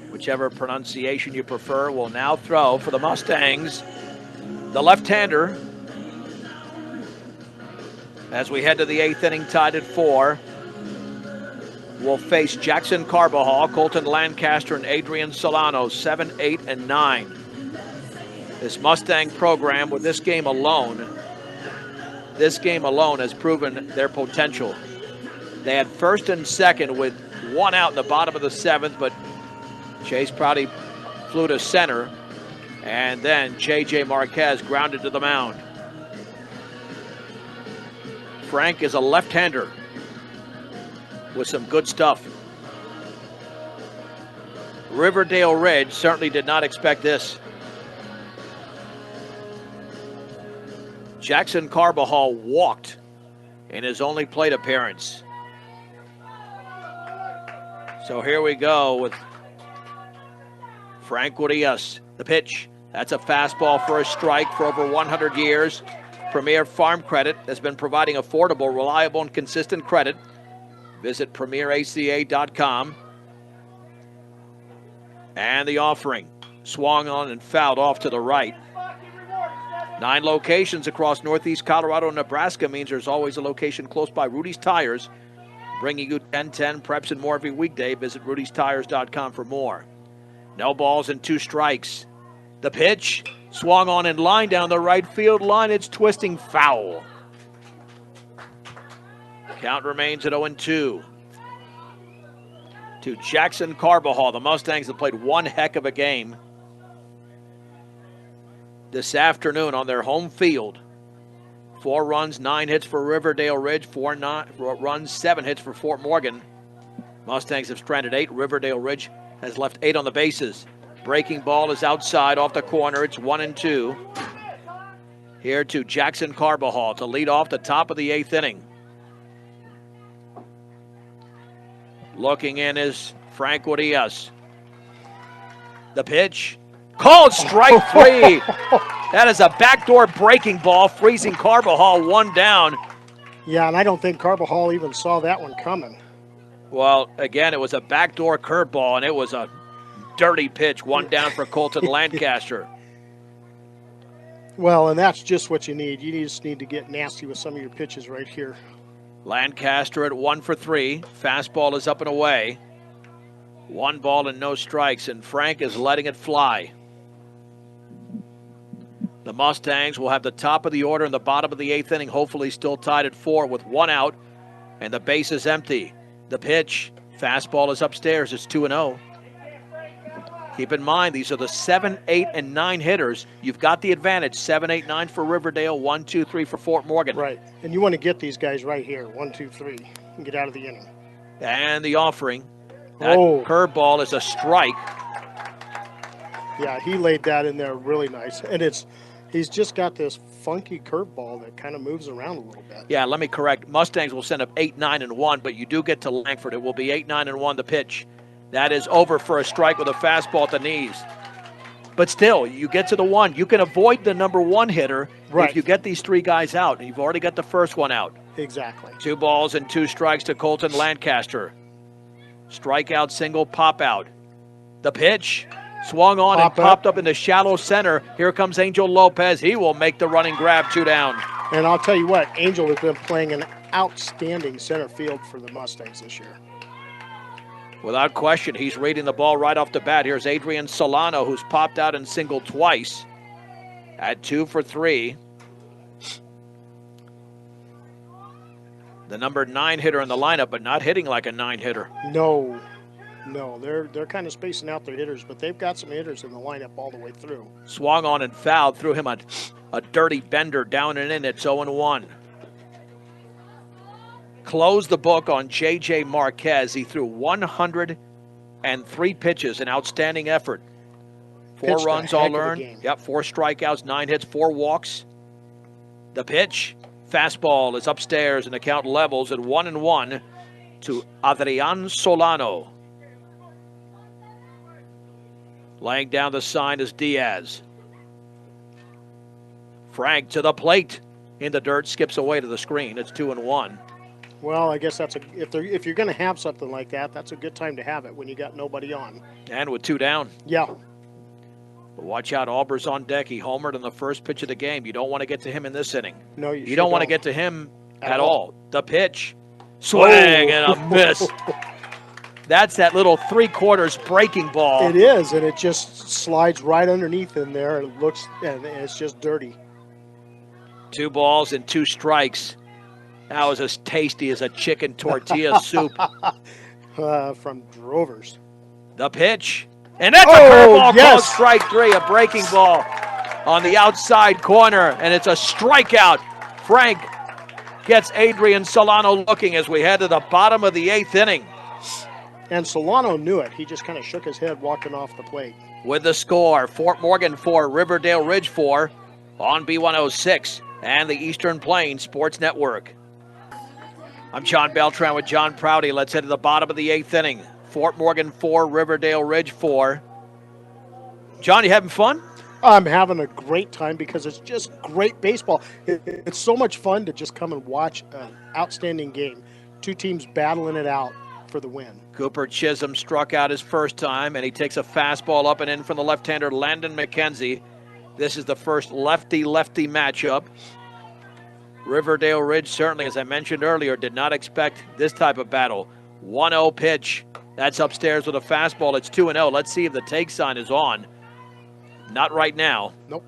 whichever pronunciation you prefer, will now throw for the Mustangs. The left-hander, As we head to the 8th inning, tied at 4, we'll face Jackson Carbajal, Colton Lancaster, and Adrian Solano, 7, 8, and 9. This Mustang program, with this game alone has proven their potential. They had first and second with one out in the bottom of the 7th, but Chase Prouty flew to center, and then J.J. Marquez grounded to the mound. Frank is a left-hander with some good stuff. Riverdale Ridge certainly did not expect this. Jackson Carbajal walked in his only plate appearance. So here we go with Frank Urias. The pitch, that's a fastball for a strike. For over 100 years, Premier Farm Credit has been providing affordable, reliable, and consistent credit. Visit premieraca.com. And the offering, swung on and fouled off to the right. 9 locations across Northeast Colorado and Nebraska means there's always a location close by. Rudy's Tires, bringing you 10-10 preps and more every weekday. Visit rudystires.com for more. No balls and 2 strikes. The pitch, swung on in line down the right field line. It's twisting foul. Count remains at 0-2. To Jackson Carbajal. The Mustangs have played one heck of a game this afternoon on their home field. 4 runs, 9 hits for Riverdale Ridge, 4 runs, 7 hits for Fort Morgan. Mustangs have stranded 8. Riverdale Ridge has left 8 on the bases. Breaking ball is outside off the corner. It's 1-2. Here to Jackson Carbajal to lead off the top of the 8th inning. Looking in is Frank Urias. The pitch, called strike 3. That is a backdoor breaking ball, freezing Carbajal 1 down. Yeah, and I don't think Carbajal even saw that one coming. Well, again, it was a backdoor curveball, and it was a dirty pitch. 1 down for Colton Lancaster. Well, and that's just what you need. You just need to get nasty with some of your pitches right here. Lancaster at 1 for 3. Fastball is up and away. 1 ball and no strikes, and Frank is letting it fly. The Mustangs will have the top of the order in the bottom of the 8th inning, hopefully still tied at 4 with 1 out, and the base is empty. The pitch, fastball is upstairs. It's 2-0. Keep in mind, these are the 7, 8, and 9 hitters. You've got the advantage. 7, 8, 9 for Riverdale, 1, 2, 3 for Fort Morgan. Right, and you want to get these guys right here, 1, 2, 3, and get out of the inning. And the offering. That curveball is a strike. Yeah, he laid that in there really nice. And he's just got this funky curveball that kind of moves around a little bit. Yeah, let me correct. Mustangs will send up 8, 9, and 1, but you do get to Langford. It will be 8, 9, and 1 the pitch. That is over for a strike with a fastball at the knees. But still, you get to the 1. You can avoid the number 1 hitter if you get these 3 guys out. And you've already got the first one out. Exactly. 2 balls and 2 strikes to Colton Lancaster. Strikeout, single, pop out. The pitch, swung on and popped up in the shallow center. Here comes Angel Lopez. He will make the running grab, 2 down. And I'll tell you what, Angel has been playing an outstanding center field for the Mustangs this year. Without question, he's reading the ball right off the bat. Here's Adrian Solano, who's popped out and singled twice at 2 for 3. The number 9 hitter in the lineup, but not hitting like a 9 hitter. No, they're kind of spacing out their hitters, but they've got some hitters in the lineup all the way through. Swung on and fouled, threw him a dirty bender down and in. It's 0-1. Close the book on J.J. Marquez. He threw 103 pitches, an outstanding effort. 4 runs all earned. Yep, 4 strikeouts, 9 hits, 4 walks. The pitch, fastball is upstairs, and the count levels at 1-1 to Adrian Solano. Laying down the sign is Diaz. Frank to the plate. In the dirt, skips away to the screen. It's 2-1. Well, I guess that's if you're going to have something like that, that's a good time to have it when you got nobody on. And with 2 down. Yeah. But watch out, Auber's on deck. He homered on the first pitch of the game. You don't want to get to him in this inning. No, you don't want to get to him at all. The pitch. Swing and a miss. That's that little 3/4 breaking ball. It is, and it just slides right underneath in there. It looks, and it's just dirty. 2 balls and 2 strikes. That was as tasty as a chicken tortilla soup. From Drovers. The pitch. And that's a curveball called strike 3, a breaking ball on the outside corner, and it's a strikeout. Frank gets Adrian Solano looking as we head to the bottom of the 8th inning. And Solano knew it. He just kind of shook his head walking off the plate. With the score, Fort Morgan 4, Riverdale Ridge 4 on B106 and the Eastern Plains Sports Network. I'm John Beltran with John Prouty. Let's head to the bottom of the 8th inning. Fort Morgan 4, Riverdale Ridge 4. John, you having fun? I'm having a great time because it's just great baseball. It's so much fun to just come and watch an outstanding game. 2 teams battling it out for the win. Cooper Chisholm struck out his first time, and he takes a fastball up and in from the left-hander Landon McKenzie. This is the first lefty-lefty matchup. Riverdale Ridge certainly, as I mentioned earlier, did not expect this type of battle. 1-0 pitch. That's upstairs with a fastball. It's 2-0. Let's see if the take sign is on. Not right now. Nope.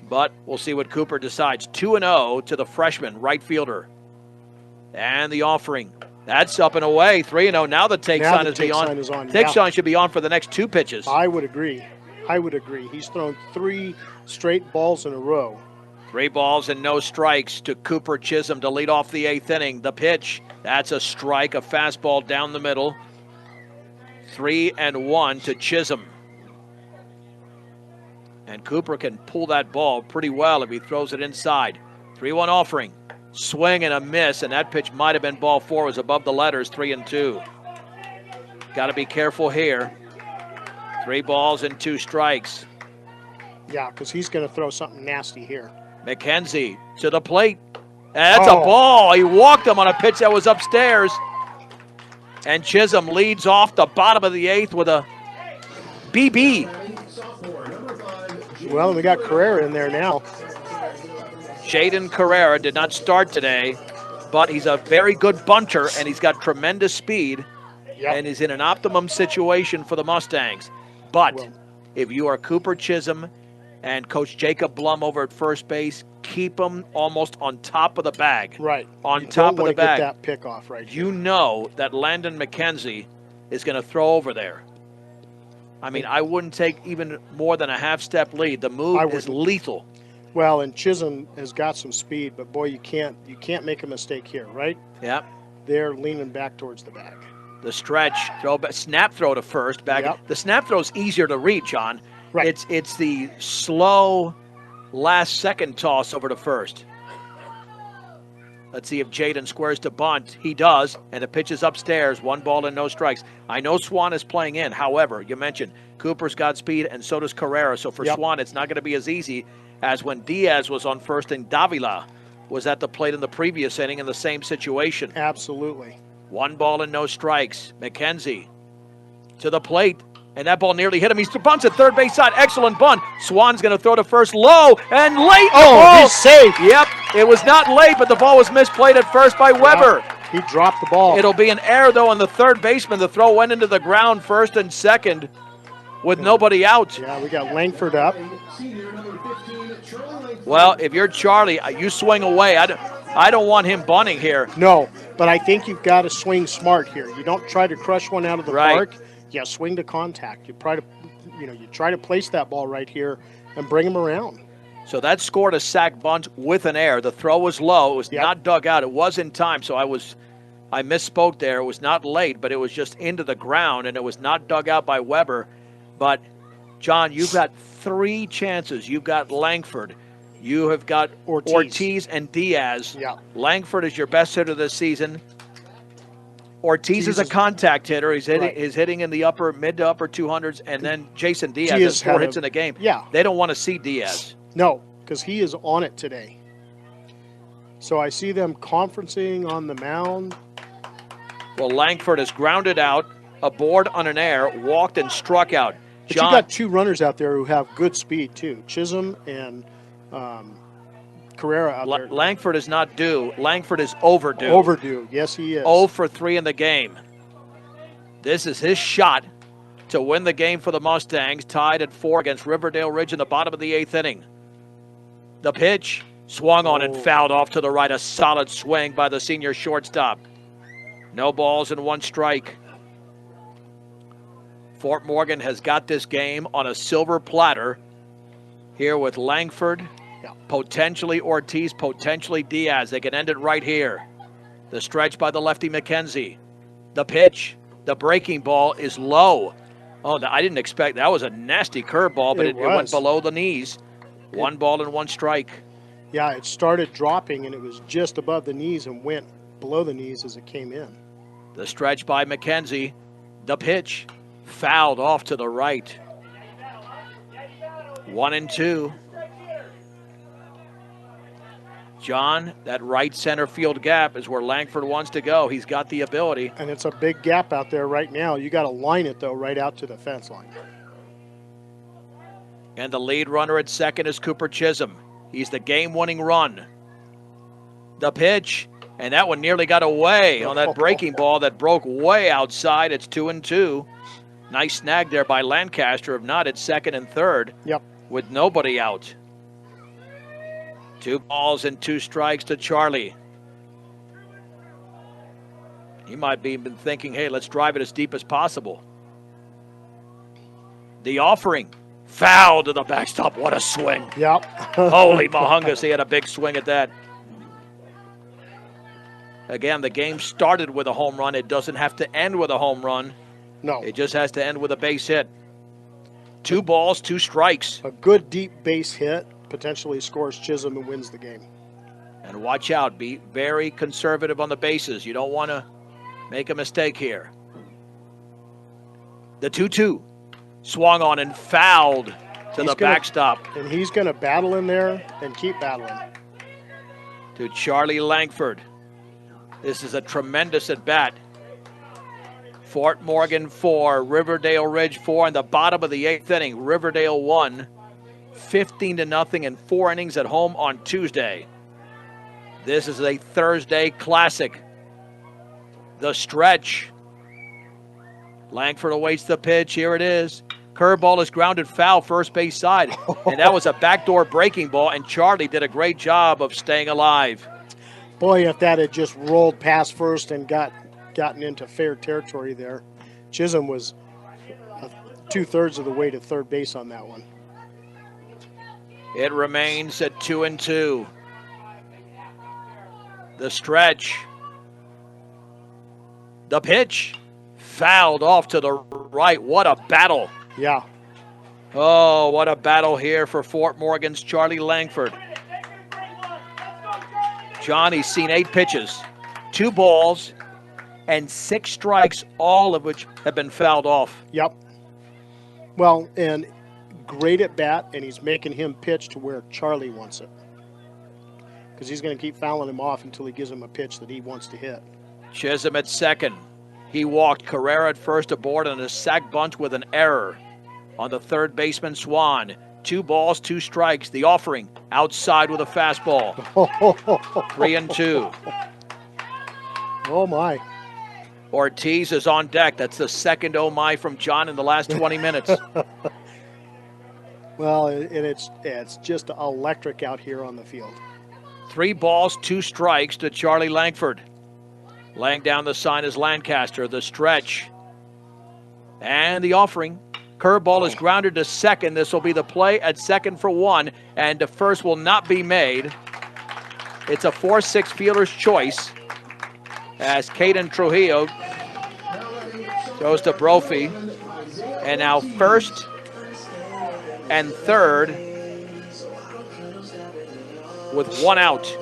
But we'll see what Cooper decides. 2-0 to the freshman right fielder. And the offering. That's up and away. 3-0. Now the take sign is on. Take sign should be on for the next 2 pitches. I would agree. He's thrown 3 straight balls in a row. 3 balls and no strikes to Cooper Chisholm to lead off the 8th inning. The pitch. That's a strike, a fastball down the middle. 3-1 to Chisholm. And Cooper can pull that ball pretty well if he throws it inside. 3-1 offering. Swing and a miss, and that pitch might have been ball 4. It was above the letters, 3-2. Got to be careful here. 3 balls and 2 strikes. Yeah, because he's going to throw something nasty here. McKenzie to the plate. And that's a ball. He walked him on a pitch that was upstairs. And Chisholm leads off the bottom of the 8th with a BB. Well, we got Carrera in there now. Jaden Carrera did not start today, but he's a very good bunter, and he's got tremendous speed, and he's in an optimum situation for the Mustangs. But if you are Cooper Chisholm and Coach Jacob Blum over at first base, keep him almost on top of the bag. Right. On top of the bag. Get that pick off right here. You know that Landon McKenzie is going to throw over there. I mean, I wouldn't take even more than a half-step lead. The move is lethal. Well, and Chisholm has got some speed, but boy, you can't make a mistake here, right? Yep. They're leaning back towards the bag. The stretch, snap throw to first. Back. Yep. The snap throw is easier to read, John. Right. It's the slow last-second toss over to first. Let's see if Jaden squares to bunt. He does, and the pitch is upstairs. 1 ball and no strikes. I know Swan is playing in. However, you mentioned Cooper's got speed, and so does Carrera. So for Swan, it's not going to be as easy as when Diaz was on first and Davila was at the plate in the previous inning in the same situation. Absolutely. 1 ball and no strikes. McKenzie to the plate, and that ball nearly hit him. He bunts at third base side. Excellent bunt. Swan's going to throw to first low and late. He's safe. Yep, it was not late, but the ball was misplayed at first by Weber. He dropped the ball. It'll be an error, though, on the third baseman. The throw went into the ground first and second with nobody out. Yeah, we got Langford up. Well, if you're Charlie, you swing away. I don't want him bunting here. No, but I think you've got to swing smart here. You don't try to crush one out of the park. Yeah, swing to contact. You try to place that ball right here and bring him around. So that scored a sac bunt with an error. The throw was low. It was not dug out. It was in time. So I misspoke there. It was not late, but it was just into the ground, and it was not dug out by Weber. But, John, you've got 3 chances. You've got Langford. You have got Ortiz and Diaz. Yeah. Langford is your best hitter this season. Ortiz is a contact hitter. He's hitting in the mid to upper 200s, and then Jason Diaz has 4 hits in a game. Yeah. They don't want to see Diaz. No, because he is on it today. So I see them conferencing on the mound. Well, Langford has grounded out, aboard on an error, walked and struck out. But you got 2 runners out there who have good speed too, Chisholm and Carrera out there. Langford is not due. Langford is overdue. Overdue. Yes, he is. 0 for 3 in the game. This is his shot to win the game for the Mustangs, tied at 4 against Riverdale Ridge in the bottom of the 8th inning. The pitch swung on and fouled off to the right. A solid swing by the senior shortstop. No balls and 1 strike. Fort Morgan has got this game on a silver platter here with Langford, potentially Ortiz, potentially Diaz. They can end it right here. The stretch by the lefty McKenzie. The pitch, the breaking ball is low. Oh, I didn't expect that. Was a nasty curveball, but it went below the knees. 1 ball and 1 strike. Yeah, it started dropping and it was just above the knees and went below the knees as it came in. The stretch by McKenzie. The pitch fouled off to the right. 1-2. John, that right center field gap is where Langford wants to go. He's got the ability. And it's a big gap out there right now. You got to line it, though, right out to the fence line. And the lead runner at second is Cooper Chisholm. He's the game-winning run. The pitch, and that one nearly got away on that breaking ball that broke way outside. It's 2-2. Nice snag there by Lancaster. If not, it's second and third. Yep. With nobody out. 2 balls and 2 strikes to Charlie. He might be been thinking, hey, let's drive it as deep as possible. The offering. Foul to the backstop. What a swing. Yep. Holy Mahungus, he had a big swing at that. Again, the game started with a home run. It doesn't have to end with a home run. No. It just has to end with a base hit. 2 balls, 2 strikes. A good deep base hit potentially scores Chisholm and wins the game. And watch out. Be very conservative on the bases. You don't want to make a mistake here. The 2-2. Swung on and fouled to the backstop. And he's going to battle in there and keep battling. To Charlie Langford. This is a tremendous at-bat. Fort Morgan 4, Riverdale Ridge 4 in the bottom of the 8th inning. Riverdale won 15-0 in 4 innings at home on Tuesday. This is a Thursday classic. The stretch. Langford awaits the pitch. Here it is. Curveball is grounded foul first base side. And that was a backdoor breaking ball, and Charlie did a great job of staying alive. Boy, if that had just rolled past first and gotten into fair territory there, Chisholm was 2/3 of the way to third base on that one. It remains at 2-2. The stretch. The pitch. Fouled off to the right. What a battle. Yeah. Oh, what a battle here for Fort Morgan's Charlie Langford. Johnny's seen 8 pitches, 2 balls, and 6 strikes, all of which have been fouled off. Yep. Well, and great at bat, and he's making him pitch to where Charlie wants it. Because he's going to keep fouling him off until he gives him a pitch that he wants to hit. Chisholm at second. He walked Carrera at first aboard on a sac bunt with an error on the third baseman Swan. 2 balls, 2 strikes. The offering outside with a fastball. 3-2. Oh, my. Ortiz is on deck. That's the second oh my from John in the last 20 minutes. Well, and it's just electric out here on the field. 3 balls, 2 strikes to Charlie Langford. Laying down the sign is Lancaster. The stretch. And the offering. Curveball is grounded to second. This will be the play at second for 1, and the first will not be made. It's a 4-6 fielder's choice as Caden Trujillo goes to Brophy. And now first and third with 1 out.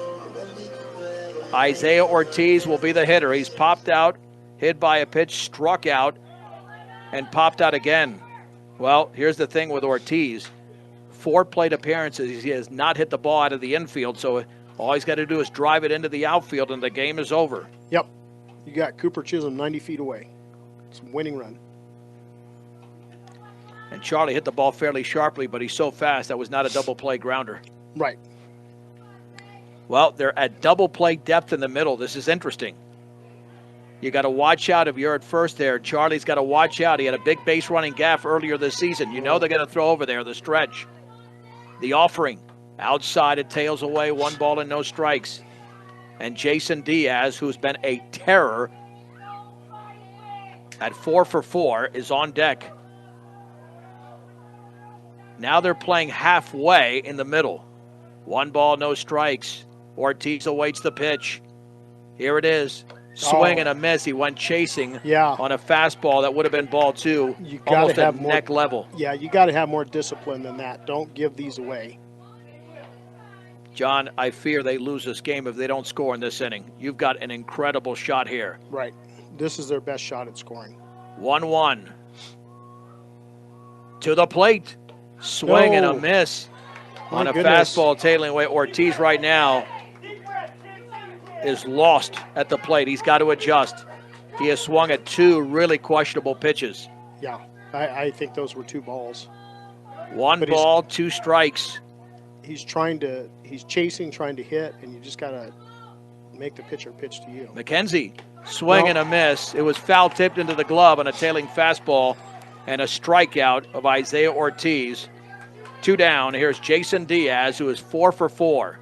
Isaiah Ortiz will be the hitter. He's popped out, hit by a pitch, struck out, and popped out again. Well, here's the thing with Ortiz. 4 plate appearances, he has not hit the ball out of the infield, so all he's got to do is drive it into the outfield, and the game is over. Yep. You got Cooper Chisholm 90 feet away. It's a winning run. And Charlie hit the ball fairly sharply, but he's so fast that was not a double play grounder. Right. Well, they're at double play depth in the middle. This is interesting. You got to watch out if you're at first there. Charlie's got to watch out. He had a big base running gaff earlier this season. You know they're going to throw over there the stretch. The offering. Outside, it tails away. 1 ball and no strikes. And Jason Diaz, who's been a terror at 4 for 4, is on deck. Now they're playing halfway in the middle. 1 ball, no strikes. Ortiz awaits the pitch. Here it is. Swing and a miss. He went chasing on a fastball that would have been ball 2. You almost have at neck level. Yeah, you got to have more discipline than that. Don't give these away. John, I fear they lose this game if they don't score in this inning. You've got an incredible shot here. Right. This is their best shot at scoring. 1-1. To the plate. Swing and a miss on a fastball tailing away. Ortiz right now is lost at the plate. He's got to adjust. He has swung at 2 really questionable pitches. Yeah, I think those were 2 balls. 1 ball, 2 strikes. He's chasing, trying to hit, and you just got to make the pitcher pitch to you. McKenzie, swing and a miss. It was foul tipped into the glove on a tailing fastball and a strikeout of Isaiah Ortiz. 2 down. Here's Jason Diaz, who is 4 for 4.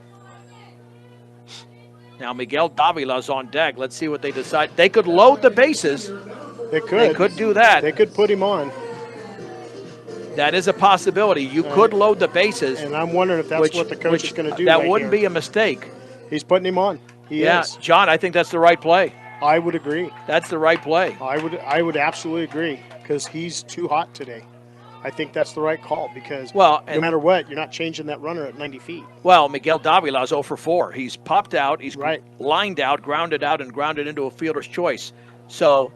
Now Miguel Davila's on deck. Let's see what they decide. They could load the bases. They could. They could do that. They could put him on. That is a possibility. You could load the bases. And I'm wondering if that's what the coach is going to do. That wouldn't be a mistake. He's putting him on. He is. John, I think that's the right play. I would agree. That's the right play. I would absolutely agree because he's too hot today. I think that's the right call because no matter what, you're not changing that runner at 90 feet. Well, Miguel Davila is 0 for 4. He's popped out, he's lined out, grounded out, and grounded into a fielder's choice. So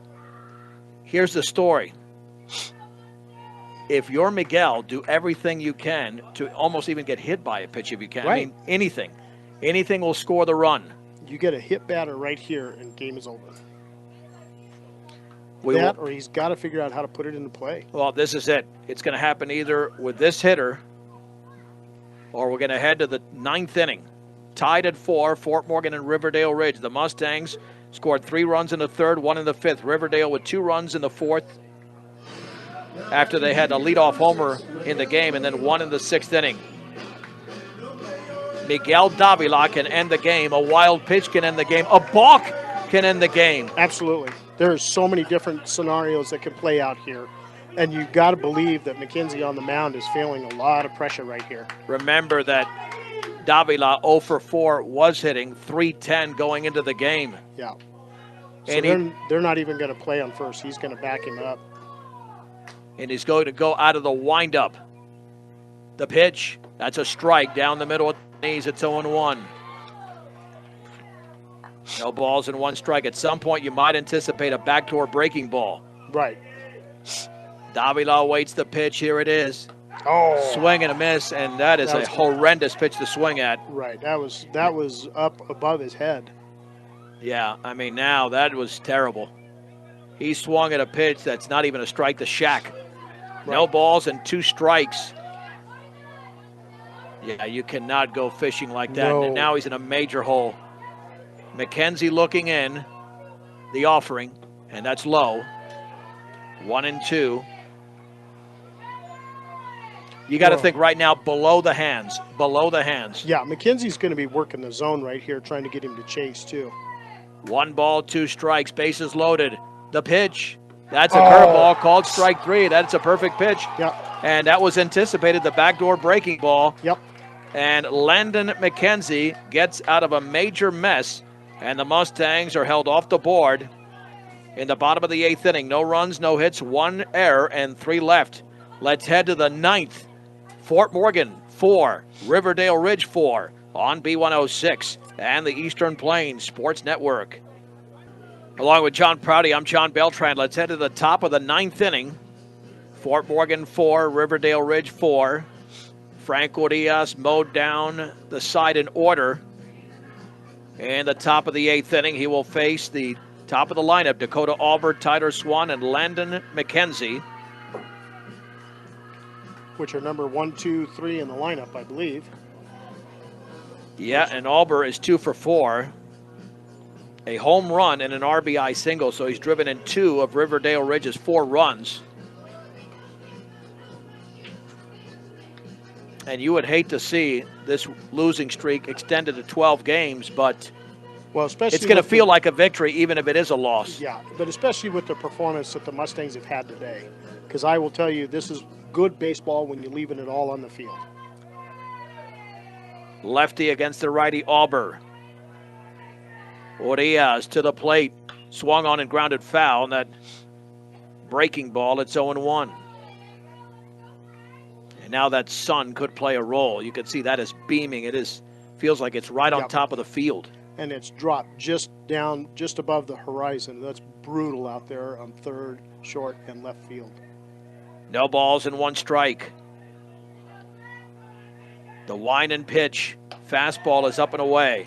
here's the story. If you're Miguel, do everything you can to almost even get hit by a pitch if you can. Right. I mean, anything. Anything will score the run. You get a hit batter right here and game is over. Or he's got to figure out how to put it into play. Well, this is it. It's going to happen either with this hitter or we're going to head to the 9th inning. Tied at 4, Fort Morgan and Riverdale Ridge. The Mustangs scored 3 runs in the 3rd, 1 in the 5th. Riverdale with 2 runs in the 4th after they had a leadoff homer in the game, and then 1 in the 6th inning. Miguel Davila can end the game. A wild pitch can end the game. A balk can end the game. Absolutely. There's so many different scenarios that can play out here. And you've got to believe that McKenzie on the mound is feeling a lot of pressure right here. Remember that Davila 0 for 4 was hitting .310 going into the game. Yeah. So they're not even going to play on first. He's going to back him up. And he's going to go out of the windup. The pitch, that's a strike down the middle of the knees. It's 0-1. No balls and 1 strike. At some point, you might anticipate a backdoor breaking ball. Right. Davila awaits the pitch. Here it is. Oh. Swing and a miss, and that is a horrendous pitch to swing at. Right. That was up above his head. Yeah, I mean, now that was terrible. He swung at a pitch that's not even a strike to Shaq. Right. No balls and 2 strikes. Yeah, you cannot go fishing like that. No. And now he's in a major hole. McKenzie looking in, the offering, and that's low. 1-2. You got to think right now below the hands. Below the hands. Yeah, McKenzie's going to be working the zone right here, trying to get him to chase too. 1 ball, 2 strikes, bases loaded. The pitch. That's a curveball called strike 3. That's a perfect pitch. Yep. And that was anticipated, the backdoor breaking ball. Yep. And Landon McKenzie gets out of a major mess. And the Mustangs are held off the board in the bottom of the 8th inning. No runs, no hits, 1 error, and 3 left. Let's head to the 9th. Fort Morgan 4, Riverdale Ridge 4 on B106 and the Eastern Plains Sports Network. Along with John Prouty, I'm John Beltran. Let's head to the top of the 9th inning. Fort Morgan 4, Riverdale Ridge 4. Franco Diaz mowed down the side in order. In the top of the 8th inning, he will face the top of the lineup, Dakota Albert, Tyler Swan, and Landon McKenzie. Which are number 1, 2, 3 in the lineup, I believe. Yeah, and Auber is 2 for 4. A home run and an RBI single, so he's driven in 2 of Riverdale Ridge's 4 runs. And you would hate to see this losing streak extended to 12 games, but well, especially it's going to feel like a victory even if it is a loss. Yeah, but especially with the performance that the Mustangs have had today. Because I will tell you, this is good baseball when you're leaving it all on the field. Lefty against the righty Auber. Urias to the plate. Swung on and grounded foul. And that breaking ball, it's 0-1. And now that sun could play a role. You can see that is beaming. It is feels like it's right on top of the field. And it's dropped just down, just above the horizon. That's brutal out there on third, short, and left field. No balls and 1 strike. The wind and pitch. Fastball is up and away.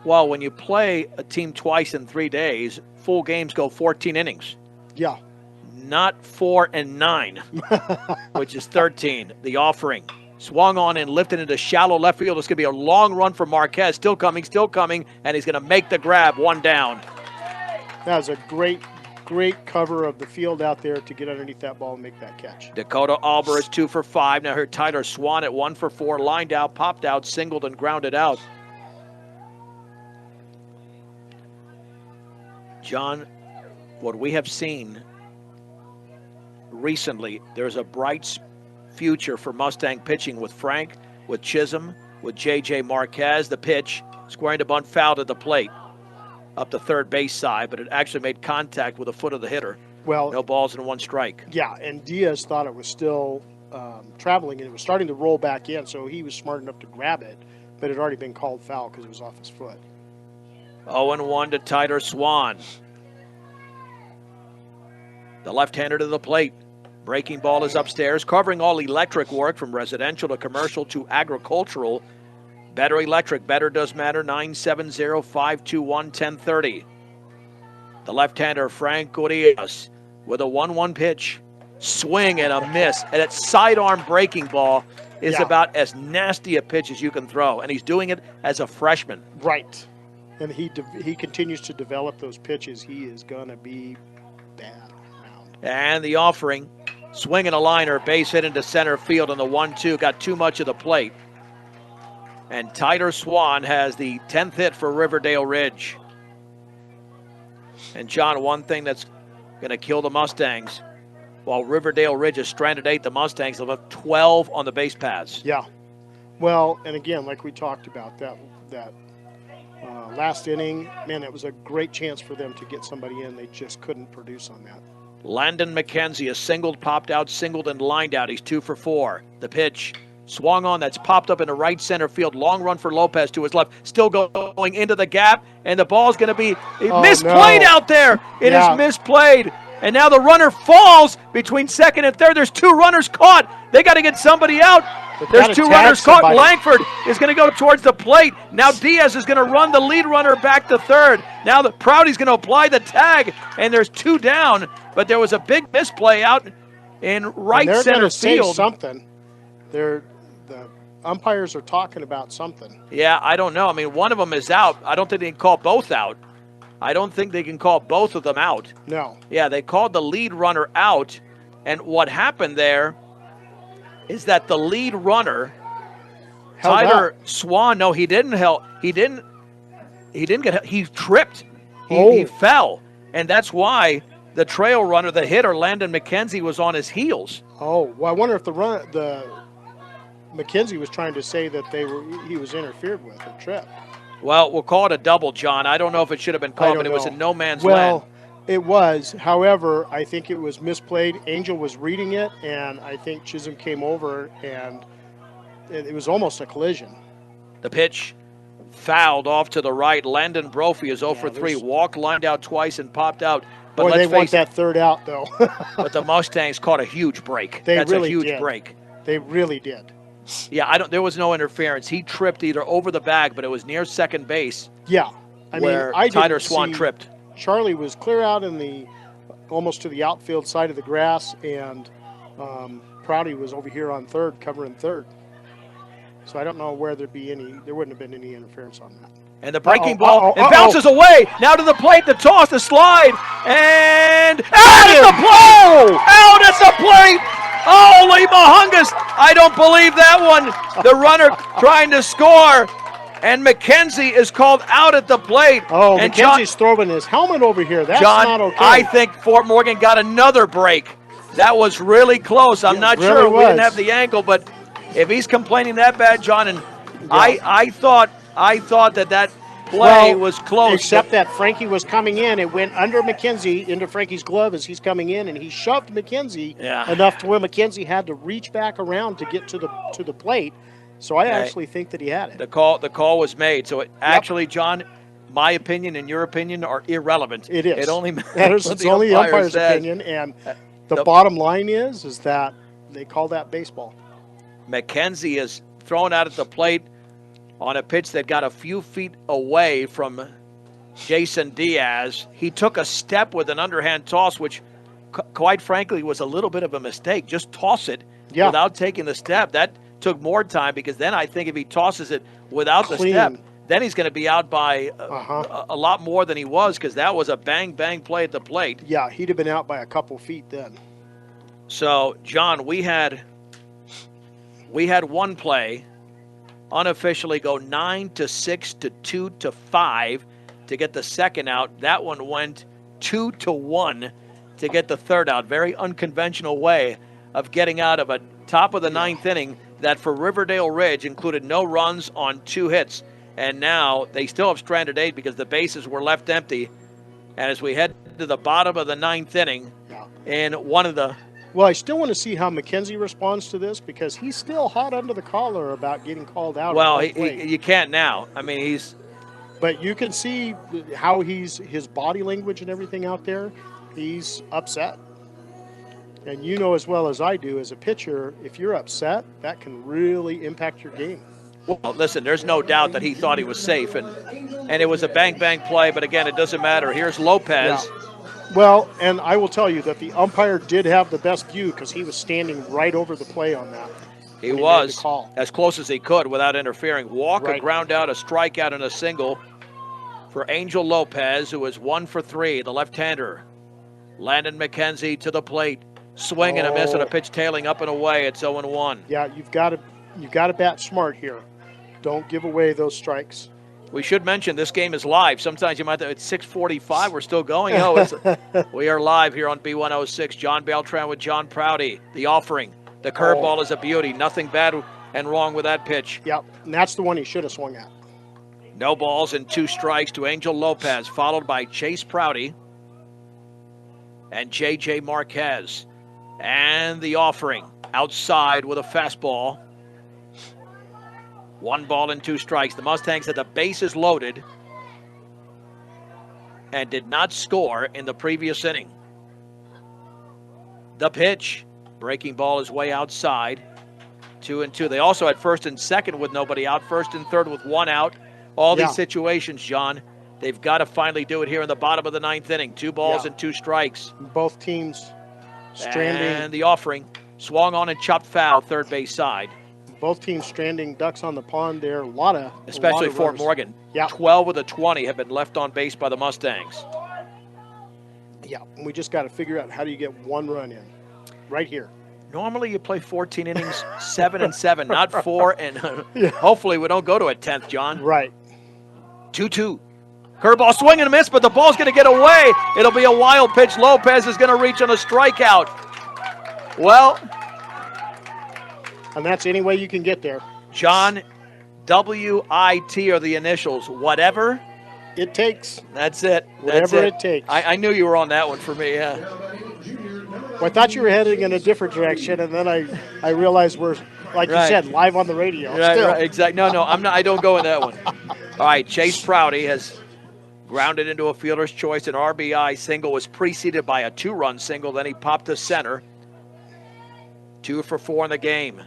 Well, when you play a team twice in 3 days, full games go 14 innings. Yeah. Not 4 and 9, which is 13. The offering. Swung on and lifted into shallow left field. It's going to be a long run for Marquez. Still coming, and he's going to make the grab. 1 down. That was a great cover of the field out there to get underneath that ball and make that catch. Dakota Auber is 2 for 5. Now here Tyler Swan at 1 for 4. Lined out, popped out, singled, and grounded out. John, what we have seen recently, there's a bright future for Mustang pitching with Frank, with Chisholm, with J.J. Marquez. The pitch, squaring to bunt, fouled at the plate. Up the third base side, but it actually made contact with the foot of the hitter. Well, no balls and 1 strike. Yeah, and Diaz thought it was still traveling, and it was starting to roll back in, so he was smart enough to grab it, but it had already been called foul because it was off his foot. 0-1 to Tyler Swan. The left-hander to the plate. Breaking ball is upstairs, covering all electric work from residential to commercial to agricultural. Better Electric, better does matter, 970-521-1030. The left-hander, Frank Urias, with a 1-1 pitch. Swing and a miss. And that sidearm breaking ball is about as nasty a pitch as you can throw. And he's doing it as a freshman. Right. And he continues to develop those pitches. He is going to be bad around. And the offering, swinging a liner, base hit into center field on the 1-2. Got too much of the plate. And Tyler Swan has the 10th hit for Riverdale Ridge. And John, one thing that's going to kill the Mustangs, while Riverdale Ridge is stranded 8, the Mustangs will have 12 on the base paths. Yeah. Well, and again, like we talked about, that last inning, man, it was a great chance for them to get somebody in. They just couldn't produce on that. Landon McKenzie is singled, popped out, singled, and lined out. He's 2 for 4. The pitch. Swung on, that's popped up into right center field. Long run for Lopez to his left. Still going into the gap, and the ball's going to be misplayed out there. It is misplayed. And now the runner falls between second and third. There's 2 runners caught. They got to get somebody out. There's 2 runners caught. Langford is going to go towards the plate. Now Diaz is going to run the lead runner back to third. Now the Prouty's going to apply the tag, and there's 2 down. But there was a big misplay out in right center field. Something. The umpires are talking about something. Yeah, I don't know. I mean, one of them is out. I don't think they can call both out. I don't think they can call both of them out. No. Yeah, they called the lead runner out, and what happened there is that the lead runner, Tyler Swan, no, he didn't help. He didn't get. He tripped. He fell, and that's why the trail runner, the hitter, Landon McKenzie, was on his heels. Oh, well, I wonder if the McKenzie was trying to say that he was interfered with or tripped. Well, we'll call it a double, John. I don't know if it should have been called, but it was in no man's land. Well, it was. However, I think it was misplayed. Angel was reading it, and I think Chisholm came over, and it was almost a collision. The pitch fouled off to the right. Landon Brophy is 0 for 3. Walk, lined out twice, and popped out. But boy, they want that third out, though. But the Mustangs caught a huge break. That's really a huge break. They really did. Yeah, there was no interference. He tripped either over the bag, but it was near second base. Yeah. Where Tyler Swan tripped. Charlie was clear out in almost to the outfield side of the grass, and Prouty was over here on third, covering third. So I don't know where there wouldn't have been any interference on that. And the breaking ball, it bounces away. Now to the plate, the toss, the slide, and out at the plate! Out at the plate! Holy mahungus! I don't believe that one. The runner trying to score, and McKenzie is called out at the plate. Oh, and McKenzie's throwing his helmet over here. That's John, not okay. I think Fort Morgan got another break. That was really close. I'm not really sure. was. We didn't have the angle, but if he's complaining that bad, John, and I thought that play was close. Except that Frankie was coming in. It went under McKenzie into Frankie's glove as he's coming in, and he shoved McKenzie enough to where McKenzie had to reach back around to get to the plate. So I actually think that he had it. The call was made. So actually, John, my opinion and your opinion are irrelevant. It is. It only matters. It's only the umpire's opinion, and the bottom line is that they call that baseball. McKenzie is thrown out at the plate on a pitch that got a few feet away from Jason Diaz. He took a step with an underhand toss, which quite frankly was a little bit of a mistake. Just toss it without taking the step. That took more time, because then I think if he tosses it without the step, then he's going to be out by a lot more than he was, because that was a bang-bang play at the plate. Yeah, he'd have been out by a couple feet then. So, John, we had one play unofficially go 9-6 to 2-5 to get the second out. That one went 2-1 to get the third out. Very unconventional way of getting out of a top of the ninth inning that for Riverdale Ridge included no runs on 2 hits. And now they still have stranded 8 because the bases were left empty. And as we head to the bottom of the ninth inning, in one of the... Well, I still want to see how McKenzie responds to this, because he's still hot under the collar about getting called out. Well, you can't now. I mean, he's... But you can see how his body language and everything out there. He's upset. And you know as well as I do, as a pitcher, if you're upset, that can really impact your game. Well, listen, there's no doubt that he thought he was safe, and it was a bang-bang play, but again, it doesn't matter. Here's Lopez. Yeah. Well, and I will tell you that the umpire did have the best view, because he was standing right over the play on that. He was as close as he could without interfering. Walker ground out, a strikeout, and a single for Angel Lopez, who is 1 for 3, the left-hander. Landon McKenzie to the plate. Swing and a miss on a pitch tailing up and away. It's 0-1. Yeah, you've got to bat smart here. Don't give away those strikes. We should mention this game is live. Sometimes you might think it's 6:45. We're still going. No, we are live here on B106. John Beltran with John Prouty. The offering. The curveball is a beauty. Nothing bad and wrong with that pitch. Yep, and that's the one he should have swung at. No balls and 2 strikes to Angel Lopez, followed by Chase Prouty and J.J. Marquez. And the offering outside with a fastball. 1 ball and 2 strikes. The Mustangs had the bases loaded and did not score in the previous inning. The pitch. Breaking ball is way outside. 2-2. They also had first and second with nobody out. First and third with 1 out. All these situations, John, they've got to finally do it here in the bottom of the ninth inning. 2 balls and 2 strikes. Both teams stranding. And the offering swung on and chopped foul, third base side. Both teams stranding ducks on the pond there. Especially Fort Morgan. 12 of the 20 have been left on base by the Mustangs. Yeah, and we just got to figure out how do you get 1 run in. Right here. Normally you play 14 innings, 7-7, not 4, and hopefully we don't go to a 10th, John. Right. 2-2. Curveball, swing and a miss, but the ball's going to get away. It'll be a wild pitch. Lopez is going to reach on a strikeout. Well. And that's any way you can get there. John, W-I-T are the initials. Whatever it takes. That's it. Whatever it takes. I knew you were on that one for me, yeah. Well, I thought you were heading in a different direction, and then I realized we're, like you said, live on the radio. Right, exactly. No, I'm not. I don't go in that one. All right, Chase Prouty has grounded into a fielder's choice. An RBI single was preceded by a 2-run single. Then he popped to center. 2 for 4 in the game.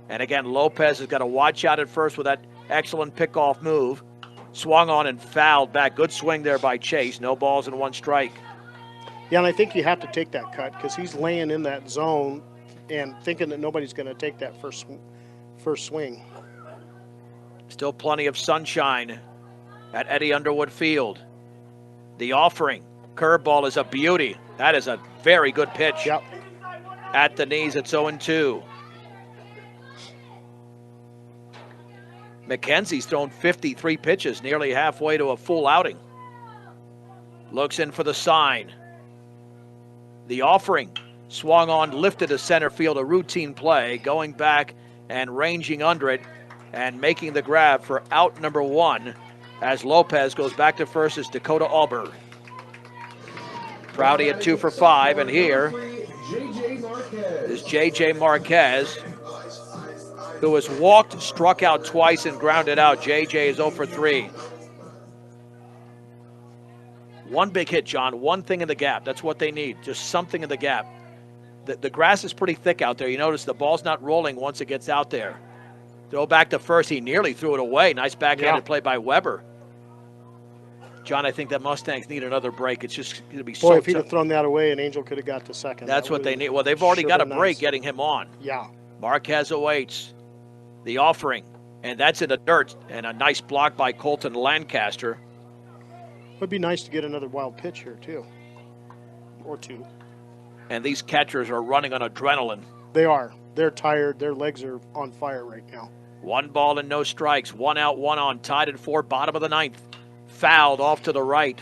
And again, Lopez has got to watch out at first with that excellent pickoff move. Swung on and fouled back. Good swing there by Chase. No balls and 1 strike. Yeah, and I think you have to take that cut because he's laying in that zone and thinking that nobody's going to take that first swing. Still plenty of sunshine at Eddie Underwood Field. The offering. Curveball is a beauty. That is a very good pitch. Yep. At the knees, it's 0-2. McKenzie's thrown 53 pitches, nearly halfway to a full outing. Looks in for the sign. The offering. Swung on, lifted to center field, a routine play, going back and ranging under it and making the grab for out number 1 as Lopez goes back to first as Dakota Auber. Prouty at 2 for 5, and here is J.J. Marquez, who has walked, struck out twice, and grounded out. J.J. is 0 for 3. One big hit, John, one thing in the gap. That's what they need, just something in the gap. The grass is pretty thick out there. You notice the ball's not rolling once it gets out there. Throw back to first. He nearly threw it away. Nice backhanded play by Weber. John, I think that Mustangs need another break. It's just going to be so Boy, if he'd have thrown that away, an Angel could have got to second. That's what they need. Well, they've already got a break getting him on. Yeah. Marquez awaits the offering, and that's in the dirt. And a nice block by Colton Lancaster. Would be nice to get another wild pitch here, too. Or 2. And these catchers are running on adrenaline. They are. They're tired. Their legs are on fire right now. 1 ball and no strikes. 1 out, 1 on. Tied at 4, bottom of the 9th. Fouled off to the right.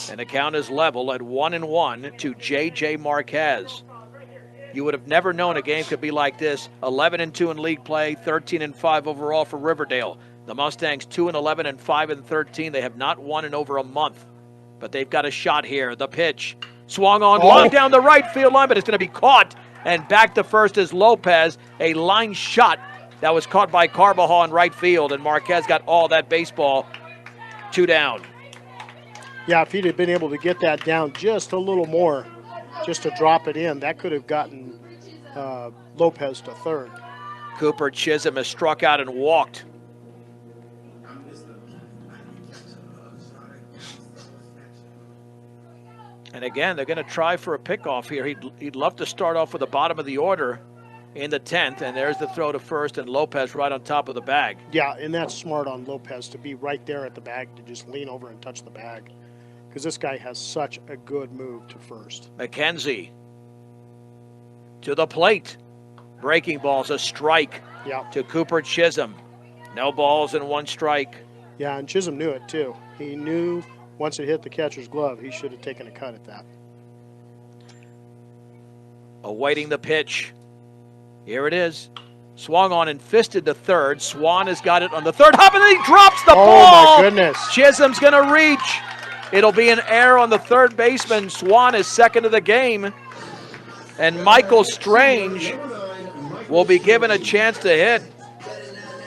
And the count is level at 1-1 to J.J. Marquez. You would have never known a game could be like this. 11-2 in league play, 13-5 overall for Riverdale. The Mustangs 2-11 and 5-13. They have not won in over a month, but they've got a shot here. The pitch swung on, long down the right field line, but it's going to be caught. And back to first is Lopez. A line shot that was caught by Carbajal in right field, and Marquez got all that baseball. 2 down. Yeah, if he'd have been able to get that down just a little more, just to drop it in, that could have gotten Lopez to third. Cooper Chisholm has struck out and walked. And again, they're going to try for a pickoff here. He'd love to start off with the bottom of the order in the 10th, and there's the throw to first, and Lopez right on top of the bag. Yeah, and that's smart on Lopez to be right there at the bag, to just lean over and touch the bag, because this guy has such a good move to first. McKenzie to the plate. Breaking ball's a strike to Cooper Chisholm. No balls and 1 strike. Yeah, and Chisholm knew it too. He knew once it hit the catcher's glove, he should have taken a cut at that. Awaiting the pitch. Here it is. Swung on and fisted to third. Swan has got it on the third hop, and then he drops the ball. Oh, my goodness. Chisholm's going to reach. It'll be an error on the third baseman. Swan is second of the game. And Michael Strange will be given a chance to hit.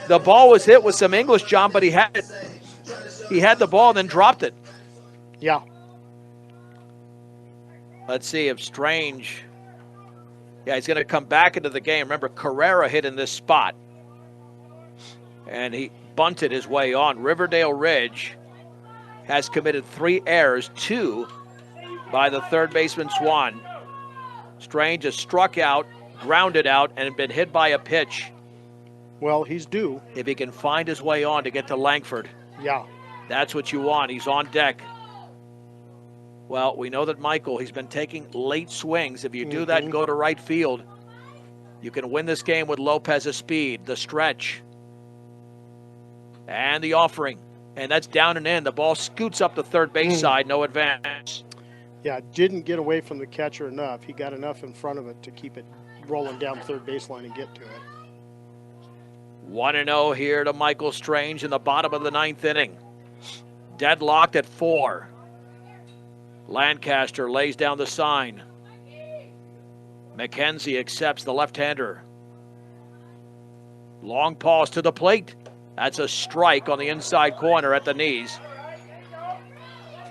The ball was hit with some English, John, but he had the ball, then dropped it. Yeah. Let's see if Strange... Yeah, he's going to come back into the game. Remember, Carrera hit in this spot. And he bunted his way on. Riverdale Ridge has committed 3 errors, 2 by the third baseman Swan. Strange has struck out, grounded out, and been hit by a pitch. Well, he's due. If he can find his way on to get to Langford. Yeah. That's what you want. He's on deck. Well, we know that Michael, he's been taking late swings. If you do that and go to right field, you can win this game with Lopez's speed. The stretch. And the offering. And that's down and in. The ball scoots up the third base side. No advance. Yeah, didn't get away from the catcher enough. He got enough in front of it to keep it rolling down third baseline and get to it. 1-0 here to Michael Strange in the bottom of the 9th inning. Deadlocked at 4. Lancaster lays down the sign. McKenzie accepts the left-hander. Long pause to the plate. That's a strike on the inside corner at the knees.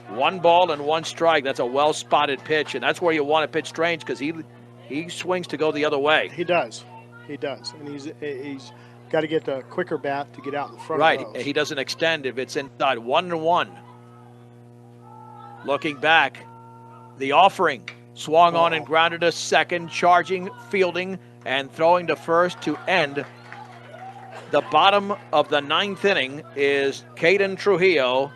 1 ball and 1 strike. That's a well-spotted pitch, and that's where you want to pitch Strange because he swings to go the other way. He does. He does. And he's got to get the quicker bat to get out in front of those. Right. He doesn't extend if it's inside. 1-1. Looking back, the offering swung on and grounded to second, charging, fielding, and throwing to first to end The bottom of the 9th inning is Caden Trujillo,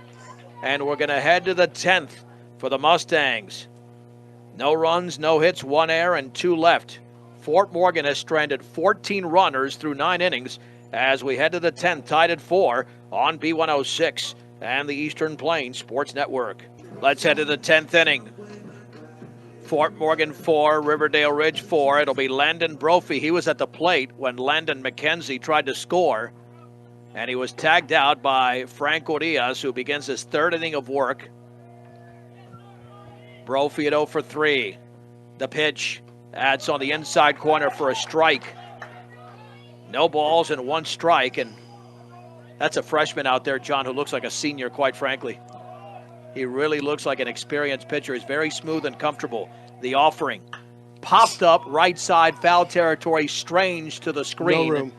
and we're going to head to the 10th for the Mustangs. No runs, no hits, 1 error, and 2 left. Fort Morgan has stranded 14 runners through 9 innings as we head to the 10th, tied at 4 on B106 and the Eastern Plains Sports Network. Let's head to the 10th inning. Fort Morgan 4, Riverdale Ridge 4. It'll be Landon Brophy. He was at the plate when Landon McKenzie tried to score, and he was tagged out by Frank Urias, who begins his 3rd inning of work. Brophy at 0 for 3. The pitch, that's on the inside corner for a strike. No balls and 1 strike, and that's a freshman out there, John, who looks like a senior, quite frankly. He really looks like an experienced pitcher. He's very smooth and comfortable. The offering popped up right side, foul territory, strange to the screen. No room.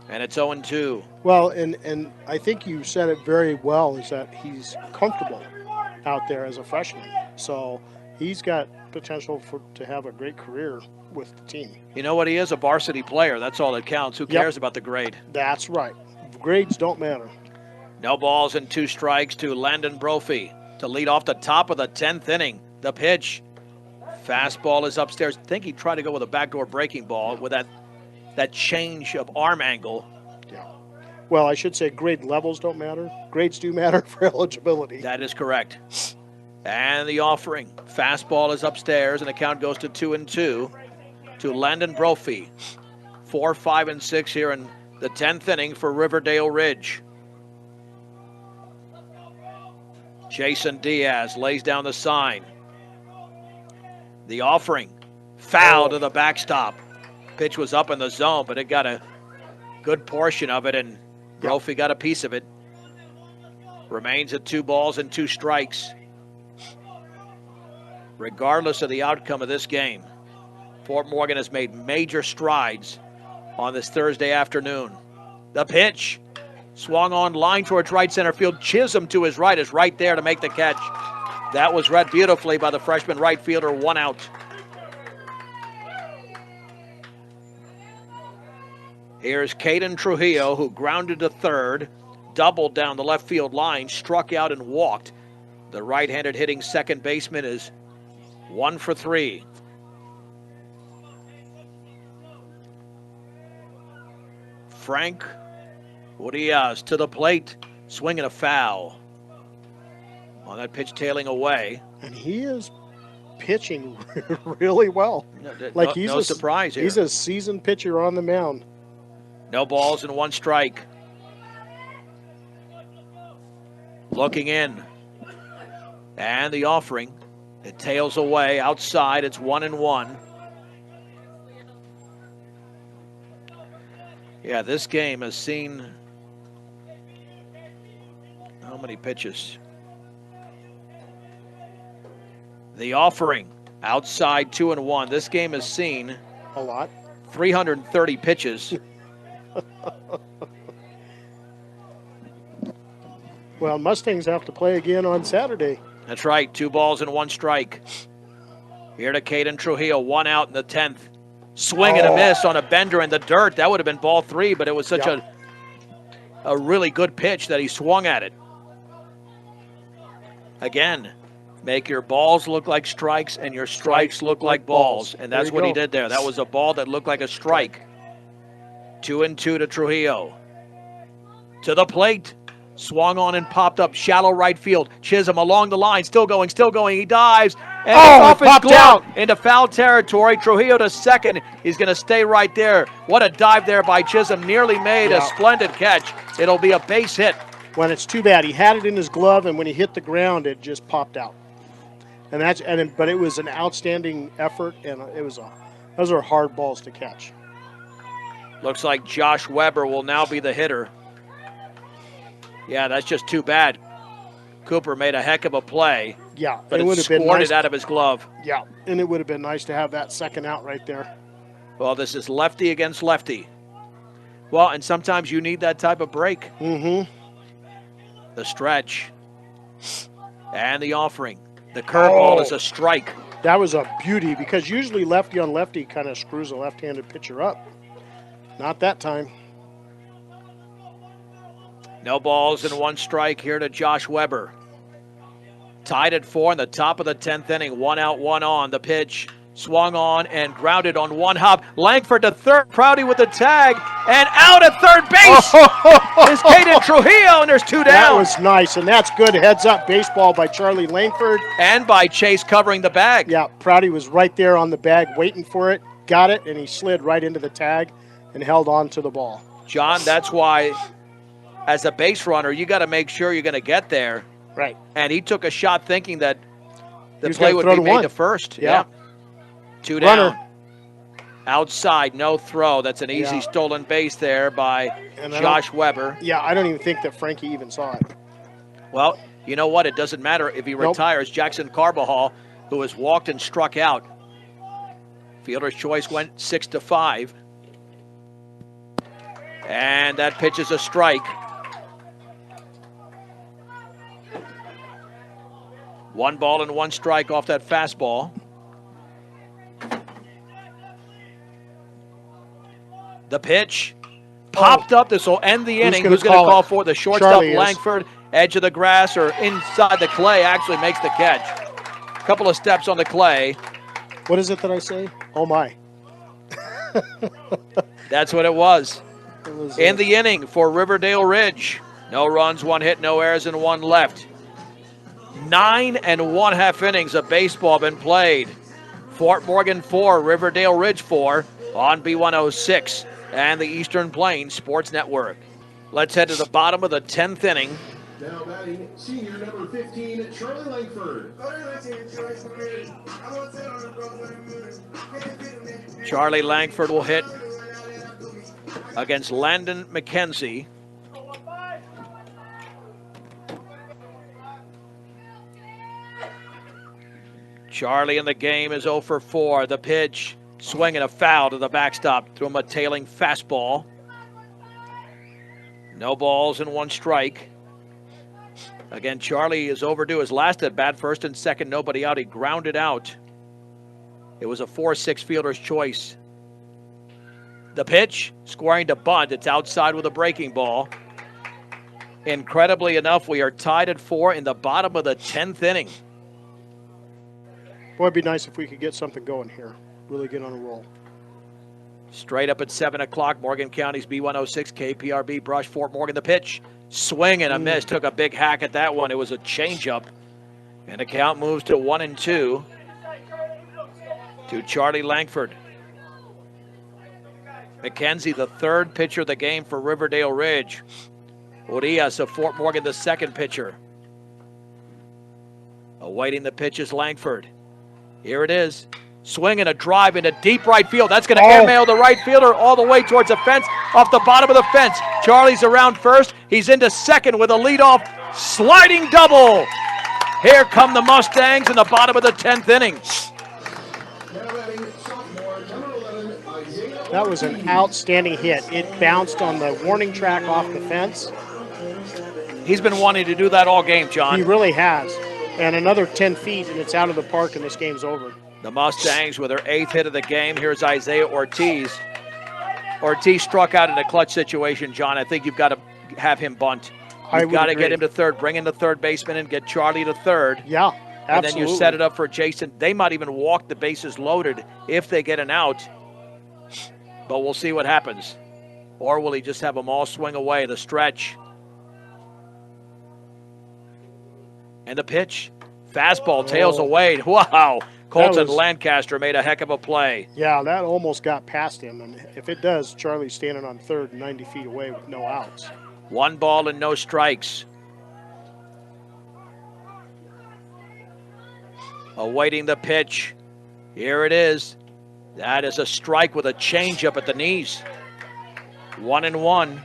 And it's 0-2. Well, and I think you said it very well, is that he's comfortable out there as a freshman. So he's got potential to have a great career with the team. You know what? He is a varsity player. That's all that counts. Who cares about the grade? That's right. Grades don't matter. No balls and 2 strikes to Landon Brophy to lead off the top of the 10th inning. The pitch. Fastball is upstairs. I think he tried to go with a backdoor breaking ball with that change of arm angle. Yeah. Well, I should say grade levels don't matter. Grades do matter for eligibility. That is correct. And the offering. Fastball is upstairs, and the count goes to 2-2 to Landon Brophy. 4, 5, and 6 here in the 10th inning for Riverdale Ridge. Jason Diaz lays down the sign. The offering. Foul to the backstop. Pitch was up in the zone, but it got a good portion of it, and Brophy got a piece of it. Remains at 2 balls and 2 strikes. Regardless of the outcome of this game, Fort Morgan has made major strides on this Thursday afternoon. The pitch. Swung on line towards right center field. Chisholm to his right is right there to make the catch. That was read beautifully by the freshman right fielder. 1 out. Here's Caden Trujillo, who grounded to third, doubled down the left field line, struck out and walked. The right-handed hitting second baseman is 1 for 3. Frank Urias to the plate, swinging a foul. On that pitch tailing away. And he is pitching really well. Like he's no surprise here. He's a seasoned pitcher on the mound. No balls and 1 strike. Looking in. And the offering. It tails away. Outside, it's 1-1. Yeah, this game has seen how many pitches? The offering. Outside, 2-1. This game has seen a lot. 330 pitches. Well, Mustangs have to play again on Saturday. That's right. 2 balls and 1 strike. Here to Caden Trujillo. 1 out in the 10th. Swing and a miss on a bender in the dirt. That would have been ball 3, but it was such a really good pitch that he swung at it. Again, make your balls look like strikes and your strikes look like balls. And that's what he did there. That was a ball that looked like a strike. 2-2 to Trujillo. To the plate. Swung on and popped up shallow right field. Chisholm along the line. Still going. He dives. And off his glove into foul territory. Trujillo to second. He's going to stay right there. What a dive there by Chisholm. Nearly made a splendid catch. It'll be a base hit. When it's too bad. He had it in his glove, and when he hit the ground, it just popped out. But it was an outstanding effort, and those are hard balls to catch. Looks like Josh Weber will now be the hitter. Yeah, that's just too bad. Cooper made a heck of a play. Yeah, but it scored it out of his glove. Yeah, and it would have been nice to have that second out right there. Well, this is lefty against lefty. Well, and sometimes you need that type of break. Mm-hmm. The stretch. And the offering. The curveball is a strike. That was a beauty, because usually lefty on lefty kind of screws a left-handed pitcher up. Not that time. No balls and 1 strike here to Josh Weber. Tied at 4 in the top of the 10th inning. 1 out, 1 on. The pitch swung on and grounded on 1 hop. Langford to third. Prouty with the tag and out at third base is Caden Trujillo, and there's 2 down. That was nice, and that's good heads-up baseball by Charlie Langford. And by Chase covering the bag. Yeah, Prouty was right there on the bag waiting for it, got it, and he slid right into the tag and held on to the ball. John, that's why as a base runner, you got to make sure you're going to get there. Right. And he took a shot thinking that the play would be made to first. Yeah. 2 down. Outside, no throw. That's an easy stolen base there by Josh Weber. Yeah, I don't even think that Frankie even saw it. Well, you know what? It doesn't matter if he retires. Jackson Carbajal, who has walked and struck out. Fielder's choice went 6-5. And that pitch is a strike. 1 ball and 1 strike off that fastball. The pitch popped up. This will end the inning. Who's going to call for it? The shortstop, Langford, edge of the grass or inside the clay, actually makes the catch. A couple of steps on the clay. What is it that I say? Oh, my. That's what it was. In the inning for Riverdale Ridge. No runs, 1 hit, no errors, and 1 left. 9 1/2 innings of baseball been played. Fort Morgan 4, Riverdale Ridge 4 on B106 and the Eastern Plains Sports Network. Let's head to the bottom of the 10th inning. Now batting, senior number 15, Charlie Langford. Charlie Langford will hit against Landon McKenzie. Charlie in the game is 0 for 4. The pitch, swinging a foul to the backstop. Threw him a tailing fastball. No balls and 1 strike. Again, Charlie is overdue. His last at bat, first and second, nobody out. He grounded out. It was a 4-6 fielder's choice. The pitch, scoring to bunt. It's outside with a breaking ball. Incredibly enough, we are tied at 4 in the bottom of the 10th inning. Boy, it'd be nice if we could get something going here. Really get on a roll. Straight up at 7 o'clock, Morgan County's B106, KPRB, Brush, Fort Morgan. The pitch, swing and a miss. Took a big hack at that one. It was a changeup. And the count moves to 1-2 to Charlie Langford. McKenzie, the 3rd pitcher of the game for Riverdale Ridge. Urias of Fort Morgan, the 2nd pitcher. Awaiting the pitch is Langford. Here it is. Swing and a drive into deep right field. That's going to airmail the right fielder all the way towards the fence, off the bottom of the fence. Charlie's around first. He's into second with a leadoff sliding double. Here come the Mustangs in the bottom of the 10th inning. That was an outstanding hit. It bounced on the warning track off the fence. He's been wanting to do that all game, John. He really has. And another 10 feet, and it's out of the park, and this game's over. The Mustangs with their 8th hit of the game. Here's Isaiah Ortiz. Ortiz struck out in a clutch situation, John. I think you've got to have him bunt. You've got to get him to third, bring in the third baseman and get Charlie to third. Yeah, absolutely. And then you set it up for Jason. They might even walk the bases loaded if they get an out. But we'll see what happens. Or will he just have them all swing away, the stretch? And the pitch. Fastball, tails away. Wow. Colton Lancaster made a heck of a play. Yeah, that almost got past him. And if it does, Charlie's standing on third 90 feet away with no outs. 1 ball and no strikes. Awaiting the pitch. Here it is. That is a strike with a changeup at the knees. 1-1.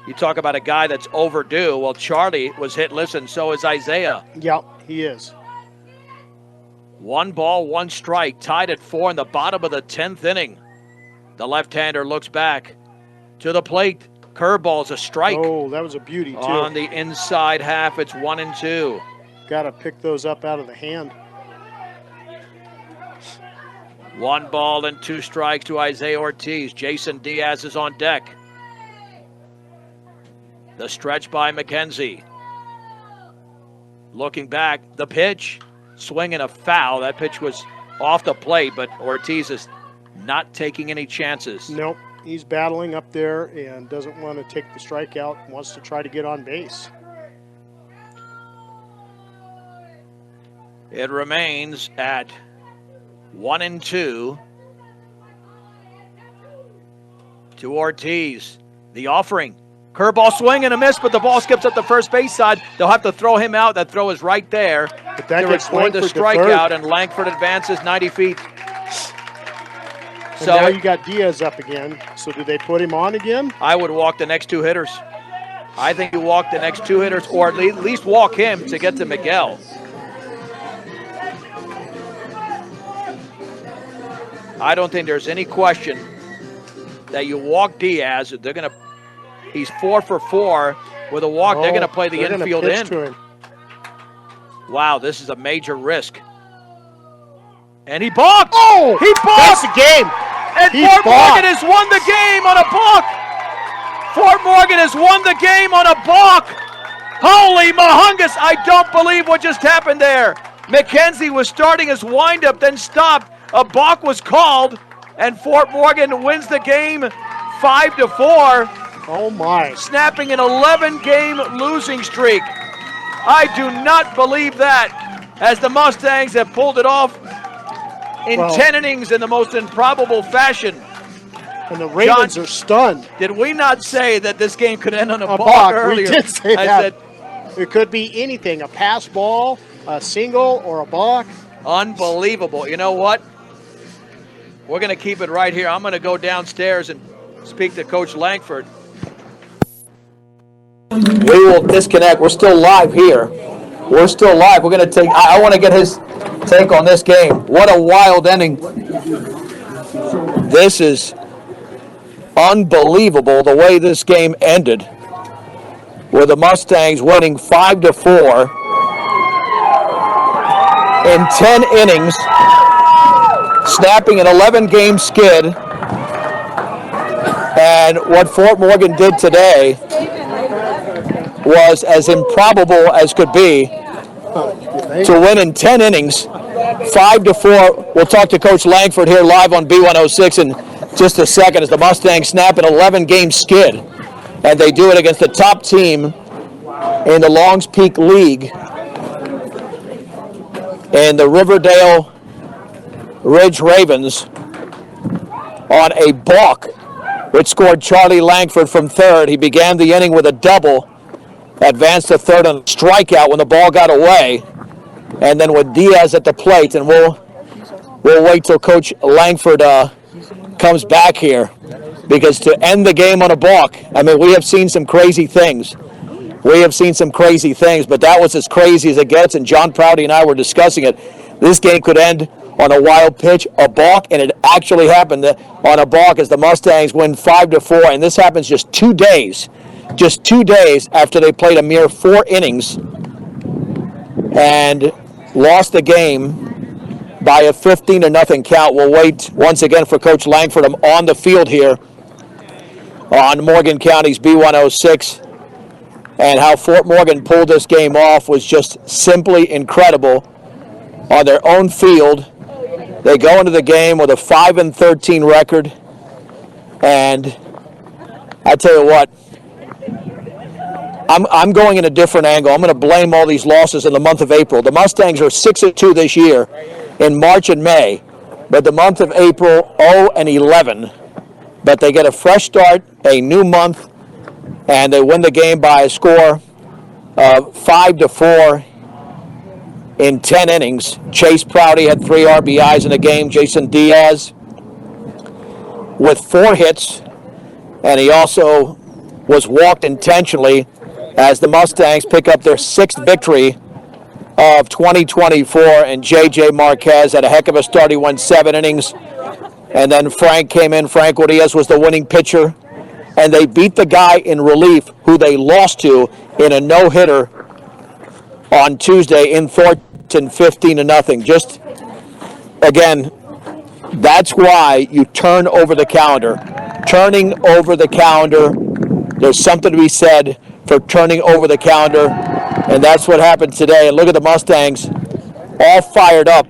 You talk about a guy that's overdue. Well, Charlie was hit. Listen, so is Isaiah. Yep, he is. 1 ball, 1 strike. Tied at 4 in the bottom of the 10th inning. The left-hander looks back to the plate. Curveball's a strike. Oh, that was a beauty, too. On the inside half, it's 1-2. Got to pick those up out of the hand. 1 ball and 2 strikes to Isaiah Ortiz. Jason Diaz is on deck. The stretch by McKenzie. Looking back, the pitch, swinging a foul. That pitch was off the plate, but Ortiz is not taking any chances. Nope, he's battling up there and doesn't want to take the strikeout, wants to try to get on base. It remains at 1-2 to Ortiz. The offering. Curveball swing and a miss, but the ball skips up the first base side. They'll have to throw him out. That throw is right there. But that to gets record the Langford to strikeout, third. and Langford advances 90 feet. And now you got Diaz up again. So do they put him on again? I would walk the next two hitters. I think you walk the next two hitters, or at least walk him to get to Miguel. I don't think there's any question that you walk Diaz. He's 4 for 4 with a walk. They're going to play the infield in. To him. Wow, this is a major risk. And he balked. Oh, he balked. That's the game. And Fort Morgan has won the game on a balk. Fort Morgan has won the game on a balk. Holy mahungus, I don't believe what just happened there. McKenzie was starting his windup, then stopped. A balk was called, and Fort Morgan wins the game 5-4. Oh my. Snapping an 11-game losing streak. I do not believe that, as the Mustangs have pulled it off in 10 innings in the most improbable fashion. And the Ravens are stunned. Did we not say that this game could end on a balk earlier? We did say that. It could be anything, a pass ball, a single, or a balk. Unbelievable. You know what? We're going to keep it right here. I'm going to go downstairs and speak to Coach Langford. We will disconnect. We're still live here. We're still live. We're going to take, I want to get his take on this game. What a wild ending. This is unbelievable the way this game ended, with the Mustangs winning 5-4 in 10 innings, snapping an 11-game skid. And what Fort Morgan did today was as improbable as could be, to win in 10 innings, 5-4. We'll talk to Coach Langford here live on B106 in just a second as the Mustangs snap an 11-game skid. And they do it against the top team in the Longs Peak League and the Riverdale Ridge Ravens on a balk, which scored Charlie Langford from third. He began the inning with a double, advanced to third on a strikeout when the ball got away, and then with Diaz at the plate, and we'll wait till Coach Langford comes back here, because to end the game on a balk, I mean, we have seen some crazy things. We have seen some crazy things, but that was as crazy as it gets, and John Prouty and I were discussing it. This game could end on a wild pitch, a balk, and it actually happened on a balk as the Mustangs win 5-4, and this happens just 2 days after they played a mere 4 innings and lost the game by a 15-0 count. We'll wait once again for Coach Langford on the field here on Morgan County's B106, and how Fort Morgan pulled this game off was just simply incredible. On their own field, they go into the game with a 5-13 record, and I tell you what, I'm going in a different angle. I'm going to blame all these losses in the month of April. The Mustangs are 6-2 this year in March and May, but the month of April 0-11. But they get a fresh start, a new month, and they win the game by a score of 5-4 in 10 innings. Chase Prouty had 3 RBIs in the game. Jason Diaz with 4 hits, and he also was walked intentionally as the Mustangs pick up their 6th victory of 2024. And J.J. Marquez had a heck of a start. He went 7 innings. And then Frank came in. Frank Diaz was the winning pitcher. And they beat the guy in relief who they lost to in a no-hitter on Tuesday in Thornton, 15-0. Just, again, that's why you turn over the calendar. Turning over the calendar, there's something to be said for turning over the calendar, and that's what happened today. And look at the Mustangs, all fired up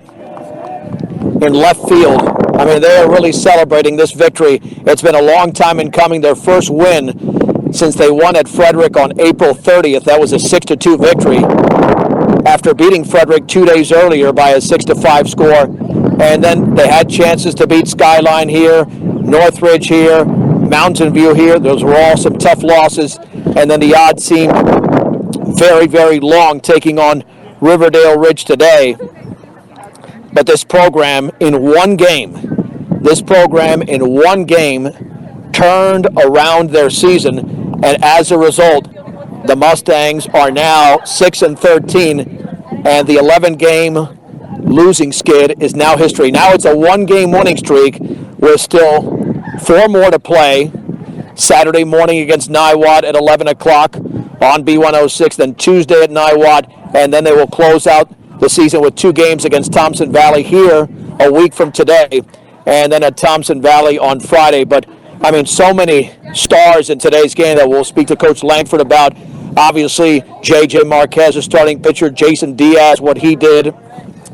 in left field. I mean, they are really celebrating this victory. It's been a long time in coming. Their first win since they won at Frederick on April 30th. That was a 6-2 victory after beating Frederick 2 days earlier by a 6-5 score. And then they had chances to beat Skyline here, Northridge here, Mountain View here. Those were all some tough losses. And then the odds seemed very, very long taking on Riverdale Ridge today. But this program in one game turned around their season, and as a result, the Mustangs are now 6-13, and the 11-game losing skid is now history. Now it's a one-game winning streak with still 4 more to play. Saturday morning against Niwot at 11 o'clock on B106, then Tuesday at Niwot, and then they will close out the season with 2 games against Thompson Valley here a week from today, and then at Thompson Valley on Friday. But, I mean, so many stars in today's game that we'll speak to Coach Langford about. Obviously, J.J. Marquez, a starting pitcher, Jason Diaz, what he did,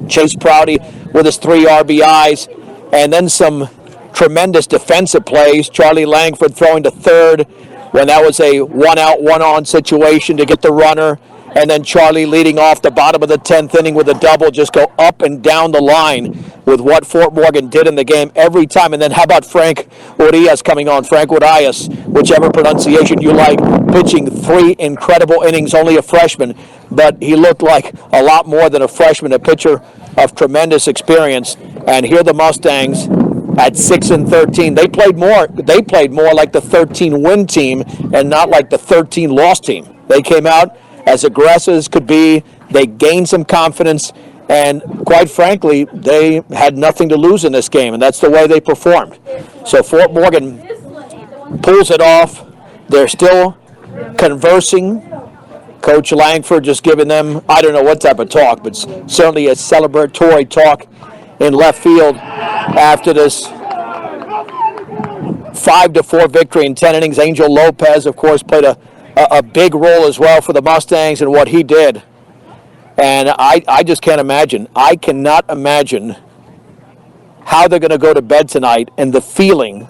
Chase Prouty with his 3 RBIs, and then some tremendous defensive plays. Charlie Langford throwing to third when that was a 1-out, 1-on situation to get the runner. And then Charlie leading off the bottom of the 10th inning with a double, just go up and down the line with what Fort Morgan did in the game every time. And then how about Frank Urias coming on, Frank Urias, whichever pronunciation you like, pitching 3 incredible innings, only a freshman, but he looked like a lot more than a freshman, a pitcher of tremendous experience. And here the Mustangs at 6-13. They played more like the 13-win team and not like the 13-loss team. They came out as aggressive as could be. They gained some confidence, and quite frankly, they had nothing to lose in this game, and that's the way they performed. So Fort Morgan pulls it off. They're still conversing. Coach Langford just giving them, I don't know what type of talk, but certainly a celebratory talk in left field after this 5-4 victory in 10 innings. Angel Lopez, of course, played a big role as well for the Mustangs and what he did. And I just can't imagine. I cannot imagine how they're going to go to bed tonight and the feeling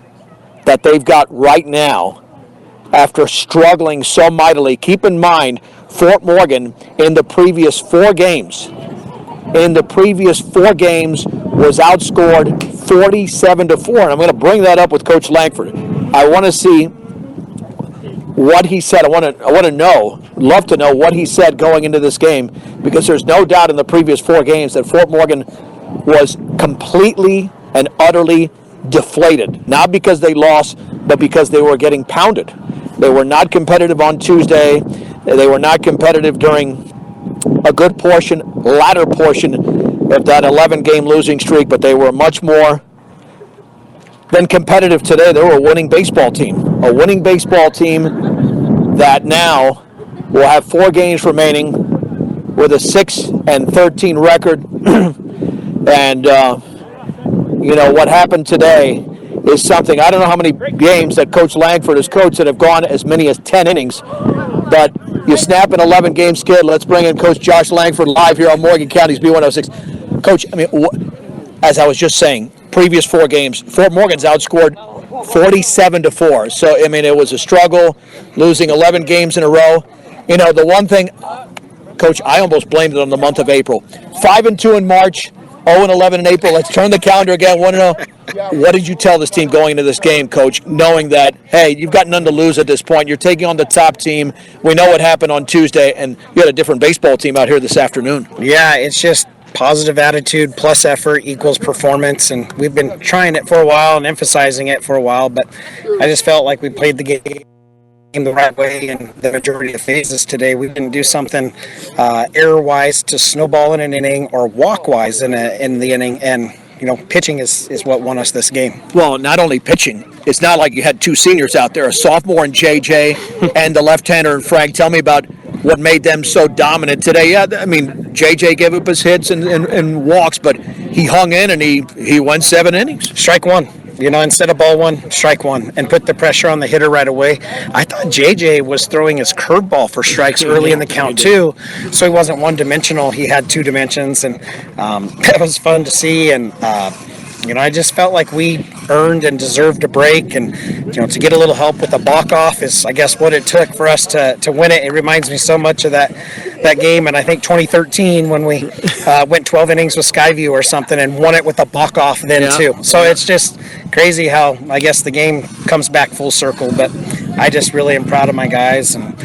that they've got right now after struggling so mightily. Keep in mind, Fort Morgan in the previous 4 games was outscored 47-4. And I'm going to bring that up with Coach Langford. I want to see what he said. I want to love to know what he said going into this game, because there's no doubt in the previous 4 games that Fort Morgan was completely and utterly deflated. Not because they lost, but because they were getting pounded. They were not competitive on Tuesday. They were not competitive during a good latter portion of that 11-game losing streak, but they were much more than competitive today. They were a winning baseball team that now will have 4 games remaining with a 6-13 record. And what happened today is something. I don't know how many games that Coach Langford has coached that have gone as many as 10 innings, but you snap an 11-game skid. Let's bring in Coach Josh Langford live here on Morgan County's B106. Coach, I mean, as I was just saying, previous 4 games, Fort Morgan's outscored 47-4. So, I mean, it was a struggle, losing 11 games in a row. You know, the one thing, Coach, I almost blamed it on the month of April. 5-2 in March, 0-11 in April. Let's turn the calendar again. Want to know, what did you tell this team going into this game, Coach, knowing that, hey, you've got none to lose at this point. You're taking on the top team. We know what happened on Tuesday, and you had a different baseball team out here this afternoon. Yeah, it's just positive attitude plus effort equals performance, and we've been trying it for a while and emphasizing it for a while, but I just felt like we played the game the right way in the majority of phases today. We didn't do something error-wise to snowball in an inning or walk-wise in the inning, and pitching is what won us this game. Well, not only pitching. It's not like you had 2 seniors out there, a sophomore in JJ and the left-hander in Frank. Tell me about what made them so dominant today. Yeah, I mean, JJ gave up his hits and walks, but he hung in and he went 7 innings. Strike 1. instead of ball one, strike one, and put the pressure on the hitter right away. I thought JJ was throwing his curveball for strikes early in the count too, so he wasn't one-dimensional. He had two dimensions, and that was fun to see. And I just felt like we earned and deserved a break, and to get a little help with the balk off is, I guess, what it took for us to win it. It reminds me so much of that game, and I think 2013 when we went 12 innings with Skyview or something and won it with a balk off then too. So it's just crazy how, I guess, the game comes back full circle. But I just really am proud of my guys, and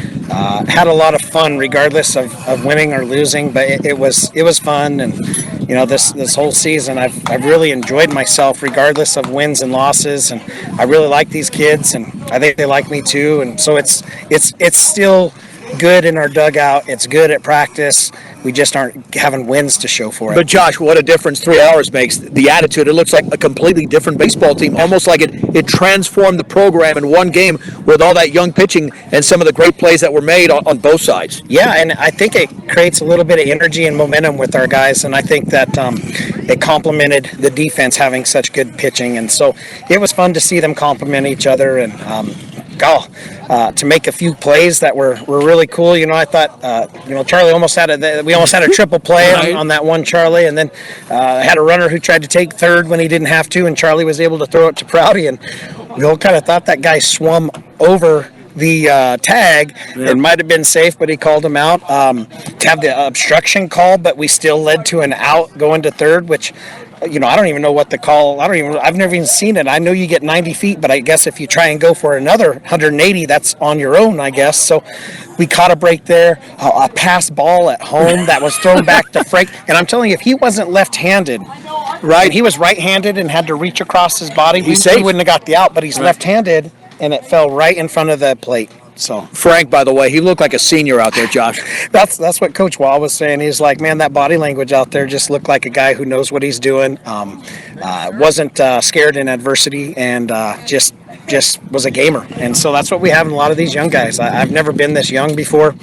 had a lot of fun regardless of winning or losing. But it was fun, and this whole season I've really enjoyed myself regardless of wins and losses, and I really like these kids, and I think they like me too. And so it's still good in our dugout. It's good at practice. We just aren't having wins to show for it. But Josh, what a difference 3 hours makes. The attitude, it looks like a completely different baseball team, almost like it transformed the program in one game with all that young pitching and some of the great plays that were made on both sides. Yeah, and I think it creates a little bit of energy and momentum with our guys, and I think that it complemented the defense having such good pitching, and so it was fun to see them complement each other, and to make a few plays that were really cool. I thought Charlie almost had we almost had a triple play on that one Charlie, and then had a runner who tried to take third when he didn't have to, and Charlie was able to throw it to Prouty, and we all kind of thought that guy swum over the tag. It might have been safe, but he called him out. To have the obstruction call, but we still led to an out going to third, which I don't even know what the call. I've never even seen it. I know you get 90 feet, but I guess if you try and go for another 180, that's on your own, I guess. So we caught a break there. A pass ball at home that was thrown back to Frank. And I'm telling you, if he wasn't left-handed, right, he was right-handed and had to reach across his body, we wouldn't have got the out, but he's left-handed, and it fell right in front of the plate. So Frank, by the way, he looked like a senior out there, Josh. That's what Coach Wall was saying. He's like, man, that body language out there just looked like a guy who knows what he's doing. Wasn't scared in adversity, and just was a gamer. And so that's what we have in a lot of these young guys. I've never been this young before,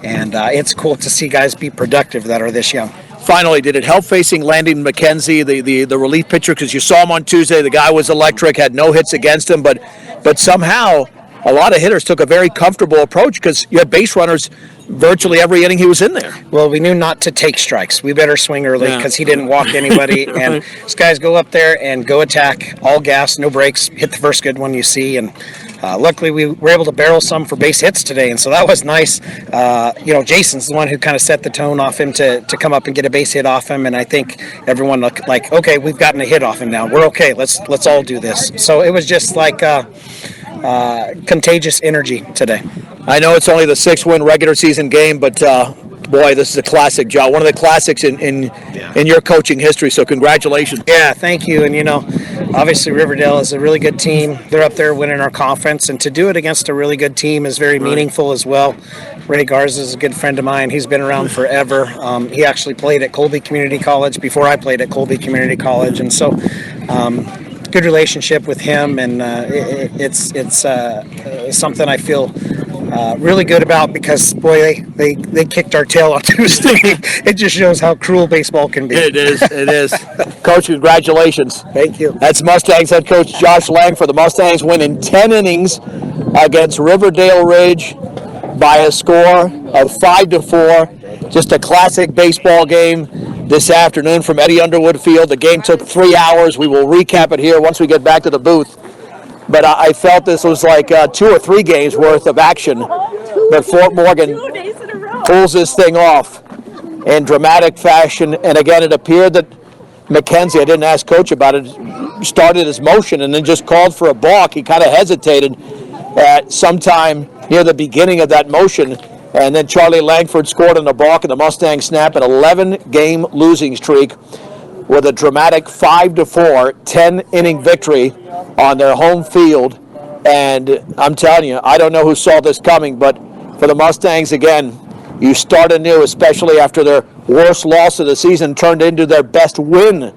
and it's cool to see guys be productive that are this young. Finally, did it help facing Landon McKenzie, the relief pitcher? Because you saw him on Tuesday. The guy was electric, had no hits against him, but somehow a lot of hitters took a very comfortable approach because you had base runners virtually every inning he was in there. Well, we knew not to take strikes. We better swing early because he didn't walk anybody. And these guys go up there and go attack, all gas, no brakes, hit the first good one you see. And luckily we were able to barrel some for base hits today, and so that was nice. Jason's the one who kind of set the tone off him to come up and get a base hit off him, and I think everyone looked like, okay, we've gotten a hit off him now. We're okay. Let's all do this. So it was just like contagious energy today. I know it's only the 6-win regular season game, but boy, this is a classic, Joe. One of the classics in your coaching history, so congratulations. Yeah, thank you. And, obviously Riverdale is a really good team. They're up there winning our conference, and to do it against a really good team is very meaningful as well. Ray Garza is a good friend of mine. He's been around forever. He actually played at Colby Community College before I played at Colby Community College, and so good relationship with him, and it's something I feel really good about because, boy, they kicked our tail on Tuesday. It just shows how cruel baseball can be. It is. Coach, congratulations. Thank you. That's Mustangs head coach Josh Langford. The Mustangs win in 10 innings against Riverdale Ridge by a score of 5-4. Just a classic baseball game this afternoon from Eddie Underwood Field. The game took 3 hours. We will recap it here once we get back to the booth. But I felt this was like 2 or 3 games worth of action. But Fort Morgan pulls this thing off in dramatic fashion. And again, it appeared that McKenzie, I didn't ask Coach about it, started his motion and then just called for a balk. He kind of hesitated at sometime near the beginning of that motion. And then Charlie Langford scored on the balk, and the Mustangs snap an 11-game losing streak with a dramatic 5-4 10-inning victory on their home field. And I'm telling you, I don't know who saw this coming, but for the Mustangs, again, you start anew, especially after their worst loss of the season turned into their best win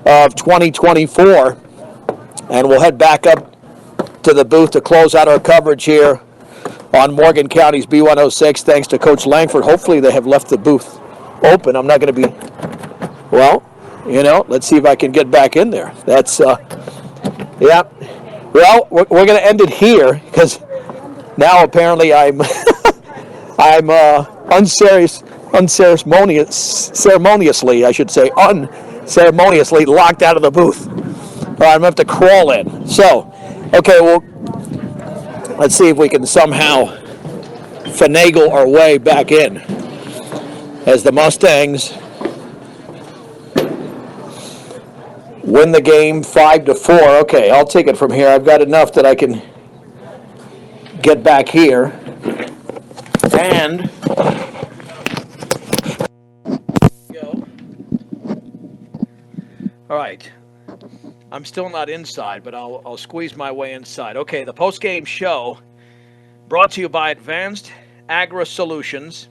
of 2024. And we'll head back up to the booth to close out our coverage here on Morgan County's B106, thanks to Coach Langford. Hopefully they have left the booth open. I'm not going to be, well, let's see if I can get back in there. That's Yep. Well, we're going to end it here because now apparently I'm ceremoniously, I should say, unceremoniously locked out of the booth. All right, I'm going to have to crawl in. So, okay, well, let's see if we can somehow finagle our way back in as the Mustangs win the game 5-4. Okay, I'll take it from here. I've got enough that I can get back here. And go. All right. I'm still not inside, but I'll squeeze my way inside. Okay, the post-game show brought to you by Advanced Agri Solutions.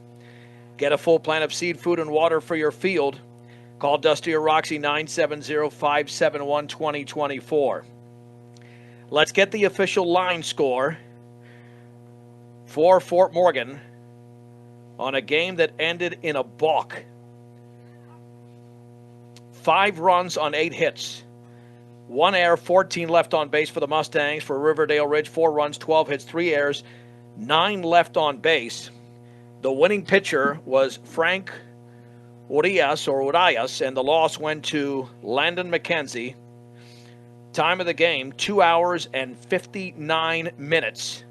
Get a full plan of seed, food, and water for your field. Call Dusty or Roxy 970-571-2024. Let's get the official line score for Fort Morgan on a game that ended in a balk. 5 runs on 8 hits. 1 error, 14 left on base for the Mustangs. For Riverdale Ridge, 4 runs, 12 hits, 3 errors, 9 left on base. The winning pitcher was Frank Urias, and the loss went to Landon McKenzie. Time of the game, 2 hours and 59 minutes.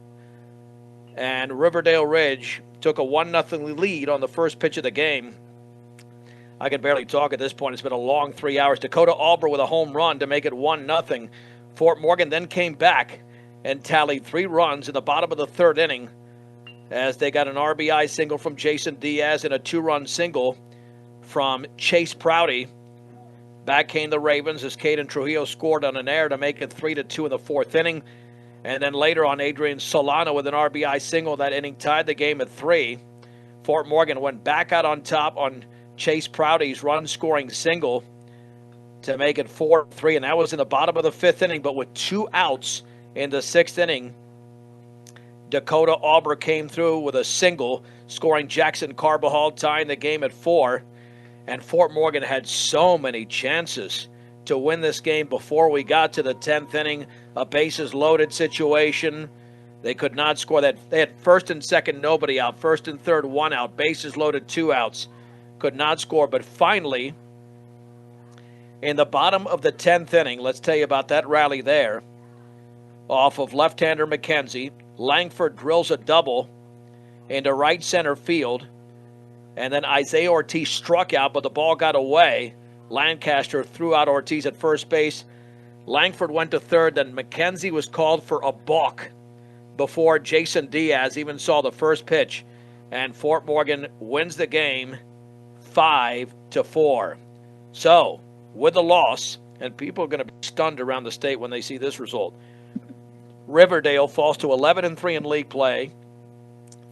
And Riverdale Ridge took a 1-0 lead on the first pitch of the game. I can barely talk at this point. It's been a long 3 hours. Dakota Alber with a home run to make it 1-0. Fort Morgan then came back and tallied 3 runs in the bottom of the 3rd inning as they got an RBI single from Jason Diaz and a 2-run single from Chase Prouty. Back came the Ravens as Caden Trujillo scored on an error to make it 3-2 in the 4th inning. And then later on, Adrian Solano with an RBI single. That inning tied the game at 3. Fort Morgan went back out on top on Chase Prouty's run-scoring single to make it 4-3, and that was in the bottom of the 5th inning. But with 2 outs in the 6th inning, Dakota Auber came through with a single, scoring Jackson Carbajal, tying the game at 4. And Fort Morgan had so many chances to win this game before we got to the 10th inning, a bases-loaded situation. They could not score. They had first and second, nobody out. First and third, 1 out. Bases loaded, 2 outs. Could not score. But finally, in the bottom of the 10th inning, let's tell you about that rally there. Off of left-hander McKenzie, Langford drills a double into right center field. And then Isaiah Ortiz struck out, but the ball got away. Lancaster threw out Ortiz at first base. Langford went to third. Then McKenzie was called for a balk before Jason Diaz even saw the first pitch. And Fort Morgan wins the game 5-4. So, with the loss, and people are going to be stunned around the state when they see this result, Riverdale falls to 11-3 in league play,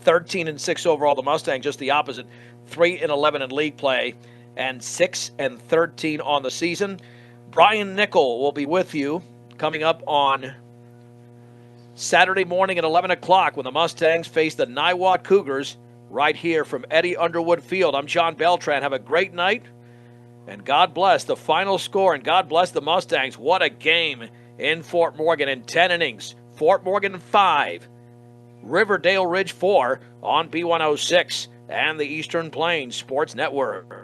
13-6 overall. The Mustangs just the opposite, 3-11 in league play, and 6-13 on the season. Brian Nickel will be with you coming up on Saturday morning at 11 o'clock when the Mustangs face the Niwot Cougars right here from Eddie Underwood Field. I'm John Beltran. Have a great night, and God bless the final score, and God bless the Mustangs. What a game in Fort Morgan in 10 innings. Fort Morgan 5, Riverdale Ridge 4 on B106 and the Eastern Plains Sports Network.